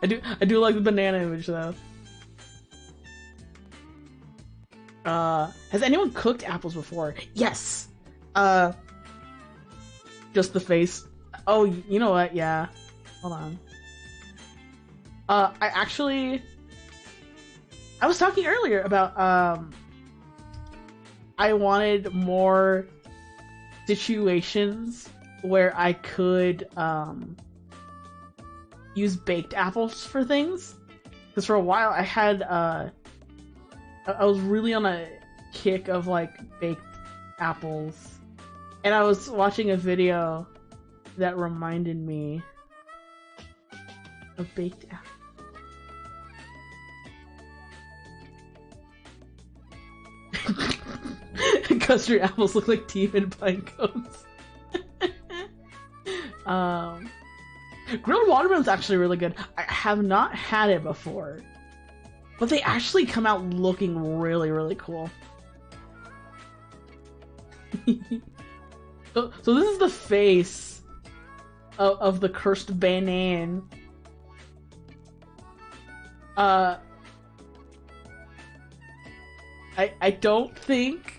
I do like the banana image though. Has anyone cooked apples before? Yes. Just the face. Oh, you know what? Yeah. Hold on. I was talking earlier about I wanted more situations where I could use baked apples for things. Because for a while I had I was really on a kick of like baked apples. And I was watching a video that reminded me of baked apples. Custard apples look like teeth and pine cones. Grilled watermelon's actually really good. I have not had it before, but they actually come out looking really, really cool. So this is the face of the cursed banana. I don't think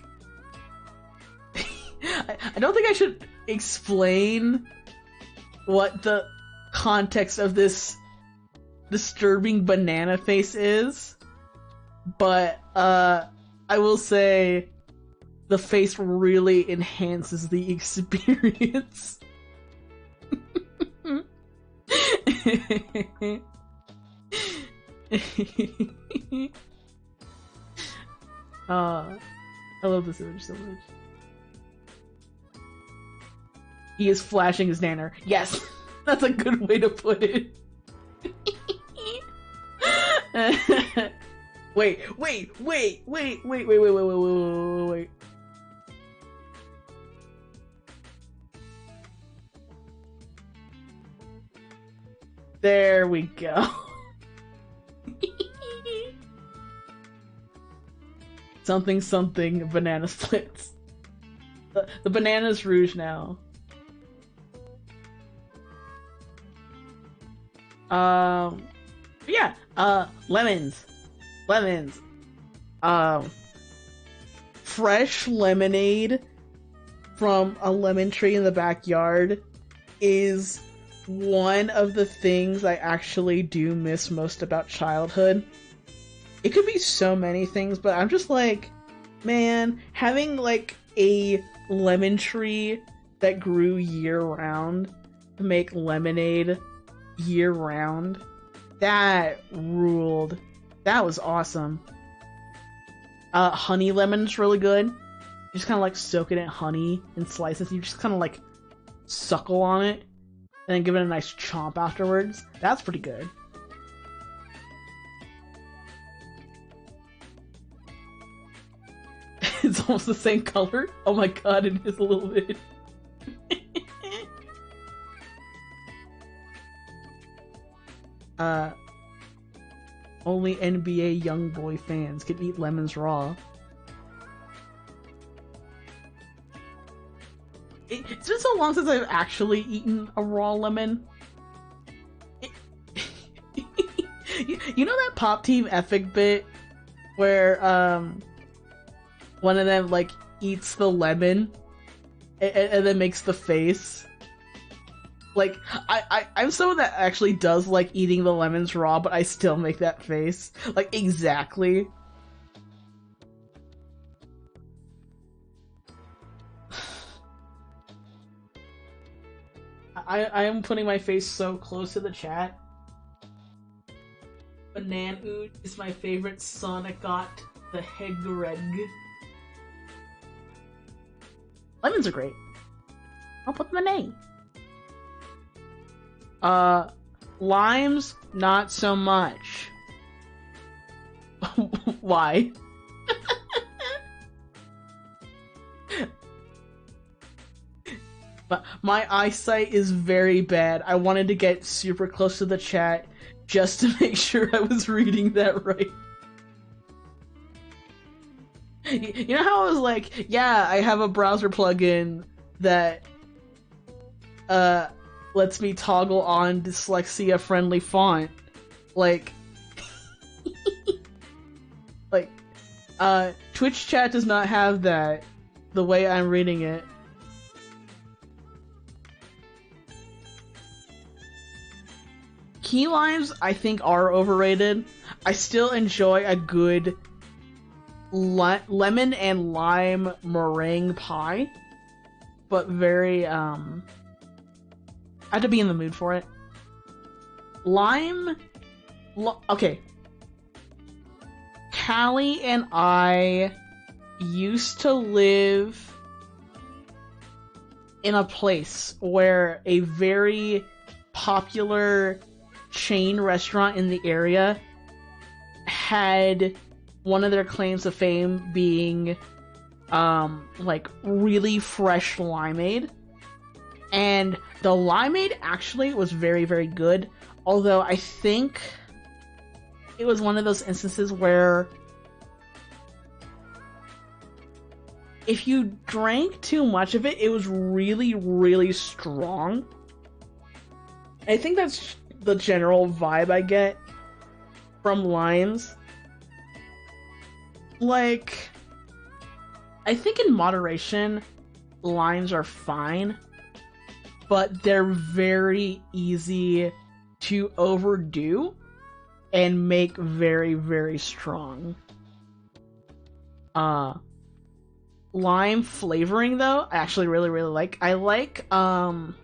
I don't think I should explain what the context of this disturbing banana face is, but I will say the face really enhances the experience. I love this image so much. He is flashing his nanner. Yes, that's a good way to put it. Wait. There we go. Something banana splits. The banana's rouge now. Yeah, lemons. Fresh lemonade from a lemon tree in the backyard is one of the things I actually do miss most about childhood. It could be so many things, but I'm just like, man, having like a lemon tree that grew year round to make lemonade year round, that ruled. That was awesome. Honey lemon's really good. You just kind of like soak it in honey and slices. You just kind of like suckle on it and then give it a nice chomp afterwards. That's pretty good. It's almost the same color. Oh my god, it is a little bit. Only NBA YoungBoy fans can eat lemons raw. It's been so long since I've actually eaten a raw lemon. You know that Pop Team Epic bit where one of them like eats the lemon and then makes the face? Like, I'm someone that actually does like eating the lemons raw, but I still make that face. Like, exactly. I am putting my face so close to the chat. Banana is my favorite Sonic got the Hegreg. Lemons are great. I'll put them in A. Limes, not so much. Why? But my eyesight is very bad. I wanted to get super close to the chat just to make sure I was reading that right. You know how I was like, yeah, I have a browser plugin that lets me toggle on dyslexia friendly font. Like like Twitch chat does not have that the way I'm reading it. Key limes, I think, are overrated. I still enjoy a good lemon and lime meringue pie, but very, I have to be in the mood for it. Okay. Callie and I used to live in a place where a very popular chain restaurant in the area had one of their claims of fame being like really fresh limeade, and the limeade actually was very, very good, although I think it was one of those instances where if you drank too much of it, it was really, really strong. I think that's the general vibe I get from limes. Like, I think in moderation, limes are fine, but they're very easy to overdo and make very, very strong. Lime flavoring, though, I actually really, really like. I like, I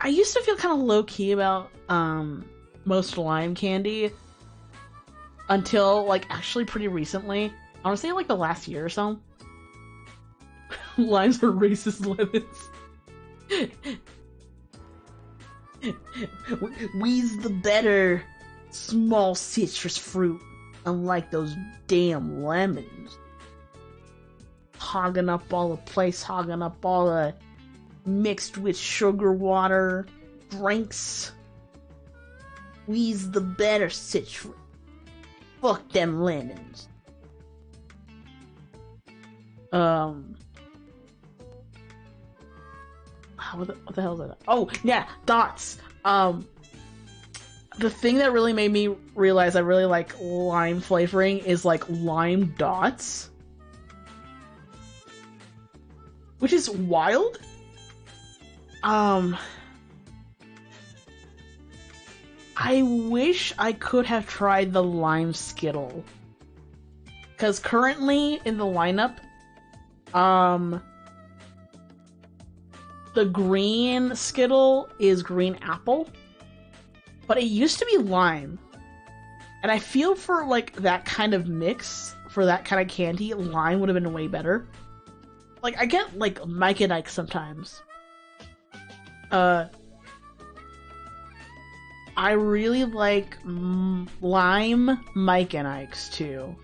used to feel kind of low-key about, most lime candy until, like, actually pretty recently. I want to say, like, the last year or so. Limes are racist lemons. We's the better small citrus fruit, unlike those damn lemons. Hogging up all the place, hogging up all the mixed with sugar water drinks. We's the better citrus. Fuck them lemons. What the hell is that? Oh, yeah, dots. The thing that really made me realize I really like lime flavoring is like lime dots. Which is wild. I wish I could have tried the lime Skittle. Because currently in the lineup, the green Skittle is green apple, but it used to be lime. And I feel for like that kind of mix, for that kind of candy, lime would have been way better. Like, I get like Mike and Ike sometimes. I really like lime Mike and Ike's too.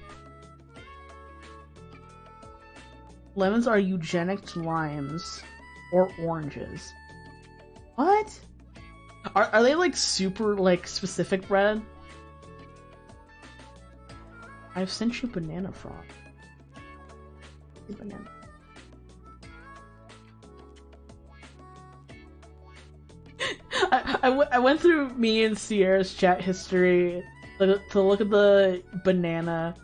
Lemons are eugenic limes or oranges. What? Are they like super like specific bread? I've sent you banana frog. Banana. I went through me and Sierra's chat history to look at the banana,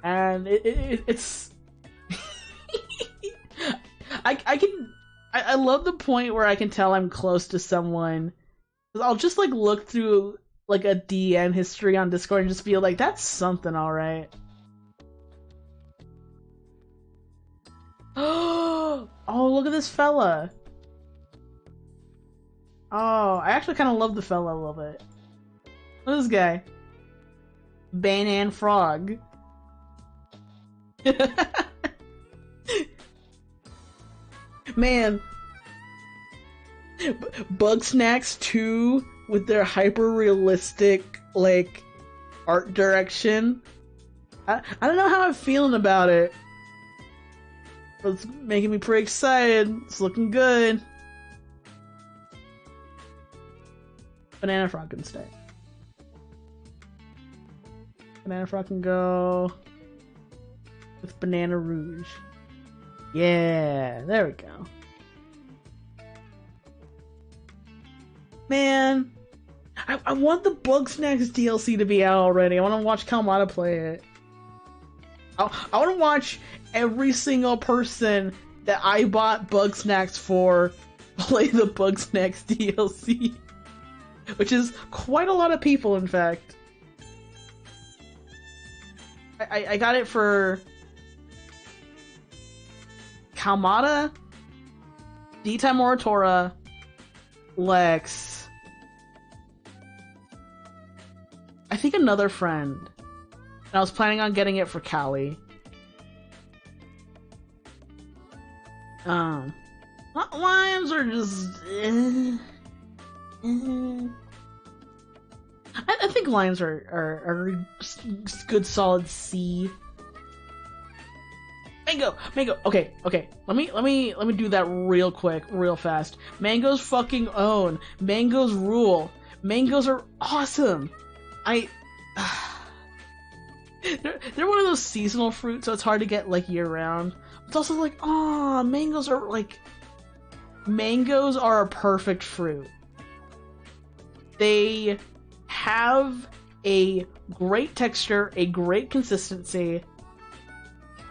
and it's I love the point where I can tell I'm close to someone. I'll just like look through like a DM history on Discord and just feel like that's something, alright. Oh, look at this fella. Oh, I actually kind of love the fella a little bit. Look at this guy. Banana Frog. Man. Bug Snacks 2 with their hyper-realistic, like, art direction. I don't know how I'm feeling about it. But it's making me pretty excited. It's looking good. Banana Frog can stay. Banana Frog can go with Banana Rouge. Yeah, there we go. Man, I want the Bugsnax DLC to be out already. I want to watch Kalmata play it. I want to watch every single person that I bought Bugsnax for play the Bugsnax DLC. Which is quite a lot of people, in fact. I got it for Kalmata, D-Tai Moratora, Lex, I think another friend. And I was planning on getting it for Callie. Lions are just... I think lions are good solid C. Mango. Okay. Let me do that real quick, real fast. Mangoes fucking own. Mangoes rule. Mangoes are awesome. They're one of those seasonal fruits, so it's hard to get like year round. It's also like, mangoes are a perfect fruit. They have a great texture, a great consistency.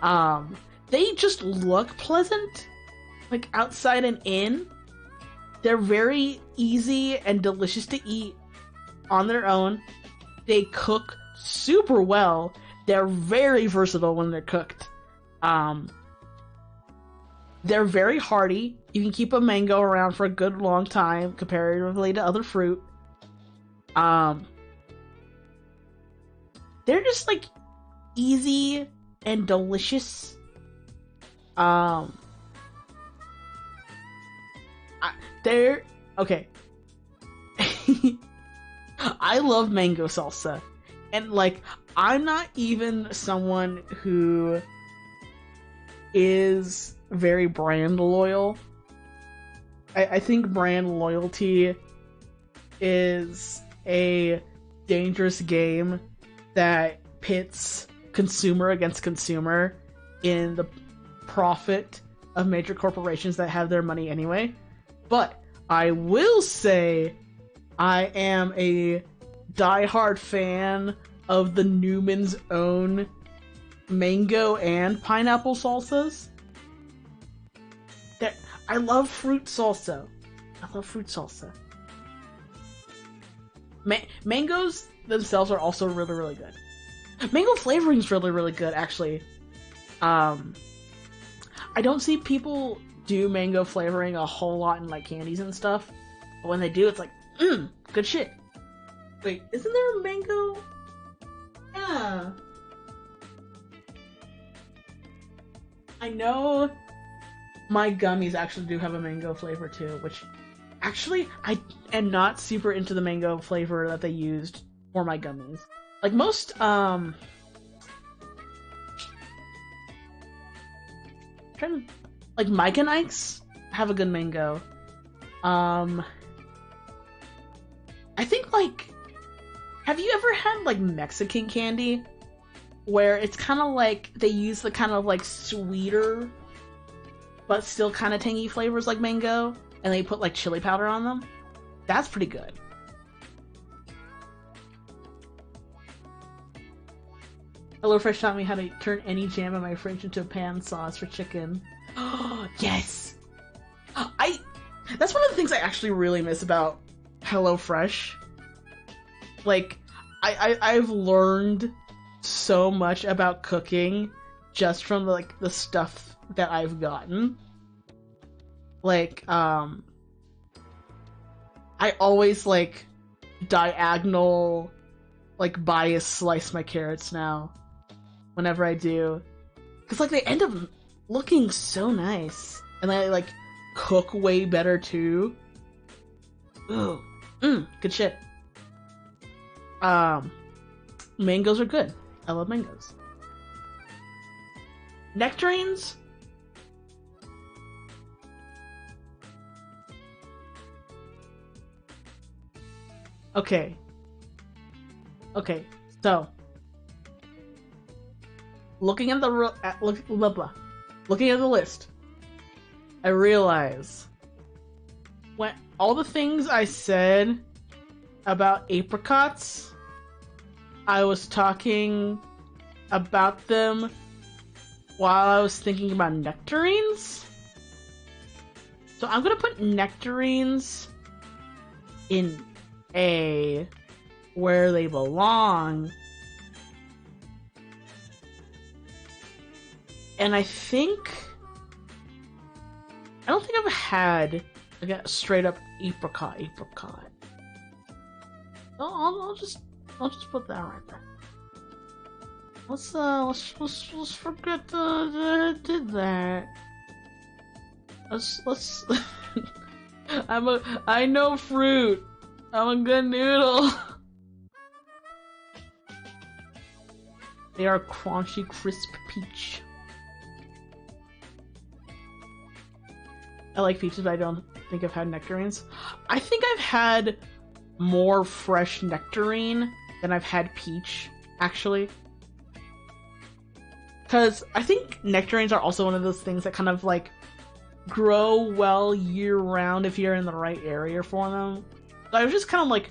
They just look pleasant, like outside and in. They're very easy and delicious to eat on their own. They cook super well. They're very versatile when they're cooked. They're very hardy. You can keep a mango around for a good long time comparatively to other fruit. They're just like easy and delicious. They're okay. I love mango salsa, and like I'm not even someone who is very brand loyal. I think brand loyalty is a dangerous game that pits consumer against consumer in the profit of major corporations that have their money anyway. But I will say I am a diehard fan of the Newman's Own mango and pineapple salsas. I love fruit salsa. Mangoes themselves are also really, really good. Mango flavoring is really, really good, actually. I don't see people do mango flavoring a whole lot in like candies and stuff, but when they do, it's like, good shit. Wait, isn't there a mango? Yeah. I know my gummies actually do have a mango flavor too, which actually I am not super into the mango flavor that they used for my gummies. Like most, like Mike and Ike's have a good mango. I think like, have you ever had like Mexican candy where it's kind of like they use the kind of like sweeter but still kind of tangy flavors like mango, and they put like chili powder on them? That's pretty good. HelloFresh taught me how to turn any jam in my fridge into a pan sauce for chicken. Oh, yes! That's one of the things I actually really miss about HelloFresh. Like, I've learned so much about cooking just from like the stuff that I've gotten. Like, I always like diagonal like bias slice my carrots now whenever I do, because like they end up looking so nice, and they like cook way better too. Ooh, good shit. mangoes are good. I love mangoes. Nectarines? Okay. Okay, so looking at the looking at the list, I realize when all the things I said about apricots, I was talking about them while I was thinking about nectarines. So I'm gonna put nectarines in A, where they belong. And I don't think I've had like a straight up apricot. I'll just put that right there. Let's forget that I did that. Let's I know fruit. I'm a good noodle. They are crunchy, crisp peach. I like peaches, but I don't think I've had nectarines. I think I've had more fresh nectarine than I've had peach, actually. Because I think nectarines are also one of those things that kind of like grow well year-round if you're in the right area for them. So I was just kind of like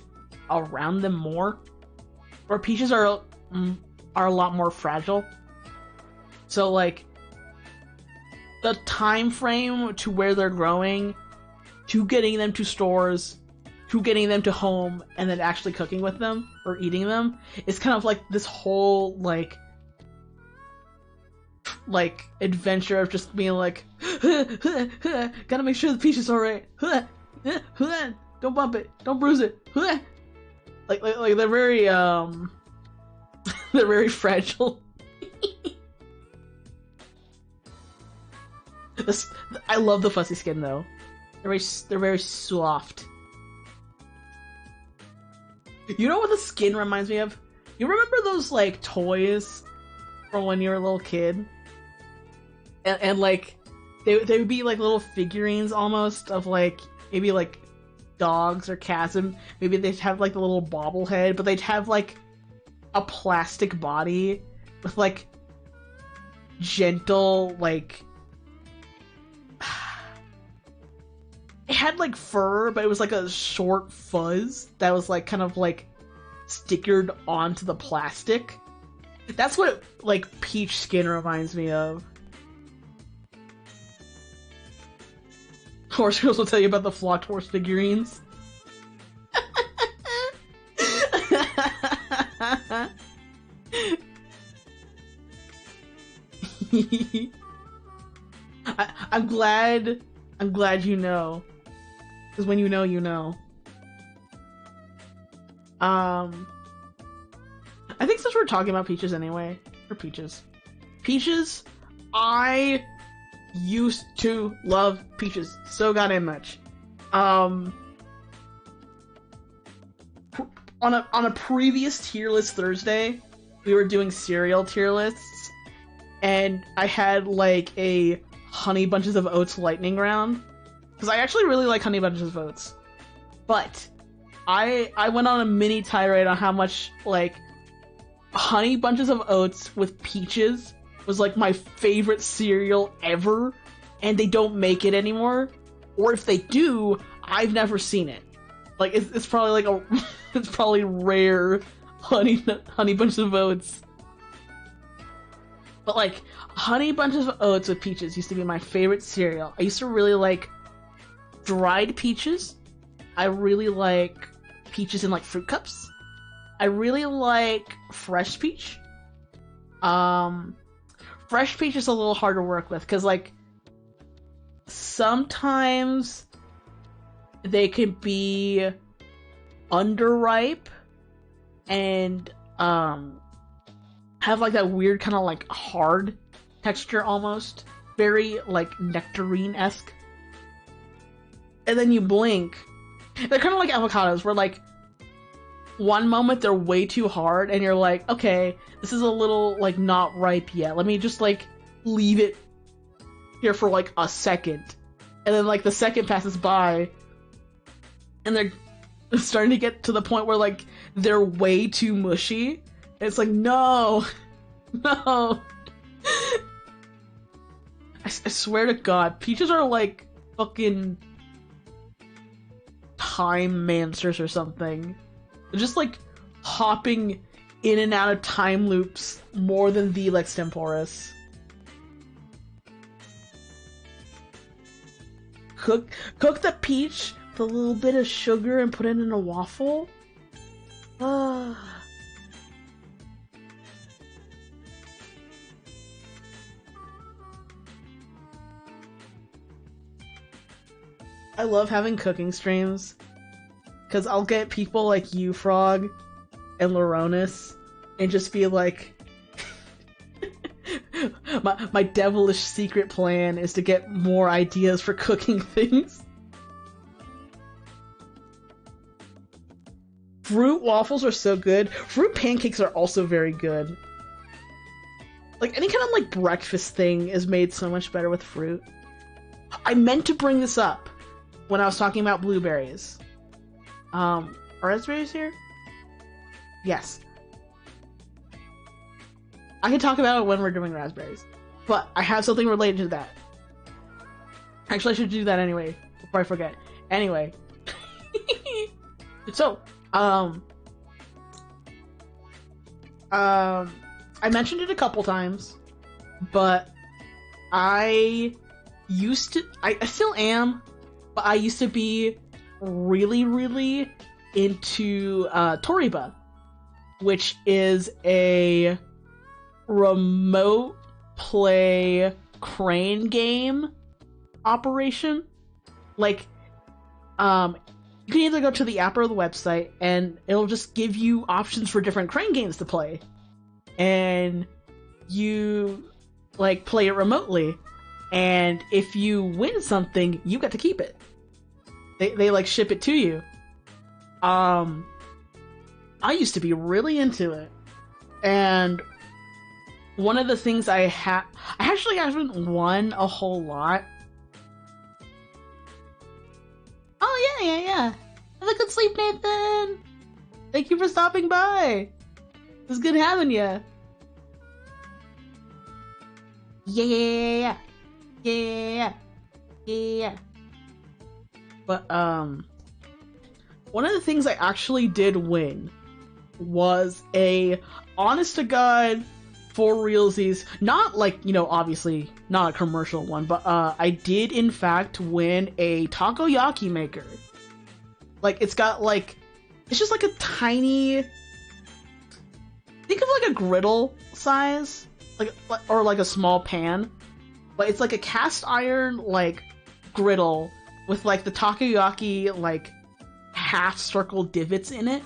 around them more. Where peaches are a lot more fragile. So like the time frame to where they're growing, to getting them to stores, to getting them to home, and then actually cooking with them or eating them is kind of like this whole like adventure of just being like gotta make sure the peach is alright. Don't bump it, don't bruise it. Like they're very they're very fragile. I love the fuzzy skin though. They're very soft. You know what the skin reminds me of? You remember those like toys from when you were a little kid? And like they would be like little figurines almost of like maybe like dogs or cats, and maybe they'd have like the little bobblehead, but they'd have like a plastic body with like gentle like it had like fur, but it was like a short fuzz that was like kind of like stickered onto the plastic. That's what like peach skin reminds me of. Horse Girls will tell you about the flocked horse figurines. I'm glad you know. Because when you know, you know. I think since we're talking about peaches anyway, or peaches, I used to love peaches so goddamn much. On a previous tier list Thursday, we were doing cereal tier lists, and I had like a Honey Bunches of Oats lightning round, because I actually really like Honey Bunches of Oats, but I went on a mini tirade on how much like Honey Bunches of Oats with peaches was like my favorite cereal ever, and they don't make it anymore, or if they do, I've never seen it. Like it's probably like it's probably rare Honey Bunches of Oats. But like Honey Bunches of Oats with peaches used to be my favorite cereal. I used to really like dried peaches. I really like peaches in like fruit cups. I really like fresh peach. Fresh peach is a little hard to work with because like sometimes they can be underripe and have like that weird kind of like hard texture almost, very like nectarine-esque. And then you blink, they're kind of like avocados, where like one moment they're way too hard, and you're like, okay, this is a little, like, not ripe yet. Let me just, like, leave it here for, like, a second. And then, like, the second passes by, and they're starting to get to the point where, like, they're way too mushy. And it's like, no! No! I swear to God, peaches are, like, fucking time mancers or something. They're just, like, hopping in and out of time loops more than the extemporis. Cook the peach with a little bit of sugar and put it in a waffle. Ah. I love having cooking streams, because I'll get people like you, Frog, and Lauronis, and just be like, my devilish secret plan is to get more ideas for cooking things. Fruit waffles are so good. Fruit pancakes are also very good. Like, any kind of, like, breakfast thing is made so much better with fruit. I meant to bring this up when I was talking about blueberries. Are raspberries here? Yes. I can talk about it when we're doing raspberries. But I have something related to that. Actually, I should do that anyway, before I forget. Anyway. So, I mentioned it a couple times, but I still am, but I used to be really, really into Toriba, which is a remote play crane game operation. Like, you can either go to the app or the website, and it'll just give you options for different crane games to play. And you, like, play it remotely. And if you win something, you get to keep it. They like, ship it to you. I used to be really into it. And one of the things I actually haven't won a whole lot. Oh, yeah. Have a good sleep, Nathan! Thank you for stopping by! It was good having you. Yeah. But, one of the things I actually did win was a honest-to-God, for realsies, not like, obviously not a commercial one, but I did in fact win a takoyaki maker. Like, it's got like, it's just like a tiny, think of like a griddle size, or like a small pan, but it's like a cast iron like griddle with like the takoyaki like half circle divots in it.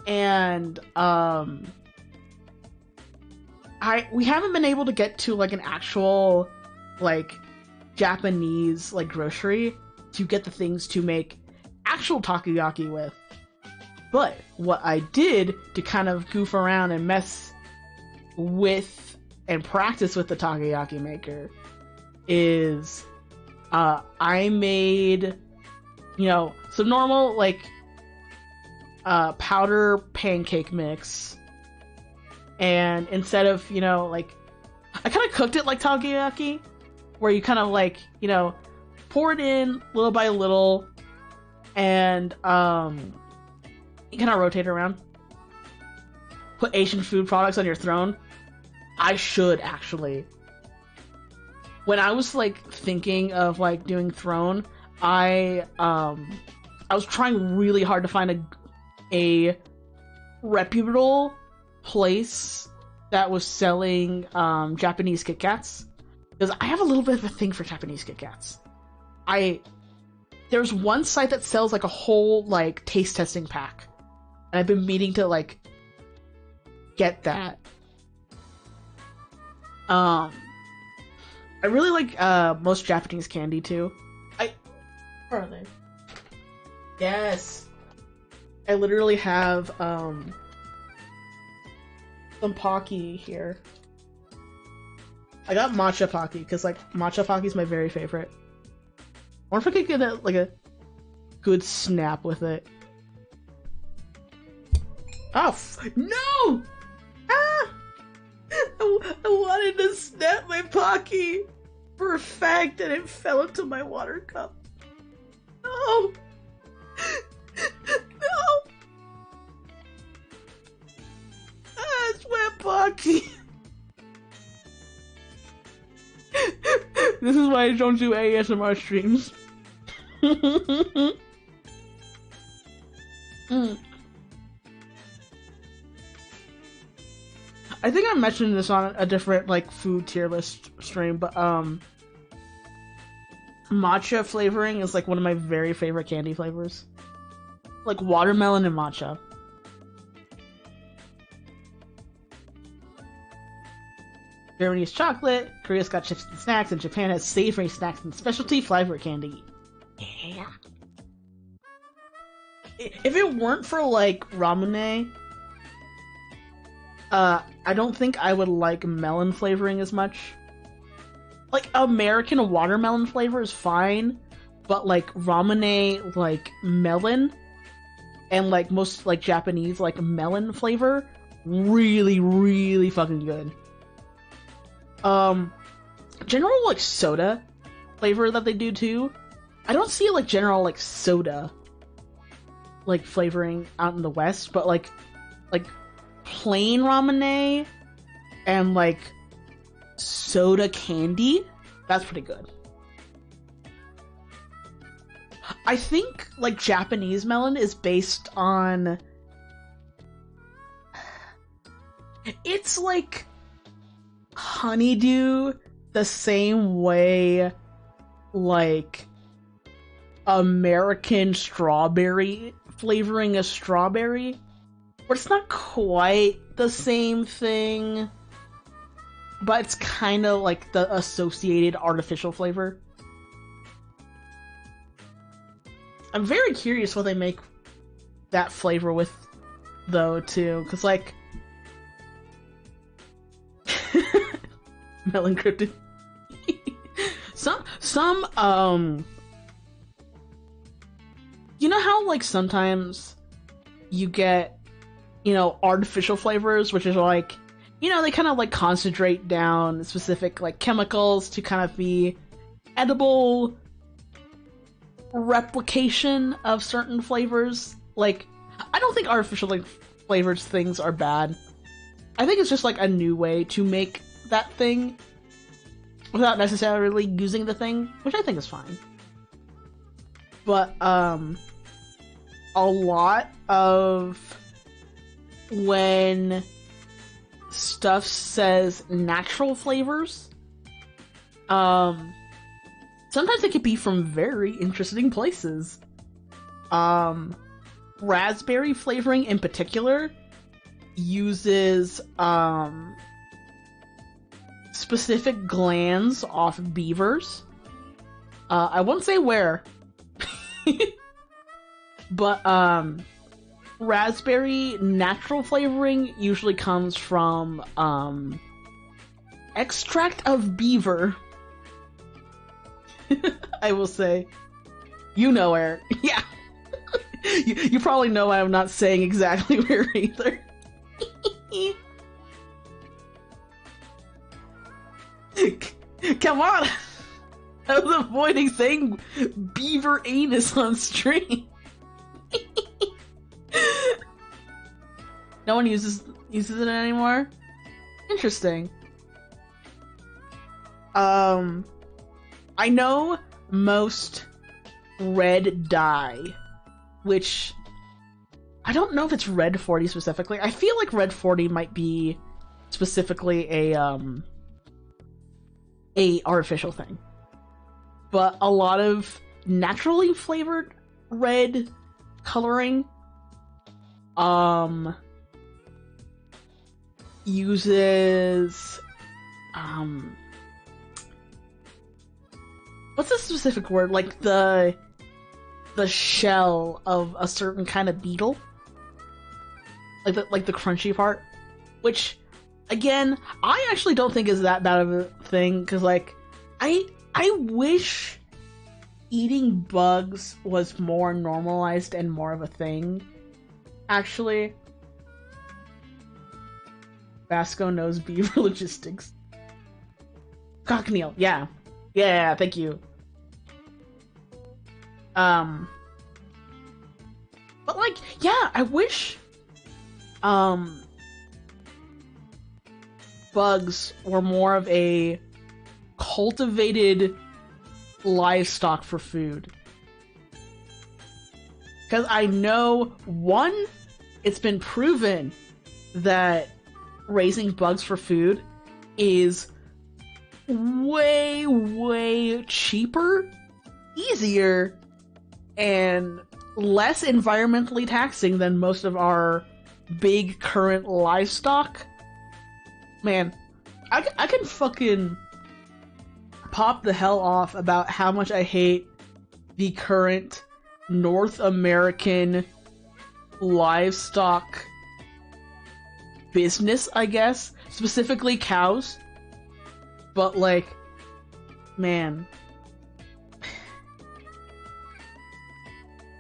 And we haven't been able to get to like an actual like Japanese like grocery to get the things to make actual takoyaki with. But what I did to kind of goof around and mess with and practice with the takoyaki maker is I made, some normal like powder pancake mix. And instead of, like, I kind of cooked it like takoyaki, where you kind of like, pour it in little by little, and you kind of rotate it around. Put Asian food products on your throne. I should actually. When I was like thinking of like doing throne, I was trying really hard to find a reputable place that was selling Japanese Kit Kats, because I have a little bit of a thing for Japanese Kit Kats. There's one site that sells like a whole like taste testing pack, and I've been meaning to like get that. I really like most Japanese candy too. Where are they? Yes. I literally have some Pocky here. I got matcha Pocky because like matcha Pocky is my very favorite. I wonder if I could get a good snap with it. Oh no! Ah! I wanted to snap my Pocky for a fact, and it fell into my water cup. No! No! Ah, it's wet Pocky. This is why I don't do ASMR streams. I think I mentioned this on a different like food tier list stream, but matcha flavoring is like one of my very favorite candy flavors. Like watermelon and matcha. Germany has chocolate, Korea's got chips and snacks, and Japan has savory snacks and specialty flavor candy. Yeah. If it weren't for like ramune, I don't think I would like melon flavoring as much. Like American watermelon flavor is fine, but like ramune, like melon, and like most like Japanese like melon flavor, really, really fucking good. General like soda flavor that they do too. I don't see like general like soda like flavoring out in the West, but like plain ramune and like soda candy, that's pretty good. I think like Japanese melon is based on, it's like honeydew the same way like American strawberry flavoring is strawberry, but it's not quite the same thing, but it's kind of like the associated artificial flavor. I'm very curious what they make that flavor with though too, because like melon cryptid. some you know how like sometimes you get, you know, artificial flavors, which is like, you know, they kind of like concentrate down specific like chemicals to kind of be edible replication of certain flavors. Like, I don't think artificial like flavors things are bad. I think it's just like a new way to make that thing without necessarily using the thing, which I think is fine. But a lot of when stuff says natural flavors, sometimes it could be from very interesting places. Raspberry flavoring in particular uses specific glands off beavers. I won't say where. But raspberry natural flavoring usually comes from extract of beaver. I will say. You know where. Yeah. You probably know I'm not saying exactly where either. Come on! I was avoiding saying beaver anus on stream. No one uses it anymore? Interesting. I know most red dye, which I don't know if it's Red 40 specifically. I feel like Red 40 might be specifically a artificial thing. But a lot of naturally flavored red coloring uses what's the specific word? Like the shell of a certain kind of beetle. like the crunchy part, which again I actually don't think is that bad of a thing, because like I wish eating bugs was more normalized and more of a thing. Actually, Vasco knows beaver logistics. Cockneil, yeah, thank you. But like, yeah, I wish bugs were more of a cultivated livestock for food. Because I know, one, it's been proven that raising bugs for food is way, way cheaper, easier, and less environmentally taxing than most of our big current livestock. Man, I can fucking pop the hell off about how much I hate the current North American livestock business, I guess. Specifically cows. But like, man.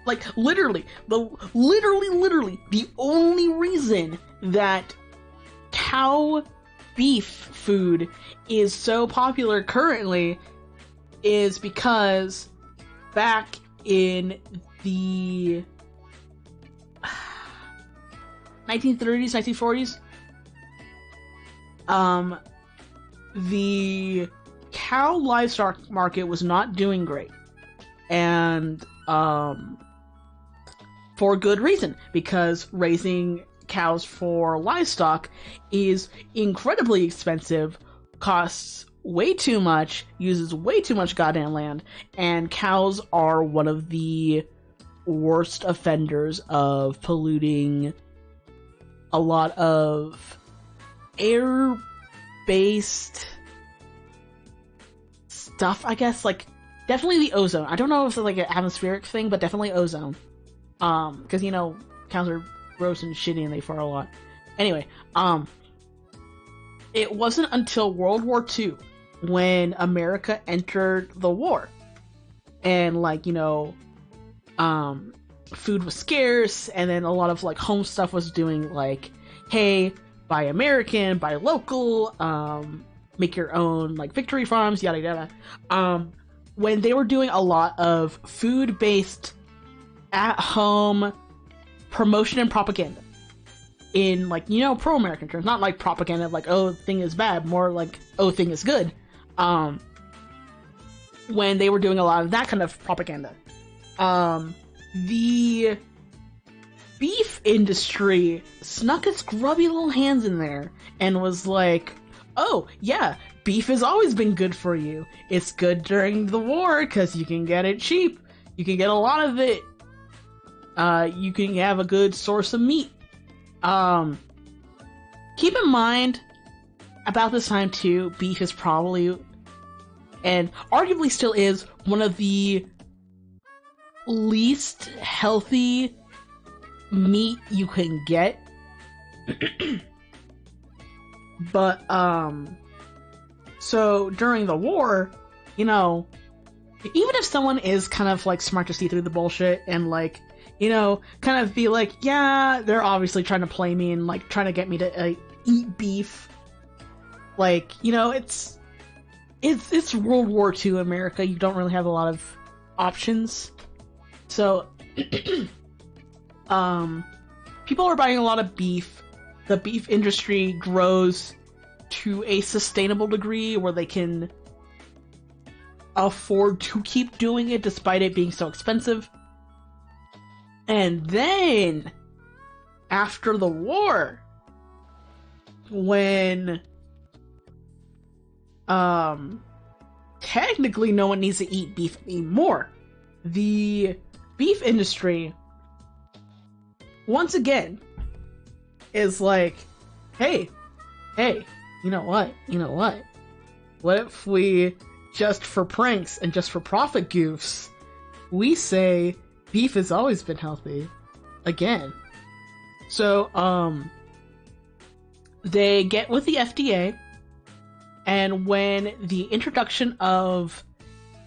Like, literally, the only reason that cow beef food is so popular currently is because back in the 1930s, 1940s, the cow livestock market was not doing great. And, for good reason, because raising cows for livestock is incredibly expensive, costs way too much, uses way too much goddamn land, and cows are one of the worst offenders of polluting a lot of air-based stuff, I guess. Like, definitely the ozone. I don't know if it's like an atmospheric thing, but definitely ozone. Because, you know, cows are gross and shitty and they fart a lot. Anyway, it wasn't until World War II when America entered the war. And, like, you know, food was scarce, and then a lot of, like, home stuff was doing, like, hey, buy American, buy local, make your own, like, victory farms, yada yada. When they were doing a lot of food-based at-home promotion and propaganda in, like, you know, pro-American terms, not like propaganda like, oh, thing is bad, more like, oh, thing is good. When they were doing a lot of that kind of propaganda, the beef industry snuck its grubby little hands in there and was like, oh, yeah, beef has always been good for you. It's good during the war because you can get it cheap. You can get a lot of it. You can have a good source of meat. Keep in mind, about this time too, beef is probably, and arguably still is, one of the least healthy meat you can get. But, so during the war, you know, even if someone is kind of, like, smart to see through the bullshit and, like, you know, kind of be like, yeah, they're obviously trying to play me and, like, trying to get me to eat beef. Like, you know, it's World War II America. You don't really have a lot of options. So, people are buying a lot of beef. The beef industry grows to a sustainable degree where they can afford to keep doing it despite it being so expensive. And then, after the war, when, technically no one needs to eat beef anymore, the beef industry, once again, is like, hey, you know what? What if we, just for pranks and just for profit goofs, we say beef has always been healthy. Again. So, they get with the FDA, and when the introduction of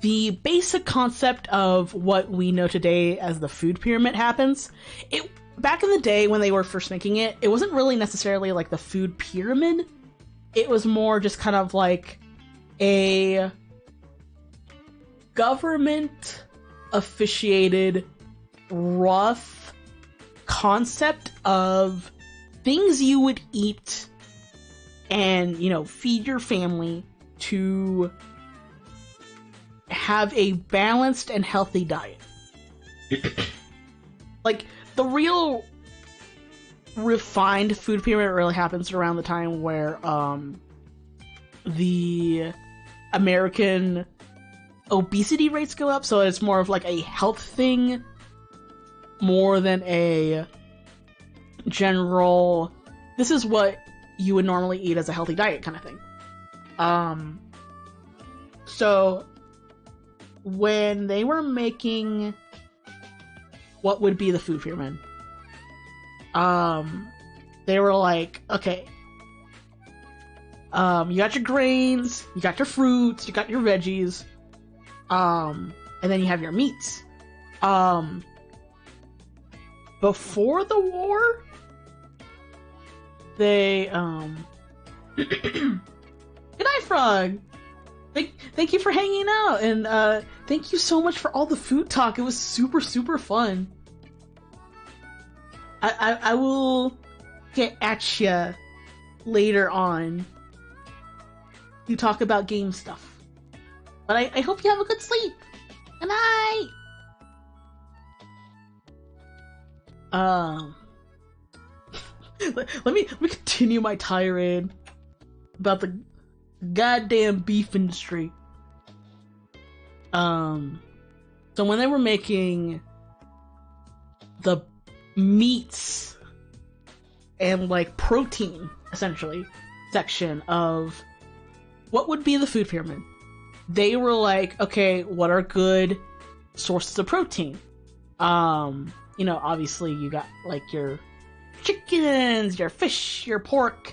the basic concept of what we know today as the food pyramid happens, back in the day when they were first making it, it wasn't really necessarily like the food pyramid. It was more just kind of like a government officiated rough concept of things you would eat and, you know, feed your family to have a balanced and healthy diet. Like, the real refined food pyramid really happens around the time where the American obesity rates go up, so it's more of like a health thing more than a general, this is what you would normally eat as a healthy diet kind of thing. So when they were making what would be the food pyramid, they were like, okay, you got your grains, you got your fruits, you got your veggies, and then you have your meats. Before the war, they, Good night, Frog! Thank you for hanging out, and, thank you so much for all the food talk. It was super, super fun. I will get at ya later on to talk about game stuff. But I hope you have a good sleep. Good night! Let me continue my tirade about the goddamn beef industry. So when they were making the meats and like protein, essentially, section of what would be the food pyramid, they were like, okay, what are good sources of protein? You know, obviously you got like your chickens, your fish, your pork,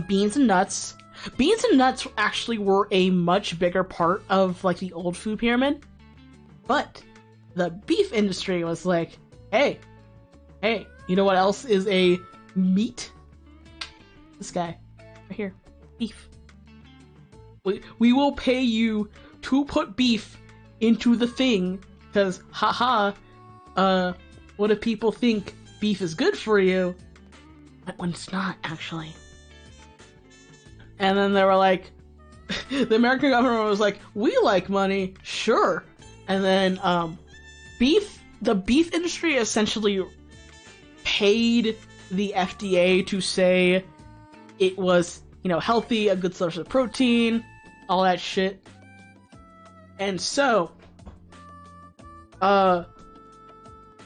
beans and nuts. Beans and nuts actually were a much bigger part of like the old food pyramid, but the beef industry was like, hey, you know what else is a meat? This guy right here, beef. We will pay you to put beef into the thing, because haha, what if people think beef is good for you when it's not, actually? And then they were like, the American government was like, we like money, sure. And then the beef industry essentially paid the FDA to say it was, you know, healthy, a good source of protein, all that shit. And so,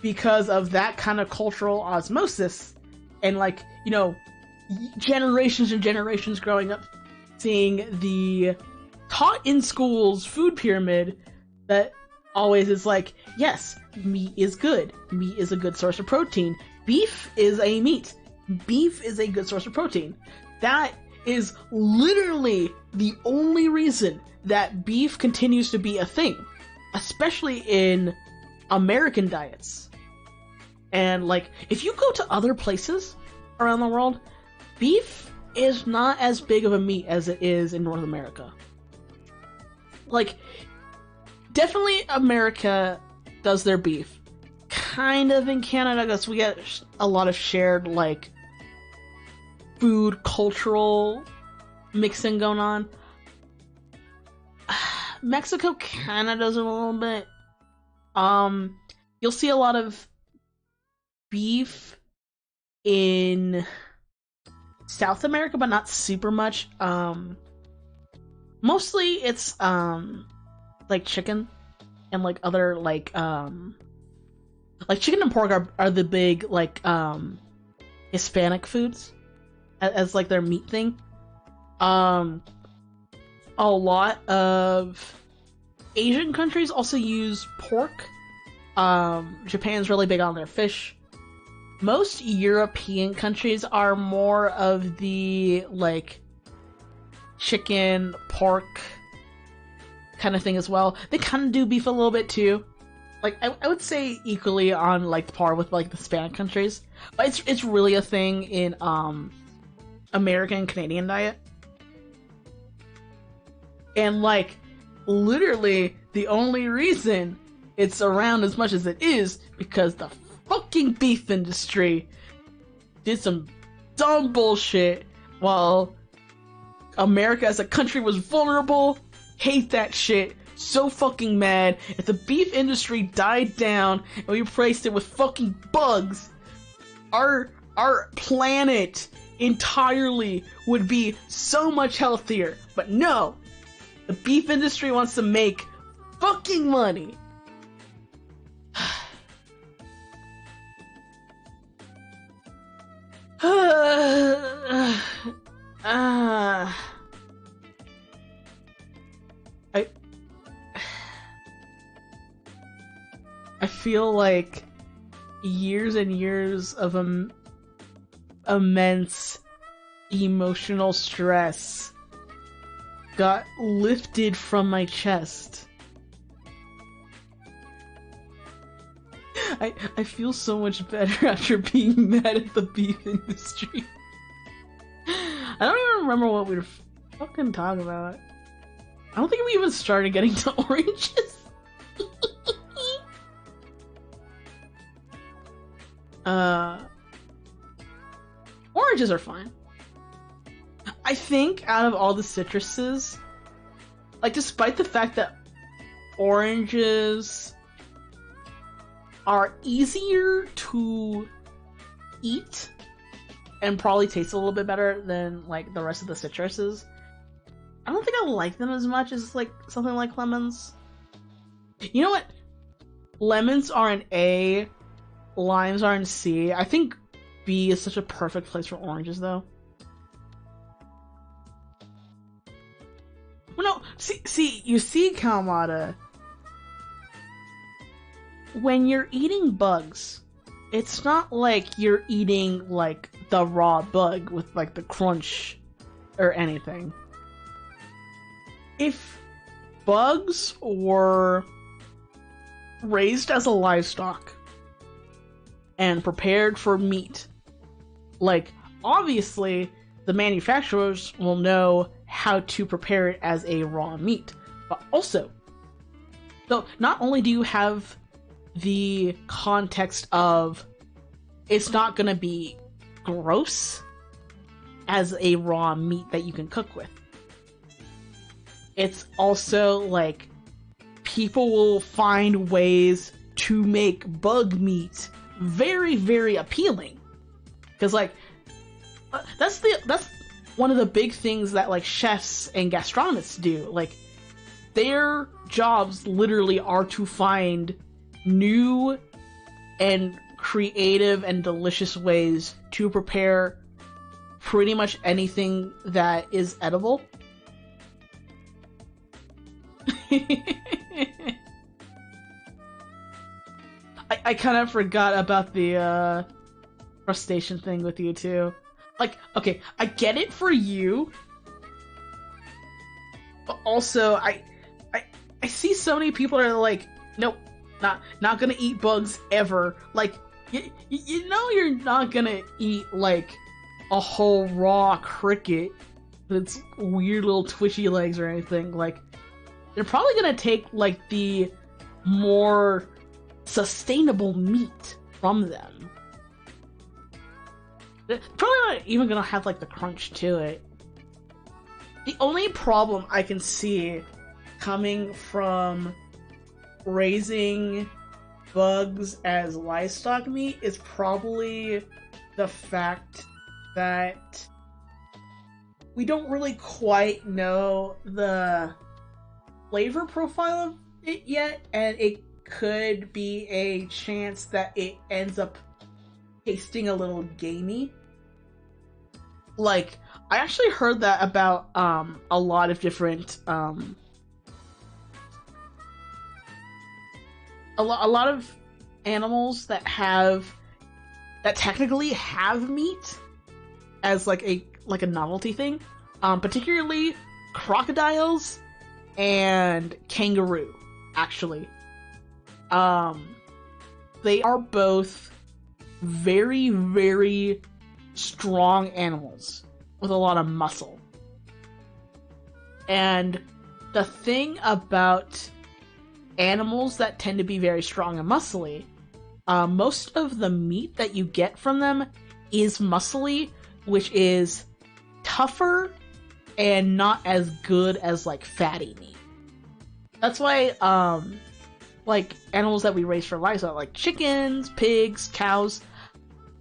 because of that kind of cultural osmosis, and like, you know, generations and generations growing up seeing the taught in schools food pyramid that always is like, yes, meat is good. Meat is a good source of protein. Beef is a meat. Beef is a good source of protein. That is literally the only reason that beef continues to be a thing, especially in American diets. And like, if you go to other places around the world, beef is not as big of a meat as it is in North America. Like, definitely America does their beef. Kind of in Canada, because we get a lot of shared, like, food, cultural mixing going on. Mexico kinda does it a little bit. You'll see a lot of beef in South America, but not super much. Mostly it's, like chicken and like other, like chicken and pork are the big, like, Hispanic foods as like their meat thing. A lot of Asian countries also use pork. Japan's really big on their fish. most European countries are more of the like chicken, pork kind of thing as well. They kind of do beef a little bit too. Like I would say equally on like par with like the Hispanic countries, but it's really a thing in American and Canadian diet. And like literally the only reason it's around as much as it is because the fucking beef industry did some dumb bullshit while America as a country was vulnerable. Hate that shit. So fucking mad. If the beef industry died down and we replaced it with fucking bugs, our planet entirely would be so much healthier. But no, the beef industry wants to make fucking money. I feel like years and years of immense emotional stress got lifted from my chest. I feel so much better after being mad at the beef industry. I don't even remember what we were fucking talking about. I don't think we even started getting to oranges. Oranges are fine. I think out of all the citruses, like despite the fact that oranges are easier to eat and probably taste a little bit better than like the rest of the citruses, I don't think I like them as much as like something like lemons. You know what? Lemons are an A, limes are in C. I think B is such a perfect place for oranges, though. Well, no, you see, Kalmata, when you're eating bugs, it's not like you're eating like the raw bug with like the crunch or anything. If bugs were raised as a livestock and prepared for meat, like obviously the manufacturers will know how to prepare it as a raw meat, but also, so not only do you have the context of it's not gonna be gross as a raw meat that you can cook with, it's also like people will find ways to make bug meat very, very appealing. Because like that's one of the big things that like chefs and gastronomists do. Like their jobs literally are to find new and creative and delicious ways to prepare pretty much anything that is edible. I kind of forgot about the crustacean thing with you too. Like, okay, I get it for you, but also I see so many people are like, nope, not gonna eat bugs ever. Like, you know you're not gonna eat like a whole raw cricket with its weird little twitchy legs or anything. Like, they're probably gonna take like the more sustainable meat from them. They're probably not even gonna have like the crunch to it. The only problem I can see coming from raising bugs as livestock meat is probably the fact that we don't really quite know the flavor profile of it yet, and it could be a chance that it ends up tasting a little gamey. Like, I actually heard that about a lot of different a lot of animals that have that technically have meat as like a novelty thing, particularly crocodiles and kangaroo. Actually, they are both very, very strong animals with a lot of muscle. And the thing about animals that tend to be very strong and muscly, most of the meat that you get from them is muscly, which is tougher and not as good as like fatty meat. That's why like animals that we raise for livestock, like chickens, pigs, cows,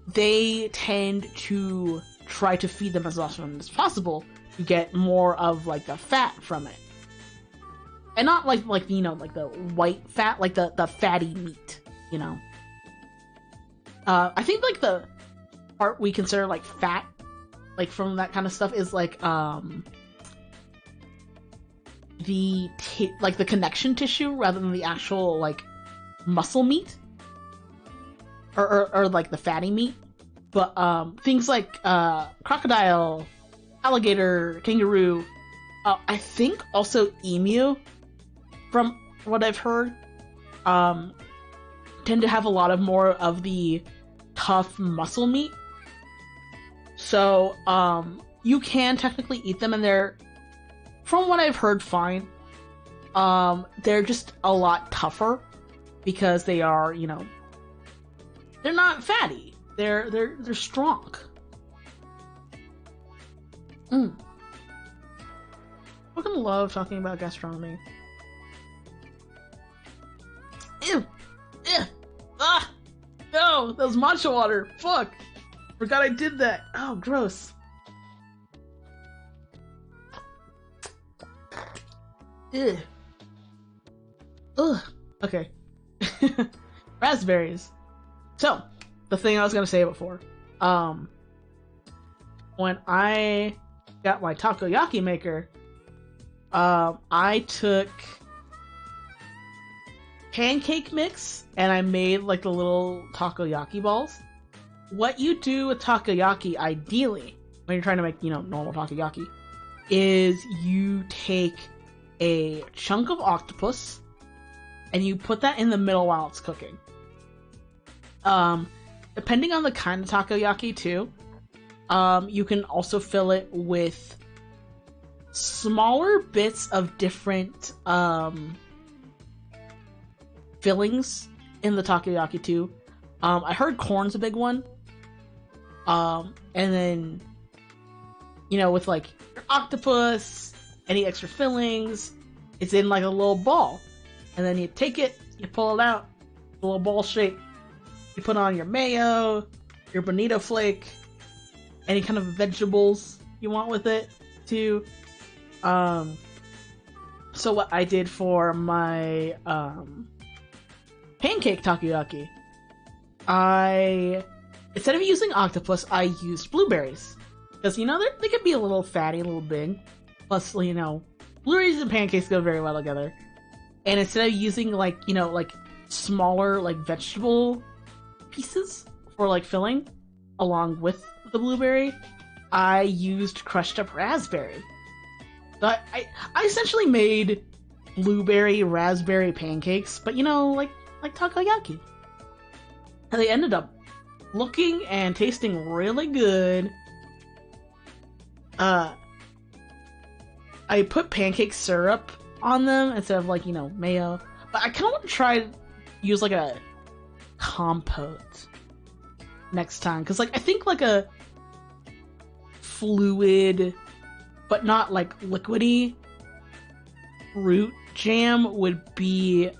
they tend to try to feed them as often as possible to get more of like the fat from it. And not like you know, like the white fat, like the fatty meat, you know. I think like the part we consider like fat, like from that kind of stuff, is like the connection tissue rather than the actual like muscle meat, or like the fatty meat. But things like crocodile, alligator, kangaroo, I think also emu, from what I've heard, tend to have a lot of more of the tough muscle meat. So you can technically eat them, and they're, from what I've heard, fine. They're just a lot tougher because they are, you know, they're not fatty. They're strong. Fucking love talking about gastronomy. Ew! Ew! Ah! No! That was matcha water! Fuck! Forgot I did that! Oh, gross. Ew. Ugh. Okay. Raspberries. So, the thing I was gonna say before. When I got my takoyaki maker, I took pancake mix and I made like the little takoyaki balls. What you do with takoyaki, ideally, when you're trying to make, you know, normal takoyaki, is you take a chunk of octopus and you put that in the middle while it's cooking. Depending on the kind of takoyaki too, you can also fill it with smaller bits of different fillings in the takoyaki too. I heard corn's a big one. And then, you know, with like your octopus, any extra fillings, it's in like a little ball. And then you take it, you pull it out, a little ball shape. You put on your mayo, your bonito flake, any kind of vegetables you want with it too. So what I did for my pancake takoyaki, instead of using octopus, I used blueberries. Because, you know, they could be a little fatty, a little big. Plus, you know, blueberries and pancakes go very well together. And instead of using, like, you know, like, smaller, like, vegetable pieces for, like, filling, along with the blueberry, I used crushed up raspberry. So I essentially made blueberry raspberry pancakes, but, you know, like takoyaki. And they ended up looking and tasting really good. I put pancake syrup on them instead of, like, you know, mayo. But I kind of want to try to use, like, a compote next time. Because, like, I think, like, a fluid, but not, like, liquidy fruit jam would be,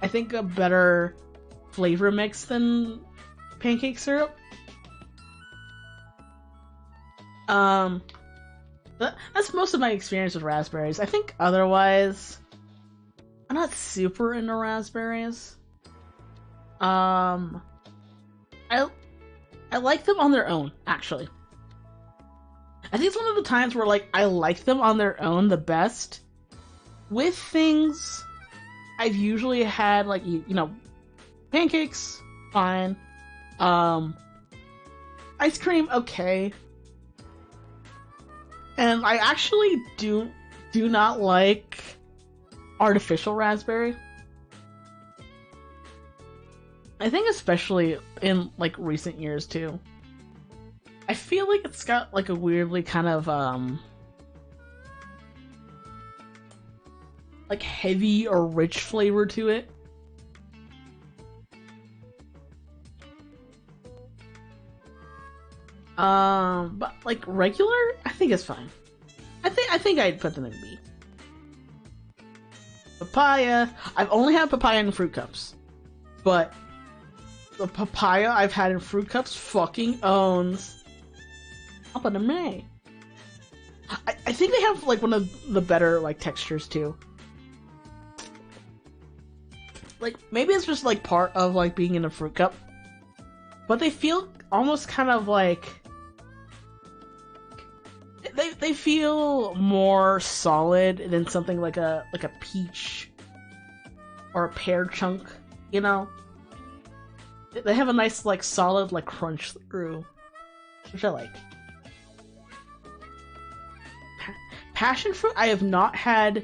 I think, a better flavor mix than pancake syrup. That's most of my experience with raspberries. I think otherwise, I'm not super into raspberries. I like them on their own, actually. I think it's one of the times where, like, I like them on their own the best. With things, I've usually had, like, you know, pancakes, fine. ice cream, okay. And I actually do not like artificial raspberry. I think especially in like recent years too. I feel like it's got like a weirdly kind of like heavy or rich flavor to it. But like regular, I think it's fine. I think I'd put them in B. Papaya, I've only had papaya in fruit cups, but the papaya I've had in fruit cups fucking owns. I'll put them in A. I think they have like one of the better like textures too. Like maybe it's just like part of like being in a fruit cup, but they feel almost kind of like they feel more solid than something like a peach or a pear chunk, you know? They have a nice like solid like crunch through, which I like. Passion fruit, I have not had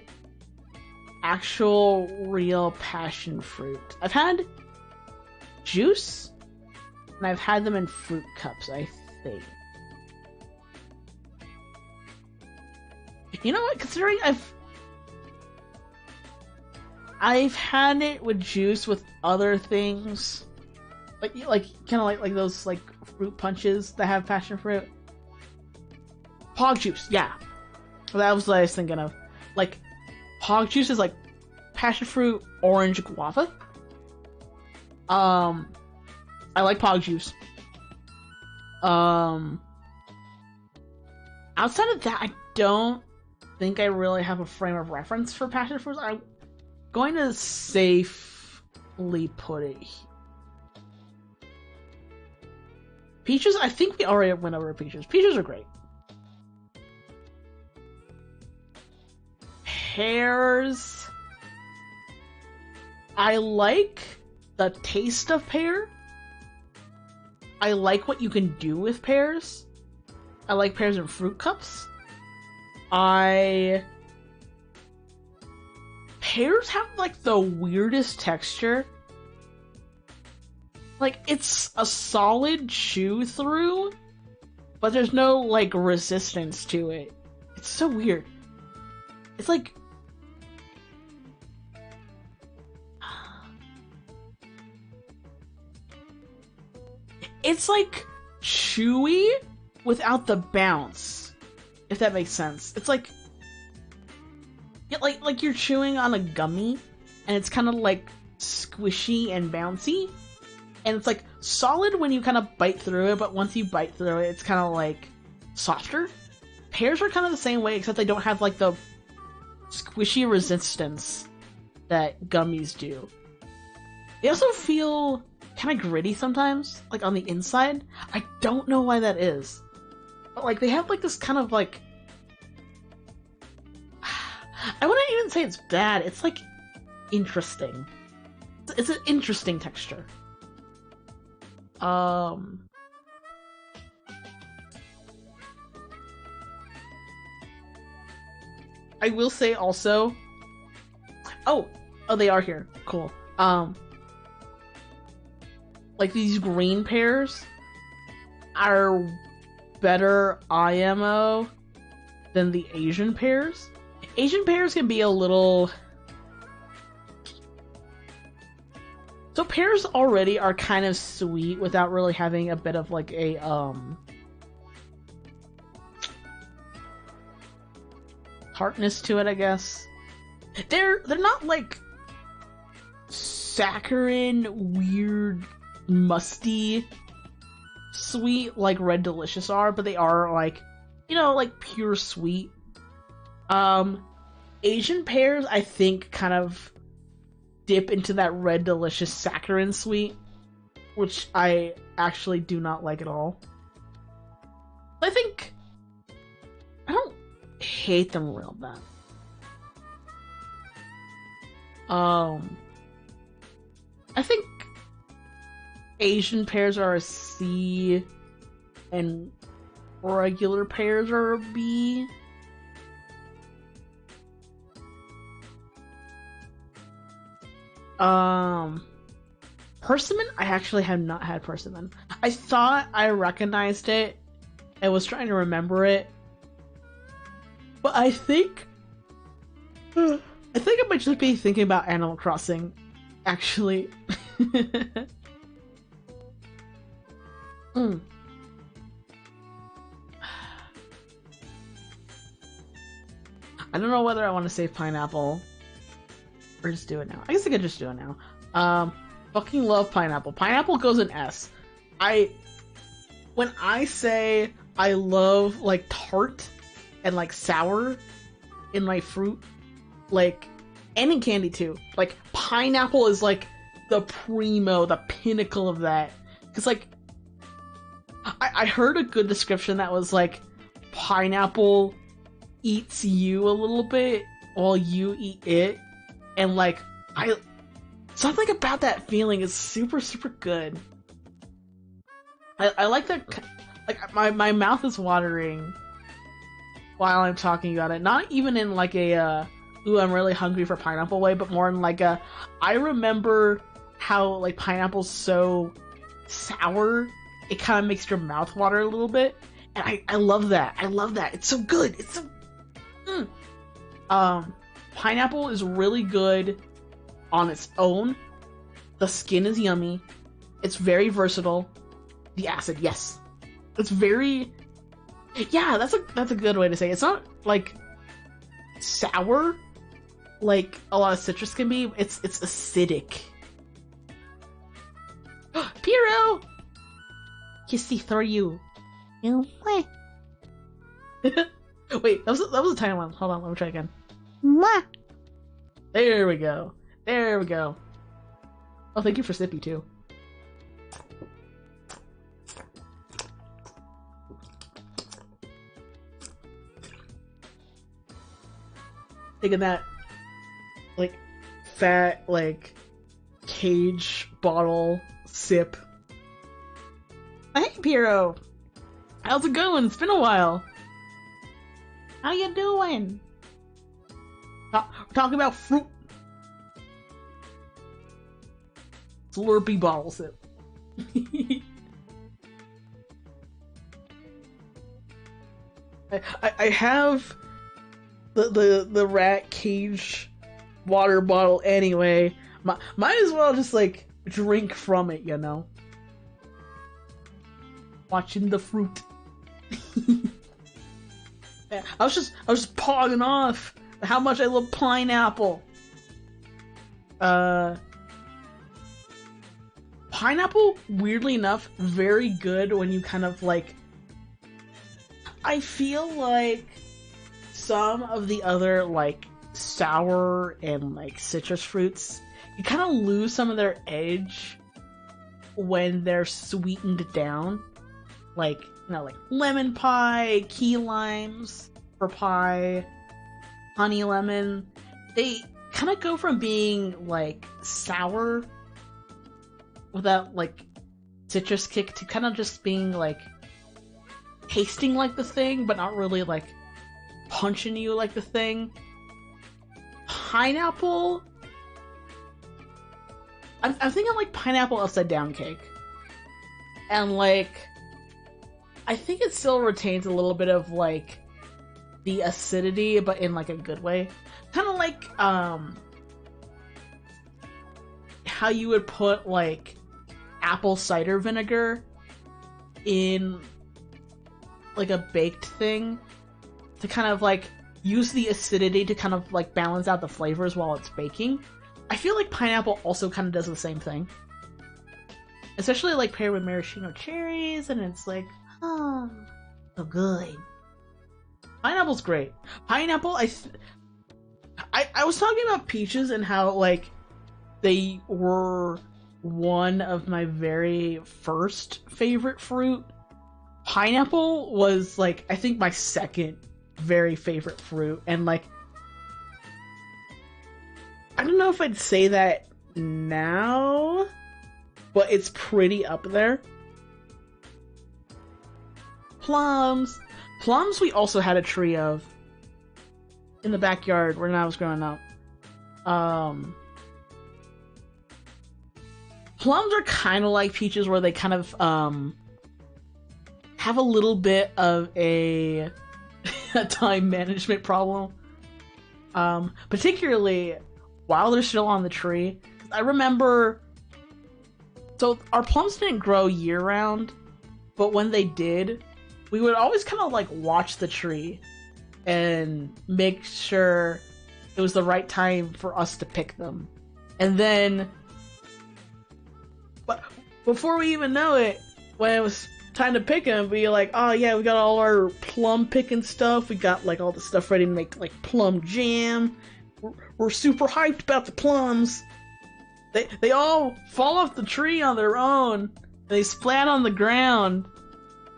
actual real passion fruit. I've had juice, and I've had them in fruit cups, I think. You know what? Considering I've had it with juice with other things, like kind of like those like fruit punches that have passion fruit. Pog juice, yeah, that was what I was thinking of. Like Pog juice is like passion fruit, orange, guava. I like Pog juice. Outside of that, I don't think I really have a frame of reference for passion fruits. I'm going to safely put it here. Peaches, I think we already went over peaches. Peaches are great. Pears, I like the taste of pear. I like what you can do with pears. I like pears in fruit cups. Pears have like the weirdest texture. Like it's a solid chew through, but there's no like resistance to it. It's so weird. It's like chewy without the bounce, if that makes sense. It's like, yeah, like you're chewing on a gummy, and it's kind of like squishy and bouncy, and it's like solid when you kind of bite through it, but once you bite through it, it's kind of like softer. Pears are kind of the same way, except they don't have like the squishy resistance that gummies do. They also feel kind of gritty sometimes, like on the inside. I don't know why that is. But like they have like this kind of like, I wouldn't even say it's bad, it's like interesting. It's an interesting texture. I will say also, oh they are here. Cool. Like these green pears are better IMO than the Asian pears. Asian pears can be a little... So pears already are kind of sweet without really having a bit of like a tartness to it, I guess. They're not like saccharine, weird, musty sweet like Red Delicious are, but they are like, you know, like pure sweet. Asian pears, I think, kind of dip into that Red Delicious saccharine sweet, which I actually do not like at all. I think I don't hate them real bad. I think Asian pears are a C and regular pears are a B. Persimmon? I actually have not had persimmon. I thought I recognized it and was trying to remember it. But I think I might just be thinking about Animal Crossing, actually. Mm. I don't know whether I want to save pineapple or just do it now. I guess I could just do it now. Fucking love pineapple. Pineapple goes in S. When I say I love like tart and like sour in my fruit, like any candy too. Like pineapple is like the primo, the pinnacle of that. Cause like I heard a good description that was like pineapple eats you a little bit while you eat it, and like something about that feeling is super good. I like that. Like my mouth is watering while I'm talking about it. Not even in like a ooh, I'm really hungry for pineapple way, but more in like a I remember how like pineapple's so sour, it kind of makes your mouth water a little bit, and I love that. I love that. It's so good. It's so pineapple is really good on its own. The skin is yummy. It's very versatile. The acid, yes. It's very... Yeah, that's a good way to say it. It's not, like, sour, like a lot of citrus can be. It's acidic. Pyro! Kissy for you. You what? Wait, that was a tiny one. Hold on, let me try again. Mwah. There we go. There we go. Oh, thank you for Sippy, too. Taking that, like, fat, like, cage bottle sip. Hey, Pyro! How's it going? It's been a while. How you doing? We're talking about fruit. Slurpee bottle sip. I have the rat cage water bottle anyway. Might as well just like drink from it, you know. Watching the fruit. I was just pogging off how much I love pineapple. Pineapple, weirdly enough, very good when you kind of like... I feel like some of the other like sour and like citrus fruits, you kind of lose some of their edge when they're sweetened down. Like, you know, like lemon pie, key limes for pie, honey lemon. They kind of go from being like sour without like citrus kick to kind of just being like tasting like the thing, but not really like punching you like the thing. Pineapple, I'm thinking like pineapple upside down cake, and like I think it still retains a little bit of like the acidity, but in like a good way. Kind of like how you would put like apple cider vinegar in like a baked thing to kind of like use the acidity to kind of like balance out the flavors while it's baking. I feel like pineapple also kind of does the same thing, especially like paired with maraschino cherries, and it's like, oh, so good. Pineapple's great. Pineapple, I was talking about peaches and how like they were one of my very first favorite fruit. Pineapple was like, I think, my second very favorite fruit, and like I don't know if I'd say that now, but it's pretty up there. plums. Plums we also had a tree of in the backyard when I was growing up. Plums are kind of like peaches, where they kind of have a little bit of a time management problem. Particularly while they're still on the tree. I remember, so our plums didn't grow year round, but when they did, we would always kind of like watch the tree and make sure it was the right time for us to pick them. And then, but before we even know it, when it was time to pick them, we like, oh yeah, we got all our plum picking stuff. We got like all the stuff ready to make like plum jam. We're super hyped about the plums. They all fall off the tree on their own. They splat on the ground,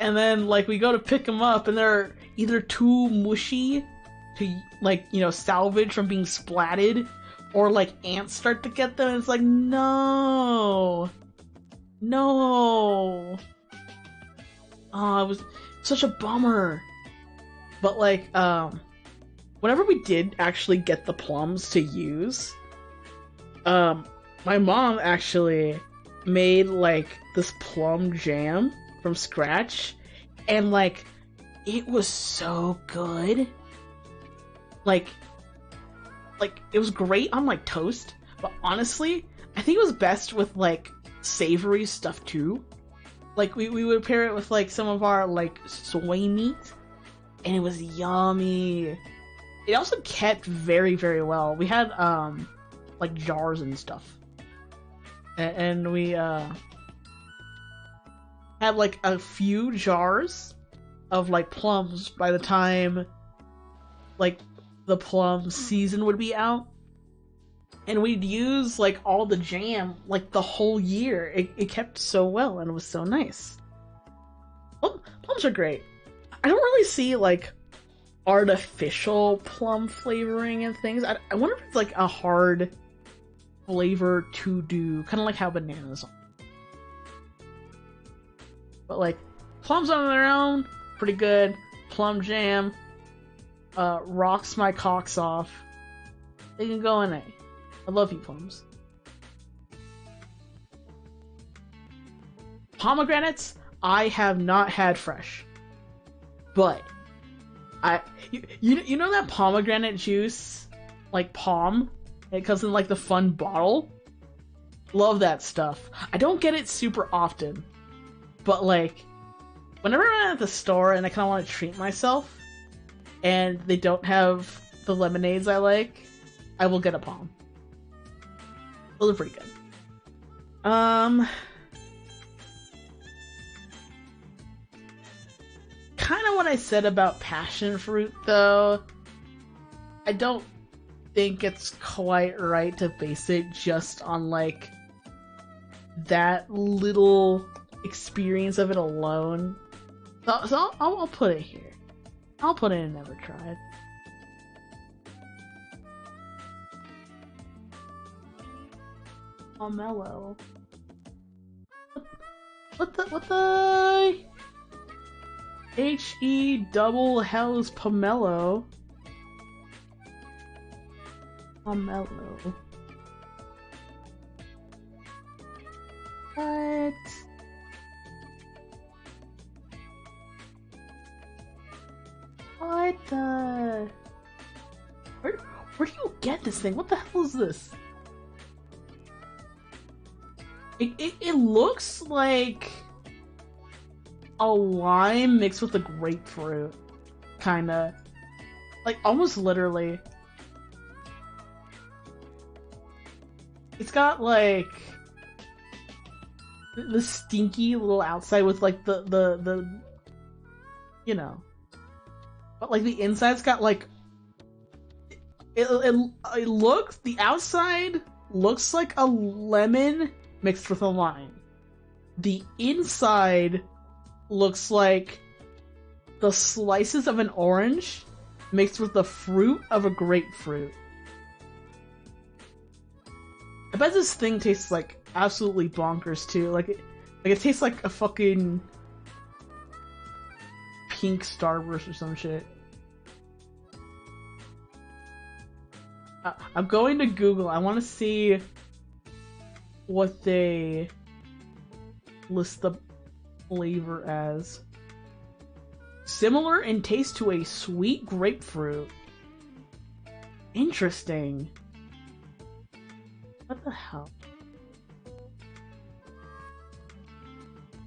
and then like we go to pick them up, and they're either too mushy to like, you know, salvage from being splatted, or like ants start to get them, and it's like, no. Oh, it was such a bummer. But like, whenever we did actually get the plums to use, my mom actually made like this plum jam from scratch, and like, it was so good. Like it was great on like toast, but honestly, I think it was best with like savory stuff too. Like we would pair it with like some of our like soy meat, and it was yummy. It also kept very, very well. We had like jars and stuff, and we had like a few jars of like plums by the time like the plum season would be out, and we'd use like all the jam like the whole year. It kept so well, and it was so nice. Plums are great. I don't really see like artificial plum flavoring and things. I wonder if it's like a hard flavor to do, kind of like how bananas are. But like, plums on their own, pretty good. Plum jam rocks my cocks off. They can go in A. I love you, plums. Pomegranates, I have not had fresh, but you know that pomegranate juice, like Pom? It comes in like the fun bottle. Love that stuff. I don't get it super often, but like, whenever I'm at the store and I kind of want to treat myself, and they don't have the lemonades I like, I will get a Pom. Those are pretty good. Kind of what I said about passion fruit, though. I don't think it's quite right to base it just on, like, that little experience of it alone. So I'll put it here. I'll put it in Never Tried. Pomelo. What the? H-E double hell's Pomelo. Pomelo. What? What the? Where do you get this thing? What the hell is this? It looks like a lime mixed with a grapefruit, kinda. Like, almost literally. It's got, like, the stinky little outside with, like, the you know. But, like, the inside's got, like, it looks, the outside looks like a lemon mixed with a lime. The inside looks like the slices of an orange mixed with the fruit of a grapefruit. I bet this thing tastes like absolutely bonkers too. Like it tastes like a fucking pink starburst or some shit. I'm going to Google. I want to see what they list the flavor as. Similar in taste to a sweet grapefruit. Interesting. What the hell?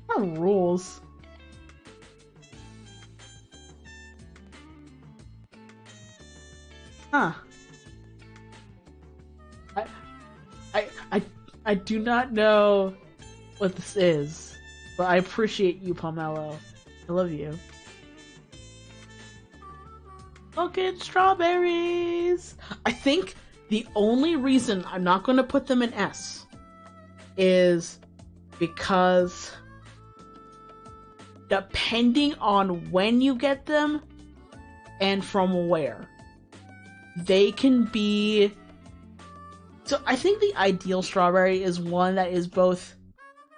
What rules? Huh. I do not know what this is, but I appreciate you, Pomelo. I love you. Fucking strawberries! I think the only reason I'm not going to put them in S is because depending on when you get them and from where, they can be... So I think the ideal strawberry is one that is both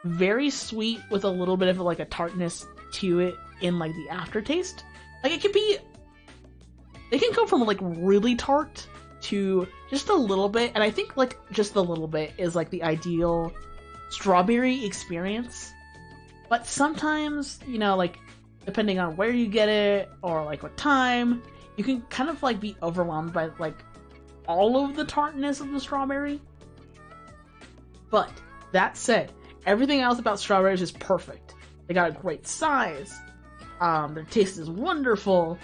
very sweet with a little bit of like a tartness to it in like the aftertaste. Like it can be... They can go from like really tart to just a little bit, and I think like just a little bit is like the ideal strawberry experience. But sometimes, you know, like depending on where you get it or like what time, you can kind of like be overwhelmed by like all of the tartness of the strawberry. But that said, everything else about strawberries is perfect. They got a great size. Their taste is wonderful.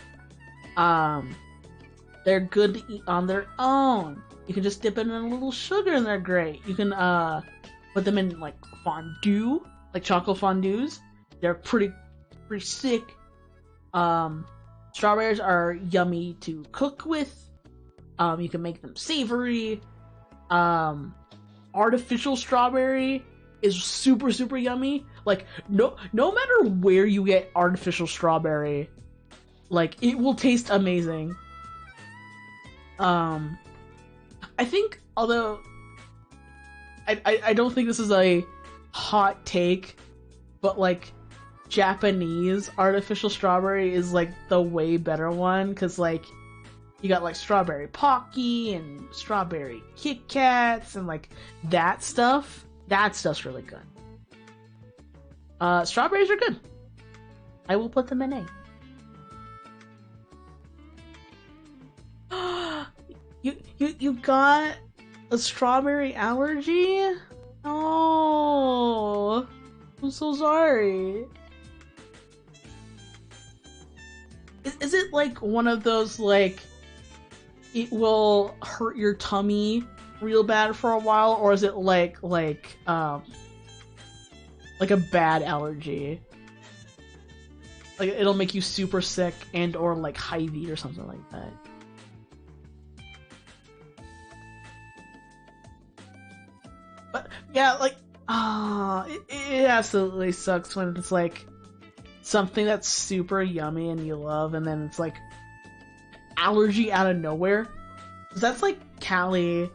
They're good to eat on their own. You can just dip it in a little sugar and they're great. You can put them in like fondue, like chocolate fondues. They're pretty sick. Strawberries are yummy to cook with. You can make them savory. Artificial strawberry is super yummy. Like no matter where you get artificial strawberry, like it will taste amazing. I think, although I don't think this is a hot take, but like Japanese artificial strawberry is like the way better one, because like you got like strawberry Pocky and strawberry Kit Kats and like that stuff. That stuff's really good. Strawberries are good. I will put them in A. You got a strawberry allergy? Oh, I'm so sorry. Is it like one of those like it will hurt your tummy real bad for a while, or is it like a bad allergy? Like it'll make you super sick and or like Hy-Vee or something like that. But yeah, like it absolutely sucks when it's like something that's super yummy and you love, and then it's like allergy out of nowhere. 'Cause that's like Callie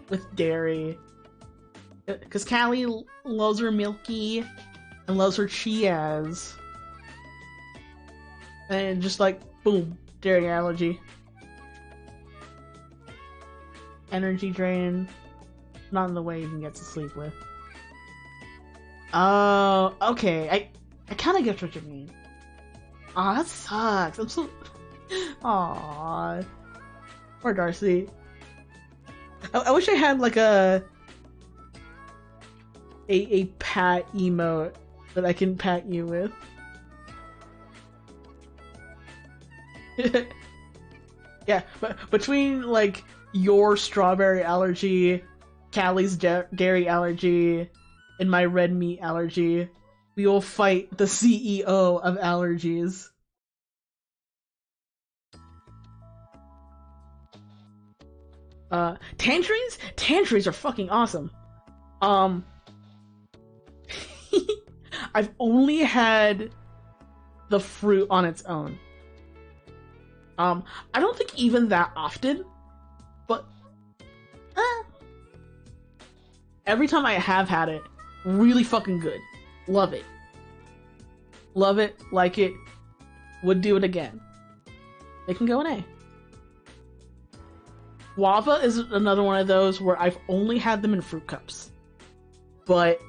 with dairy. Because Callie loves her Milky and loves her Cheez. And just like, boom, dairy allergy. Energy drain. Not in the way you can get to sleep with. Oh, okay. I kind of get what you mean. Aw, that sucks. I'm so... Aww. Poor Darcy. I wish I had like a pat emote that I can pat you with. Yeah, but between like your strawberry allergy, Callie's dairy allergy, and my red meat allergy, we will fight the CEO of allergies. Tangerines? Tangerines are fucking awesome. I've only had the fruit on its own. I don't think even that often, but every time I have had it, really fucking good. Love it. Love it, like it. Would do it again. They can go in A. Guava is another one of those where I've only had them in fruit cups. But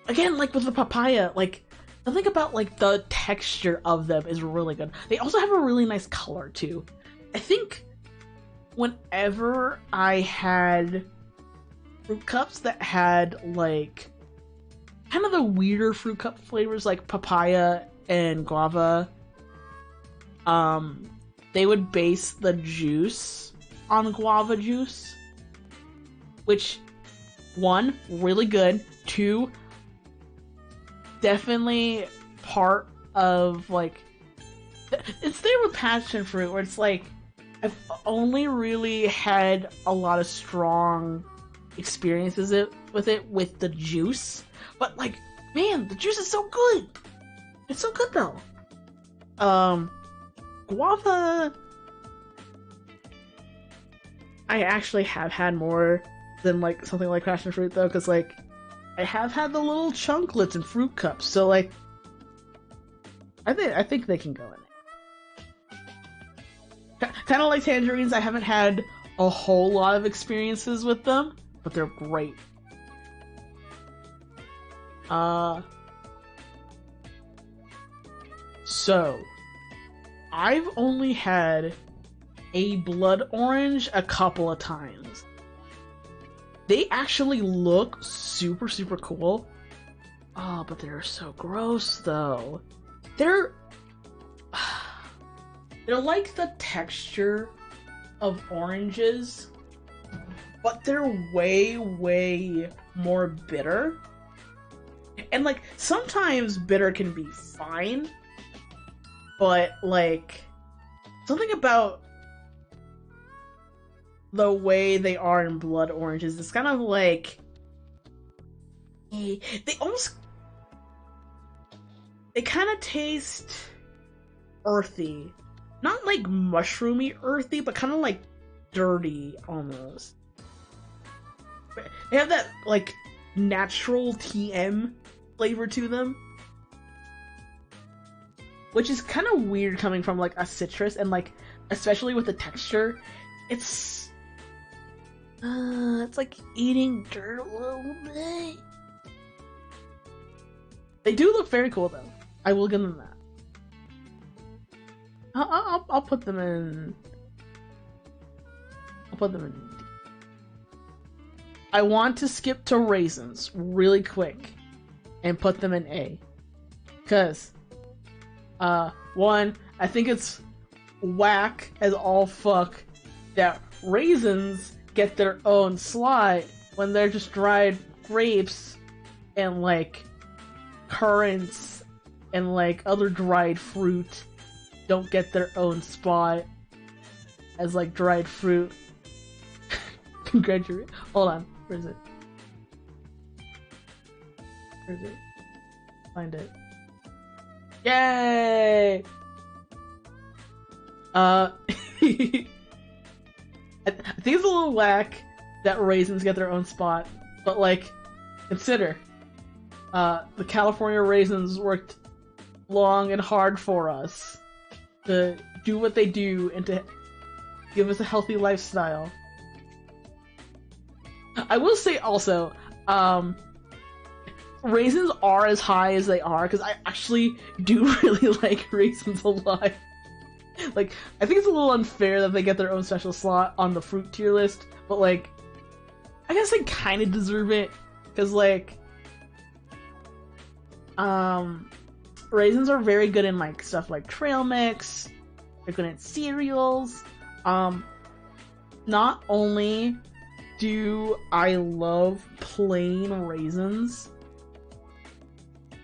again, like with the papaya, like something about like the texture of them is really good. They also have a really nice color too. I think whenever I had fruit cups that had like kind of the weirder fruit cup flavors like papaya and guava, they would base the juice on guava juice, which, one, really good, two, definitely part of, like, it's there with passion fruit, where it's like, I've only really had a lot of strong experiences with it with the juice, but, like, man, the juice is so good! It's so good, though. Guava, I actually have had more than, like, something like passion fruit, though, because, like, I have had the little chunklets in fruit cups, so, like, I think they can go in it. Kind of like tangerines, I haven't had a whole lot of experiences with them, but they're great. So, I've only had a blood orange a couple of times. They actually look super, super cool. Oh, but they're so gross, though. They're like the texture of oranges, but they're way, way more bitter. And, like, sometimes bitter can be fine, but, like, something about the way they are in blood oranges is kind of like, they kind of taste earthy. Not like mushroomy earthy, but kind of like dirty almost. They have that, like, natural TM flavor to them, which is kind of weird coming from, like, a citrus, and, like, especially with the texture, it's like eating dirt a little bit. They do look very cool, though. I will give them that. I'll put them in. I'll put them in D. I want to skip to raisins really quick and put them in A. Cause, one, I think it's whack as all fuck that raisins get their own slot when they're just dried grapes and, like, currants and, like, other dried fruit don't get their own spot as, like, dried fruit. Congratulations. Hold on. Where is it? Where is it? Find it. Yay! I think it's a little whack that raisins get their own spot, but, like, consider, the California raisins worked long and hard for us to do what they do and to give us a healthy lifestyle. I will say also, raisins are as high as they are because I actually do really like raisins a lot. Like, I think it's a little unfair that they get their own special slot on the fruit tier list, but, like, I guess they kind of deserve it, because, like, raisins are very good in, like, stuff like trail mix, they're good in cereals. Not only do I love plain raisins,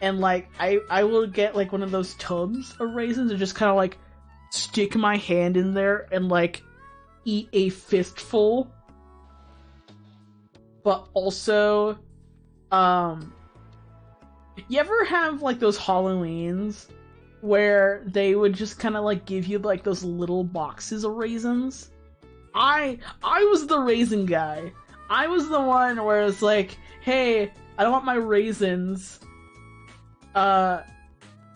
and, like, I will get, like, one of those tubs of raisins and just kind of, like, stick my hand in there and, like, eat a fistful. But also, you ever have, like, those Halloweens where they would just kind of, like, give you, like, those little boxes of raisins? I was the raisin guy. I was the one where it's like, hey, I don't want my raisins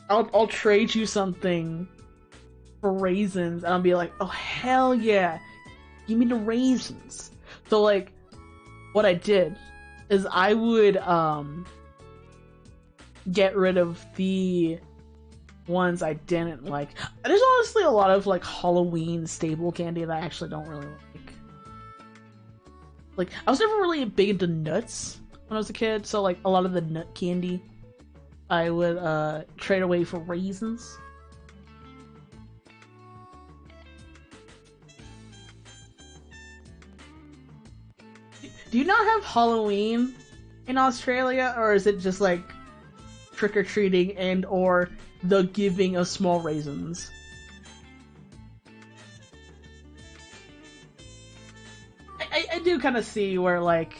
I'll trade you something for raisins, and I'll be like, oh hell yeah, give me the raisins. So like, what I did is I would get rid of the ones I didn't like. There's honestly a lot of like Halloween staple candy that I actually don't really like. Like, I was never really big into nuts when I was a kid, so like a lot of the nut candy I would trade away for raisins. Do you not have Halloween in Australia, or is it just like trick-or-treating and or the giving of small raisins? I do kind of see where like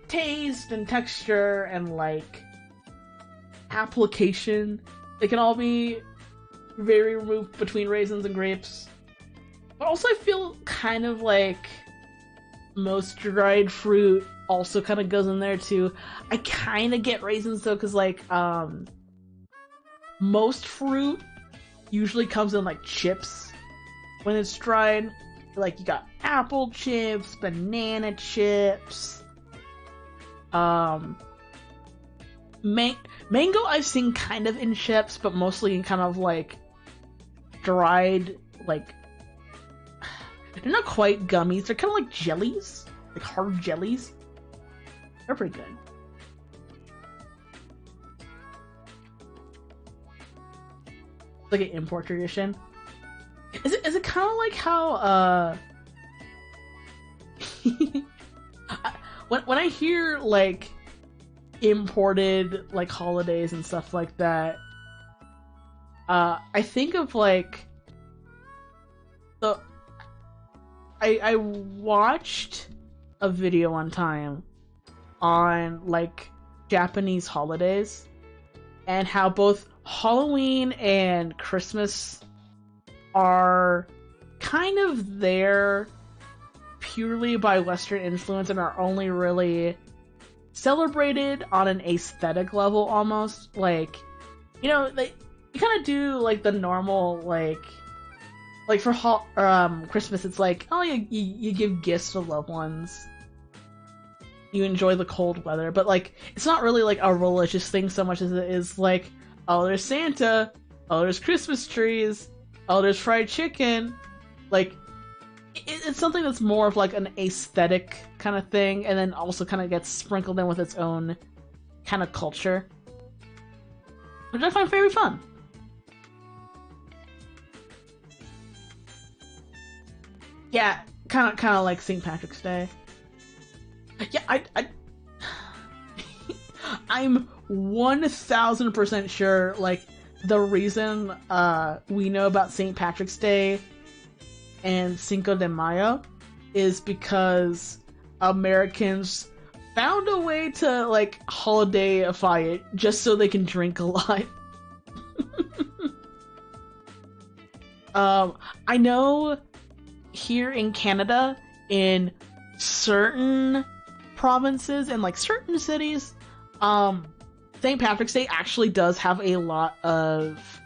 taste and texture and like application, they can all be very removed between raisins and grapes. But also I feel kind of like most dried fruit also kind of goes in there too. I kind of get raisins though, because like most fruit usually comes in like chips when it's dried. Like you got apple chips, banana chips, mango I've seen kind of in chips, but mostly in kind of like dried, like they're not quite gummies, they're kind of like jellies, like hard jellies. They're pretty good. It's like an import tradition. Is it kind of like how when I hear like imported like holidays and stuff like that, I think of like I watched a video one time on like Japanese holidays and how both Halloween and Christmas are kind of there purely by Western influence and are only really celebrated on an aesthetic level almost. Like, you know, you kind of do like the normal like for Christmas it's like, oh you give gifts to loved ones, you enjoy the cold weather, but like it's not really like a religious thing so much as it is like, oh there's Santa, oh there's Christmas trees, oh there's fried chicken. Like it's something that's more of like an aesthetic kind of thing, and then also kind of gets sprinkled in with its own kind of culture, which I find very fun. Yeah, kind of like St. Patrick's Day. Yeah, I'm 1000% sure, like, the reason we know about St. Patrick's Day and Cinco de Mayo is because Americans found a way to, like, holidayify it just so they can drink a lot. I know here in Canada, in certain provinces and like certain cities, St. Patrick's Day actually does have a lot of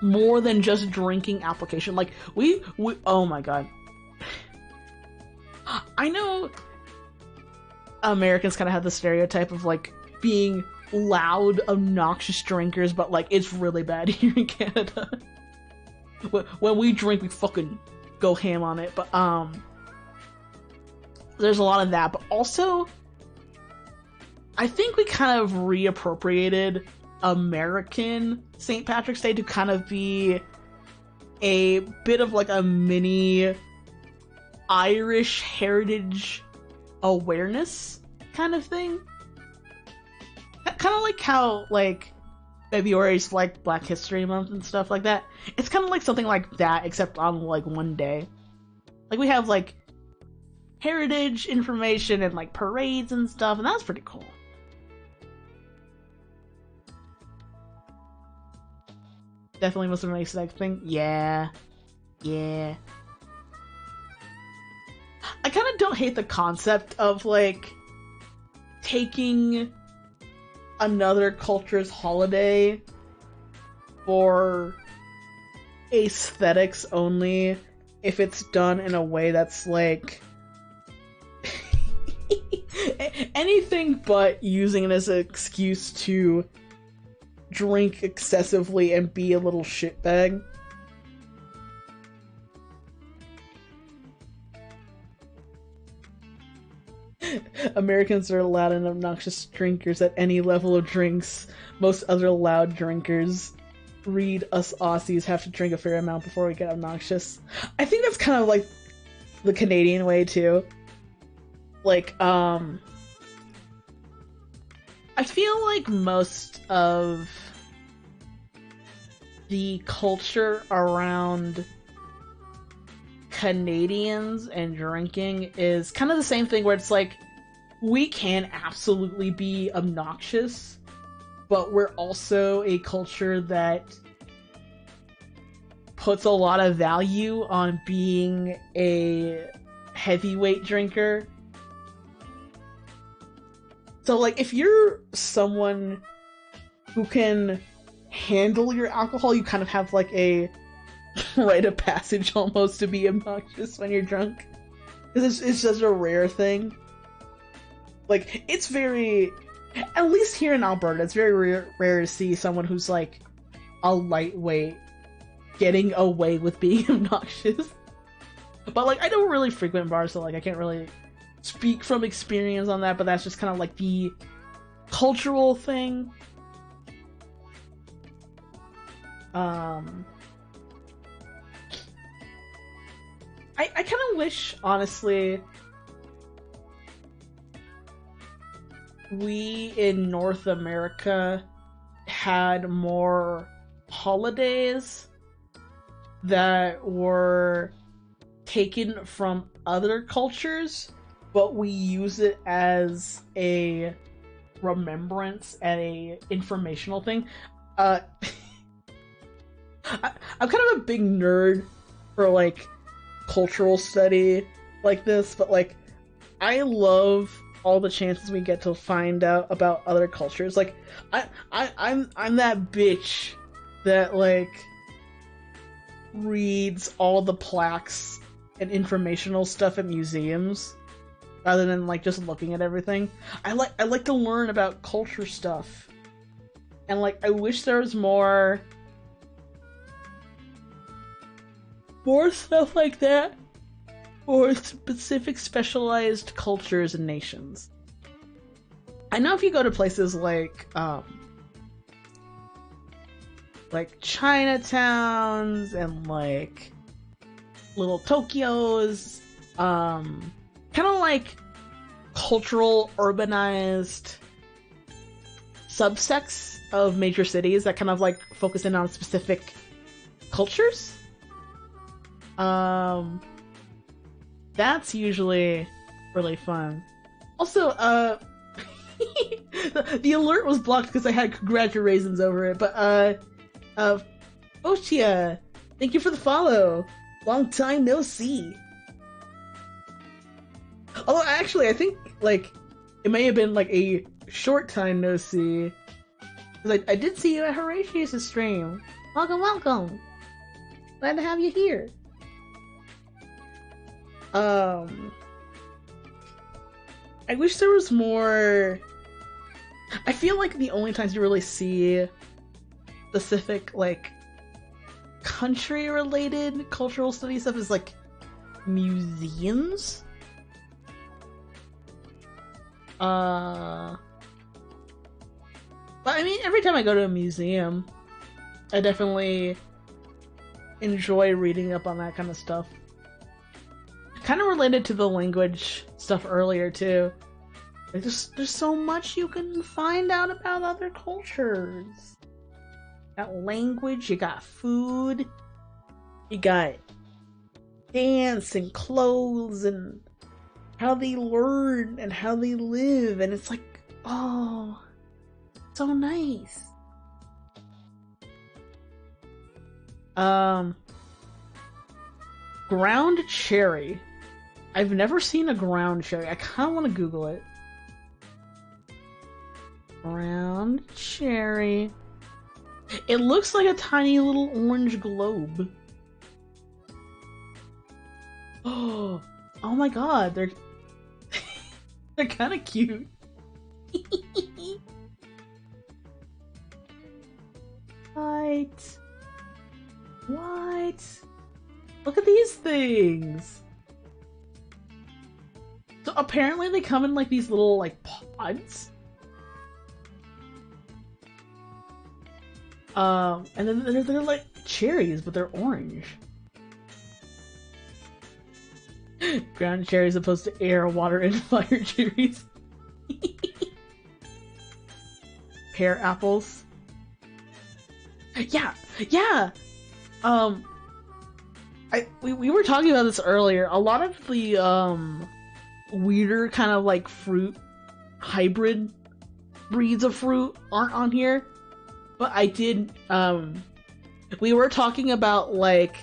more than just drinking application. Like we oh my god. I know Americans kind of have the stereotype of like being loud, obnoxious drinkers, but like it's really bad here in Canada. When we drink, we fucking go ham on it. But there's a lot of that. But also, I think we kind of reappropriated American St. Patrick's Day to kind of be a bit of like a mini Irish heritage awareness kind of thing. Kind of like how like February's like Black History Month and stuff like that. It's kind of like something like that, except on like one day. Like we have like heritage information and like parades and stuff, and that's pretty cool. Definitely most of an aesthetic thing. Yeah. I kind of don't hate the concept of like taking another culture's holiday for aesthetics only if it's done in a way that's like anything but using it as an excuse to drink excessively and be a little shitbag. Americans are loud and obnoxious drinkers at any level of drinks. Most other loud drinkers, read us Aussies, have to drink a fair amount before we get obnoxious. I think that's kind of like the Canadian way too. Like, I feel like most of the culture around Canadians and drinking is kind of the same thing where it's like, we can absolutely be obnoxious, but we're also a culture that puts a lot of value on being a heavyweight drinker. So, like, if you're someone who can handle your alcohol, you kind of have, like, a rite of passage almost to be obnoxious when you're drunk. Because it's such a rare thing. Like, it's very... At least here in Alberta, it's very rare to see someone who's, like, a lightweight getting away with being obnoxious. But, like, I don't really frequent bars, so, like, I can't really speak from experience on that, but that's just kind of, like, the cultural thing. I kind of wish, honestly, we in North America had more holidays that were taken from other cultures, but we use it as a remembrance and a informational thing. I'm kind of a big nerd for, like, cultural study like this, but, like, I love all the chances we get to find out about other cultures. Like, I'm that bitch that, like, reads all the plaques and informational stuff at museums rather than, like, just looking at everything. I like to learn about culture stuff, and, like, I wish there was more stuff like that for specific specialized cultures and nations. I know if you go to places like Chinatowns and, like, little Tokyos, kind of like cultural urbanized subsects of major cities that kind of, like, focus in on specific cultures. That's usually really fun. Also, the alert was blocked because I had congratulations over it, but, Ochia, thank you for the follow. Long time no see. Although, actually, I think, like, it may have been, like, a short time no see. Because I did see you at Horatius' stream. Welcome, welcome. Glad to have you here. I wish there was more... I feel like the only times you really see specific, like, country-related cultural study stuff is, like, museums? But I mean, every time I go to a museum, I definitely enjoy reading up on that kind of stuff. Kind of related to the language stuff earlier, too. Like, there's so much you can find out about other cultures. You got language, you got food, you got dance and clothes and how they learn and how they live, and it's like, oh, so nice. Ground cherry. I've never seen a ground cherry. I kind of want to Google it. Ground cherry. It looks like a tiny little orange globe. Oh my god, they're they're kind of cute. What? What? Look at these things. So apparently they come in like these little like pods. And then they're like cherries, but they're orange. Ground cherries opposed to air, water, and fire cherries. Pear apples. Yeah, yeah. We were talking about this earlier. A lot of the weirder kind of like fruit hybrid breeds of fruit aren't on here. But I did, we were talking about, like,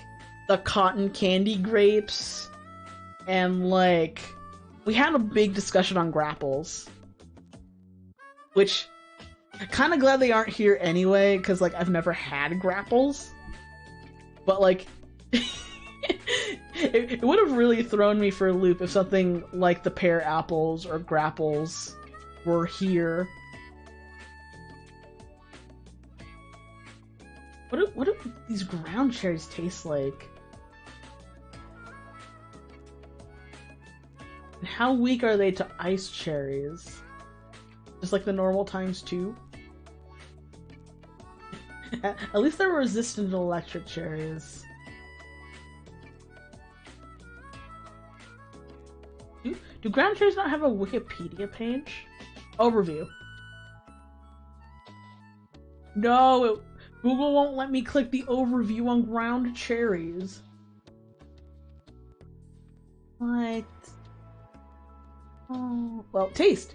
the cotton candy grapes, and, like, we had a big discussion on grapples. Which, I'm kinda glad they aren't here anyway, because, like, I've never had grapples. But, like, it would have really thrown me for a loop if something like the pear apples or grapples were here. What do these ground cherries taste like? And how weak are they to ice cherries? Just like the normal times 2? At least they're resistant to electric cherries. Do ground cherries not have a Wikipedia page? Overview. No, Google won't let me click the overview on ground cherries. What? Oh, well, taste.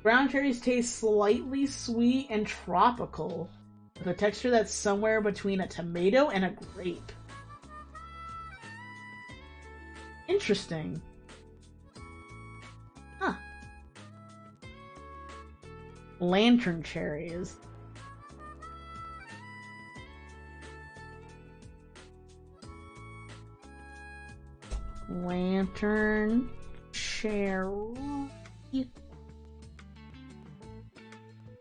Ground cherries taste slightly sweet and tropical, with a texture that's somewhere between a tomato and a grape. Interesting. Huh. Lantern cherries. Lantern cherry.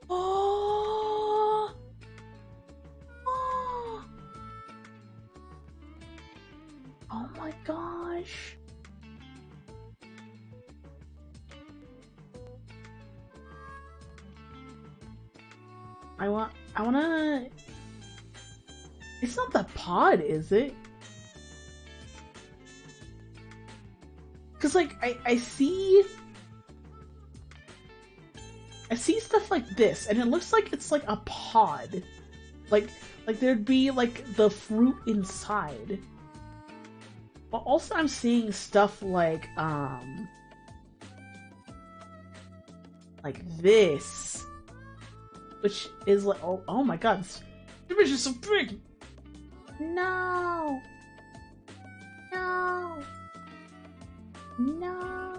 Oh! Oh! Oh my gosh! I wanna... It's not the pod, is it? Cause like I see stuff like this, and it looks like it's like a pod, like there'd be like the fruit inside. But also I'm seeing stuff like this, which is like oh my god, this image is so big. No. No. No.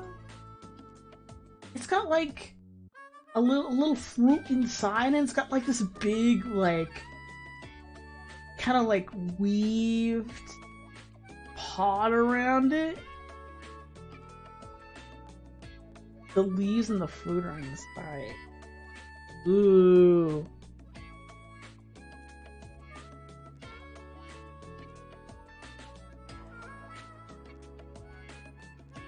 It's got like a little fruit inside, and it's got like this big like kind of like weaved pod around it. The leaves and the fruit are inside. Ooh.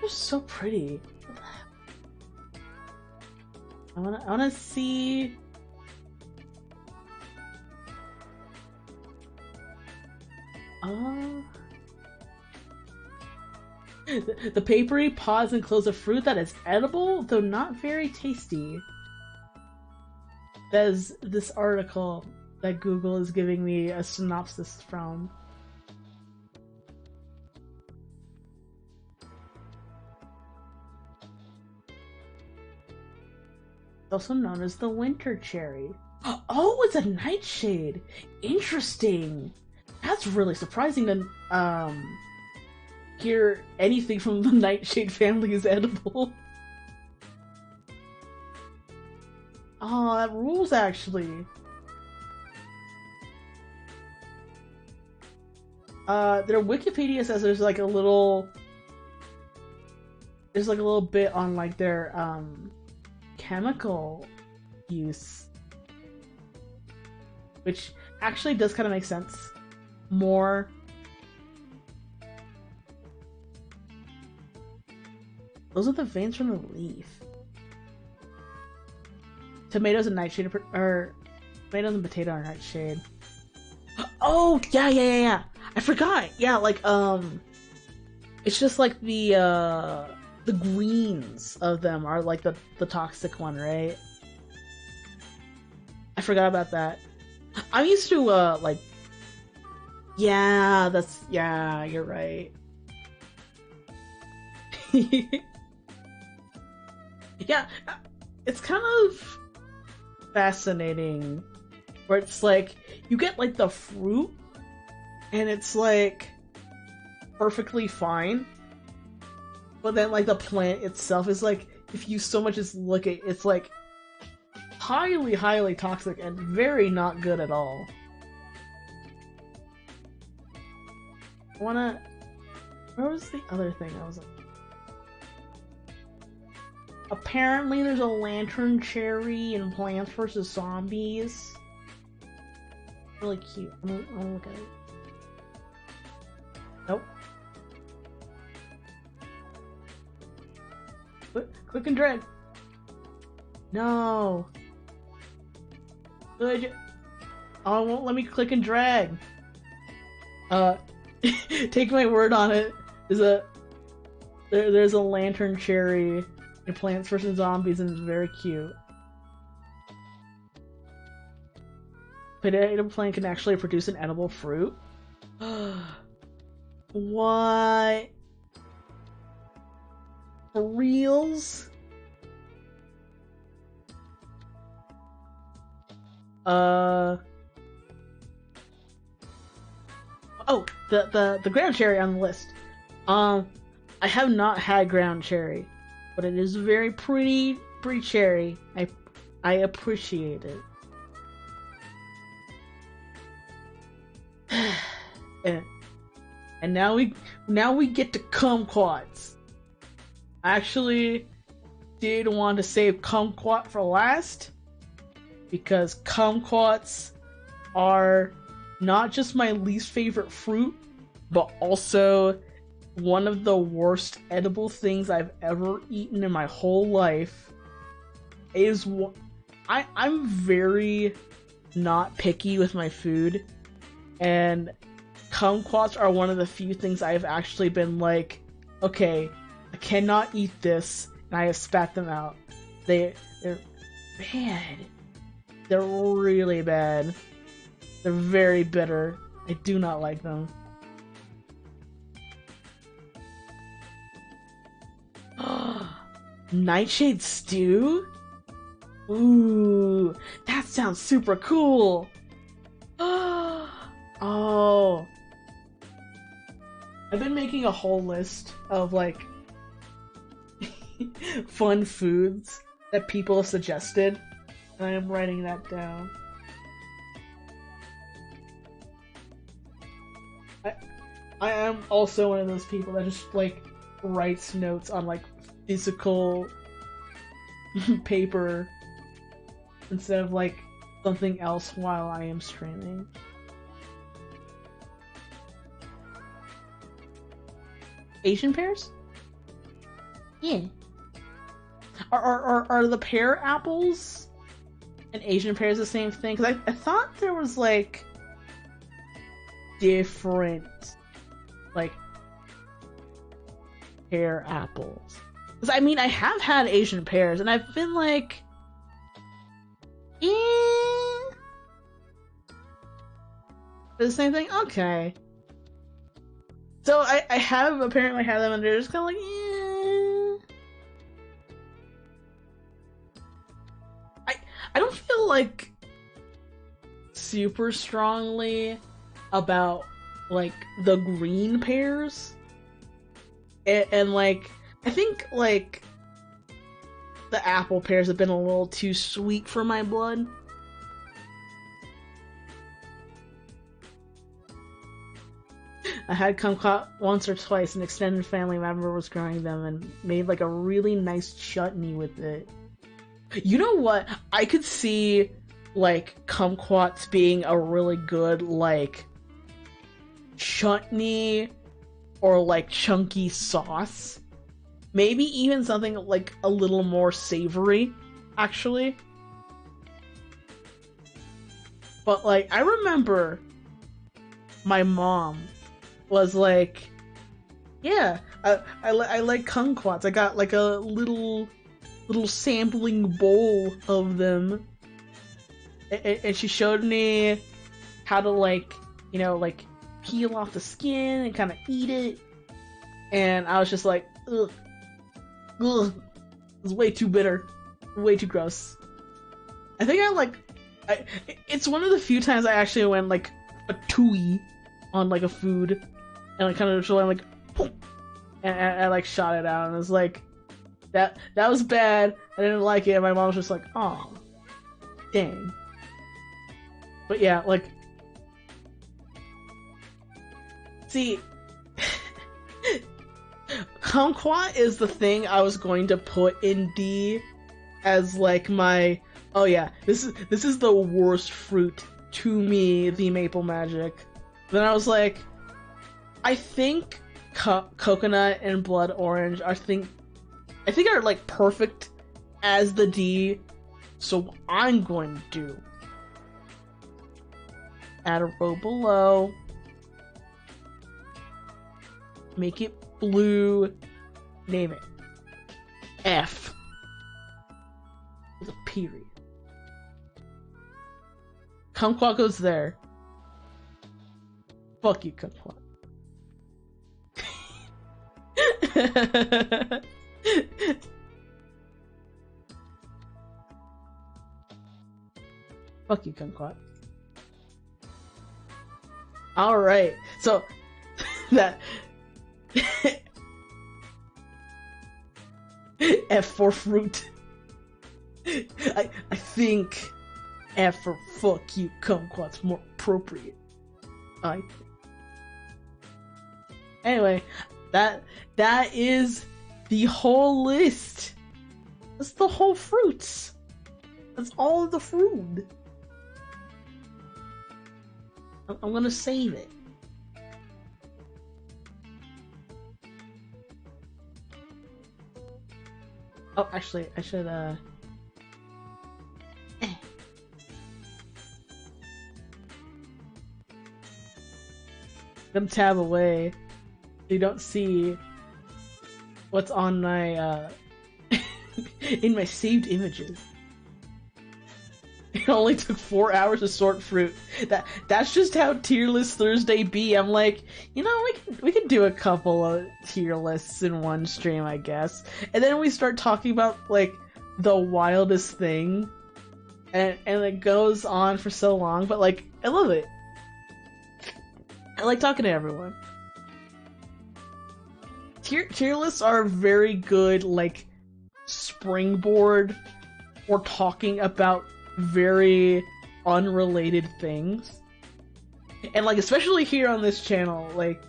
They're so pretty. I wanna see. Oh. The papery pods enclose a fruit that is edible, though not very tasty. That is this article that Google is giving me a synopsis from. Also known as the winter cherry. Oh, it's a nightshade! Interesting! That's really surprising to, hear anything from the nightshade family is edible. Oh, that rules actually. Their Wikipedia says there's like a little bit on like their chemical use, which actually does kind of make sense more. Those are the veins from the leaf. Tomatoes and nightshade or tomatoes and potato are nightshade. Oh yeah. I forgot. Yeah, like it's just like the greens of them are like the toxic one, right? I forgot about that. I'm used to like yeah, you're right. Yeah, it's kind of fascinating where it's like you get like the fruit and it's like perfectly fine, but then like the plant itself is like, if you so much as look at it's like highly toxic and very not good at all. Where was the other thing I was like, apparently there's a lantern cherry in Plants vs. Zombies. Really cute. I'm gonna look at it. Nope. Click and drag. No. Good. Oh, it won't let me click and drag. Take my word on it. There's a lantern cherry in Plants vs. Zombies and it's very cute. Potato plant can actually produce an edible fruit. What? For reals? Oh, the ground cherry on the list. I have not had ground cherry, but it is very pretty cherry. I appreciate it. And now we get to kumquats. I actually did want to save kumquat for last because kumquats are not just my least favorite fruit, but also one of the worst edible things I've ever eaten in my whole life. I'm very not picky with my food, and kumquats are one of the few things I've actually been like, okay, I cannot eat this, and I have spat them out. They're bad. They're really bad. They're very bitter. I do not like them. Nightshade stew? Ooh, that sounds super cool. Oh. I've been making a whole list of like fun foods that people have suggested, and I am writing that down. I am also one of those people that just like writes notes on like physical paper instead of like something else while I am streaming. Asian pears? Yeah. Are the pear apples and Asian pears the same thing? Because I thought there was like different like pear apples. Because I mean, I have had Asian pears and I've been like, yeah, the same thing. Okay. So I have apparently had them and they're just kind of like, I don't feel like super strongly about like the green pears, and like I think like the apple pears have been a little too sweet for my blood. I had kumquat once or twice. An extended family member was growing them and made like a really nice chutney with it. You know what? I could see like kumquats being a really good like chutney or like chunky sauce. Maybe even something like a little more savory, actually. But like I remember my mom was like, yeah, I like kumquats. I got like a little sampling bowl of them, and she showed me how to like, you know, like peel off the skin and kind of eat it, and I was just like, ugh, it's way too bitter, way too gross. I think it's one of the few times I actually went like a tui on like a food, and I kind of just went like, boom, and I like shot it out, and it was like, that was bad. I didn't like it. And my mom was just like, oh, dang. But yeah, like, see, kumquat is the thing I was going to put in D as like my, oh yeah, this is the worst fruit to me, the Maple Magic. Then I was like, I think coconut and blood orange I think are like perfect as the D, so what I'm going to do, add a row below, make it blue, name it F with a period. Kumquat goes there. Fuck you, kumquat. Fuck you, kumquat. Alright, so that F for fruit. I think F for fuck you, kumquat's more appropriate. I think. Anyway, that is the whole list. That's the whole fruits. That's all of the food. I'm gonna save it. Oh, actually, I should, Them tab away. You don't see what's on my, in my saved images. It only took 4 hours to sort fruit. That's just how tier list Thursday be. I'm like, you know, we could do a couple of tier lists in one stream, I guess. And then we start talking about like the wildest thing, and it goes on for so long. But like, I love it. I like talking to everyone. Tier lists are very good, like springboard or talking about very unrelated things, and like especially here on this channel, like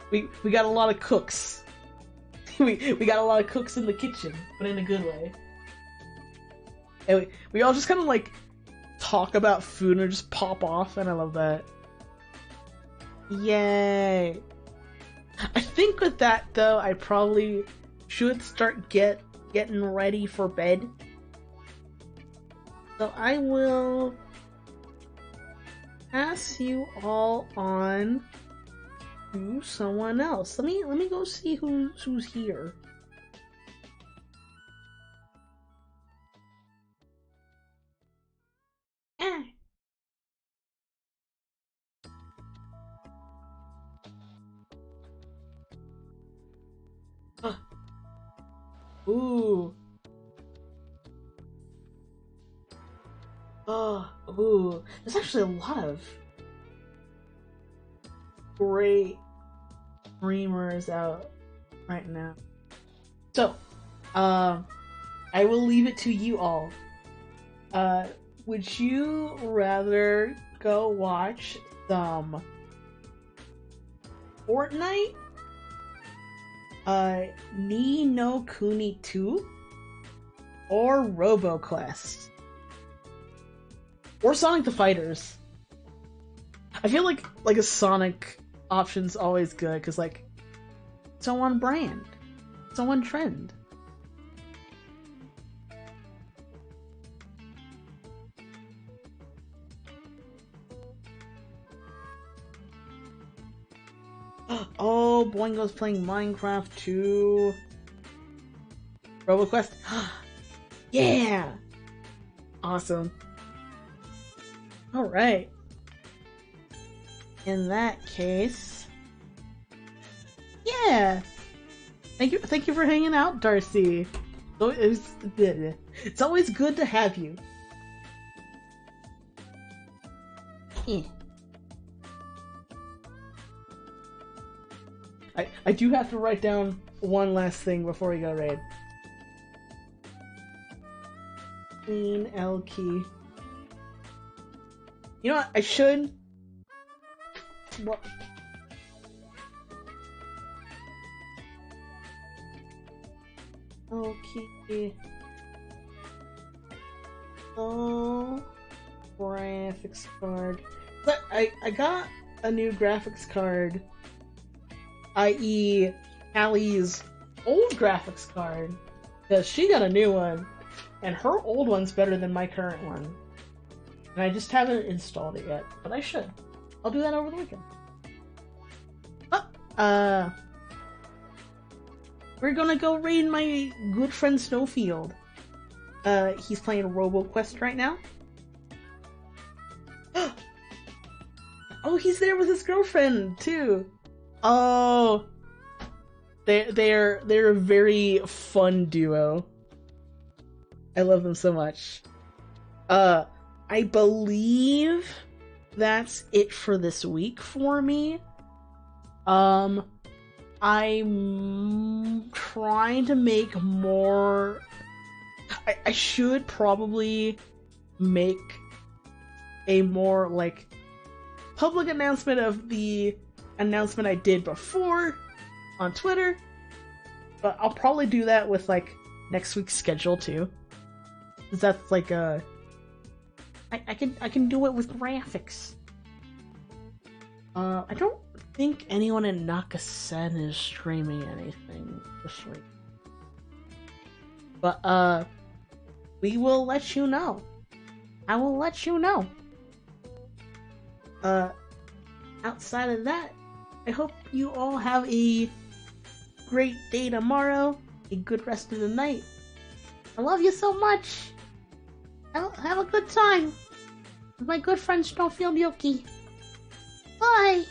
we got a lot of cooks. we got a lot of cooks in the kitchen, but in a good way. And we all just kind of like talk about food and just pop off, and I love that. Yay! I think with that though, I probably should start getting ready for bed. So I will pass you all on to someone else. Let me go see who's here. Ah. Ooh. Ooh. There's actually a lot of great streamers out right now. So, I will leave it to you all. Would you rather go watch some Fortnite, Ni no Kuni 2, or RoboQuest? Or Sonic the Fighters? I feel like a Sonic option's always good, because, like, it's on brand. It's on trend. Oh, Boingo's playing Minecraft too. RoboQuest. Yeah! Awesome. Alright. In that case... Yeah! Thank you for hanging out, Darcy. It's always good to have you. Eh. I do have to write down one last thing before we go raid. Queen L key. You know what? I should. What? Okay. Oh, graphics card. But I got a new graphics card. I.e. Allie's old graphics card, because she got a new one, and her old one's better than my current one. And I just haven't installed it yet, but I should. I'll do that over the weekend. Oh, we're gonna go raid my good friend Snowfield. He's playing RoboQuest right now. Oh, he's there with his girlfriend, too. Oh, they're a very fun duo. I love them so much. I believe that's it for this week for me. I'm trying to make more. I should probably make a more like public announcement of the announcement I did before on Twitter, but I'll probably do that with like next week's schedule too. Cause that's like I can do it with graphics. I don't think anyone in Nakasen is streaming anything this week, but we will let you know. I will let you know. Outside of that, I hope you all have a great day tomorrow, a good rest of the night. I love you so much. Have a good time with my good friend Snowfield Yuki. Bye!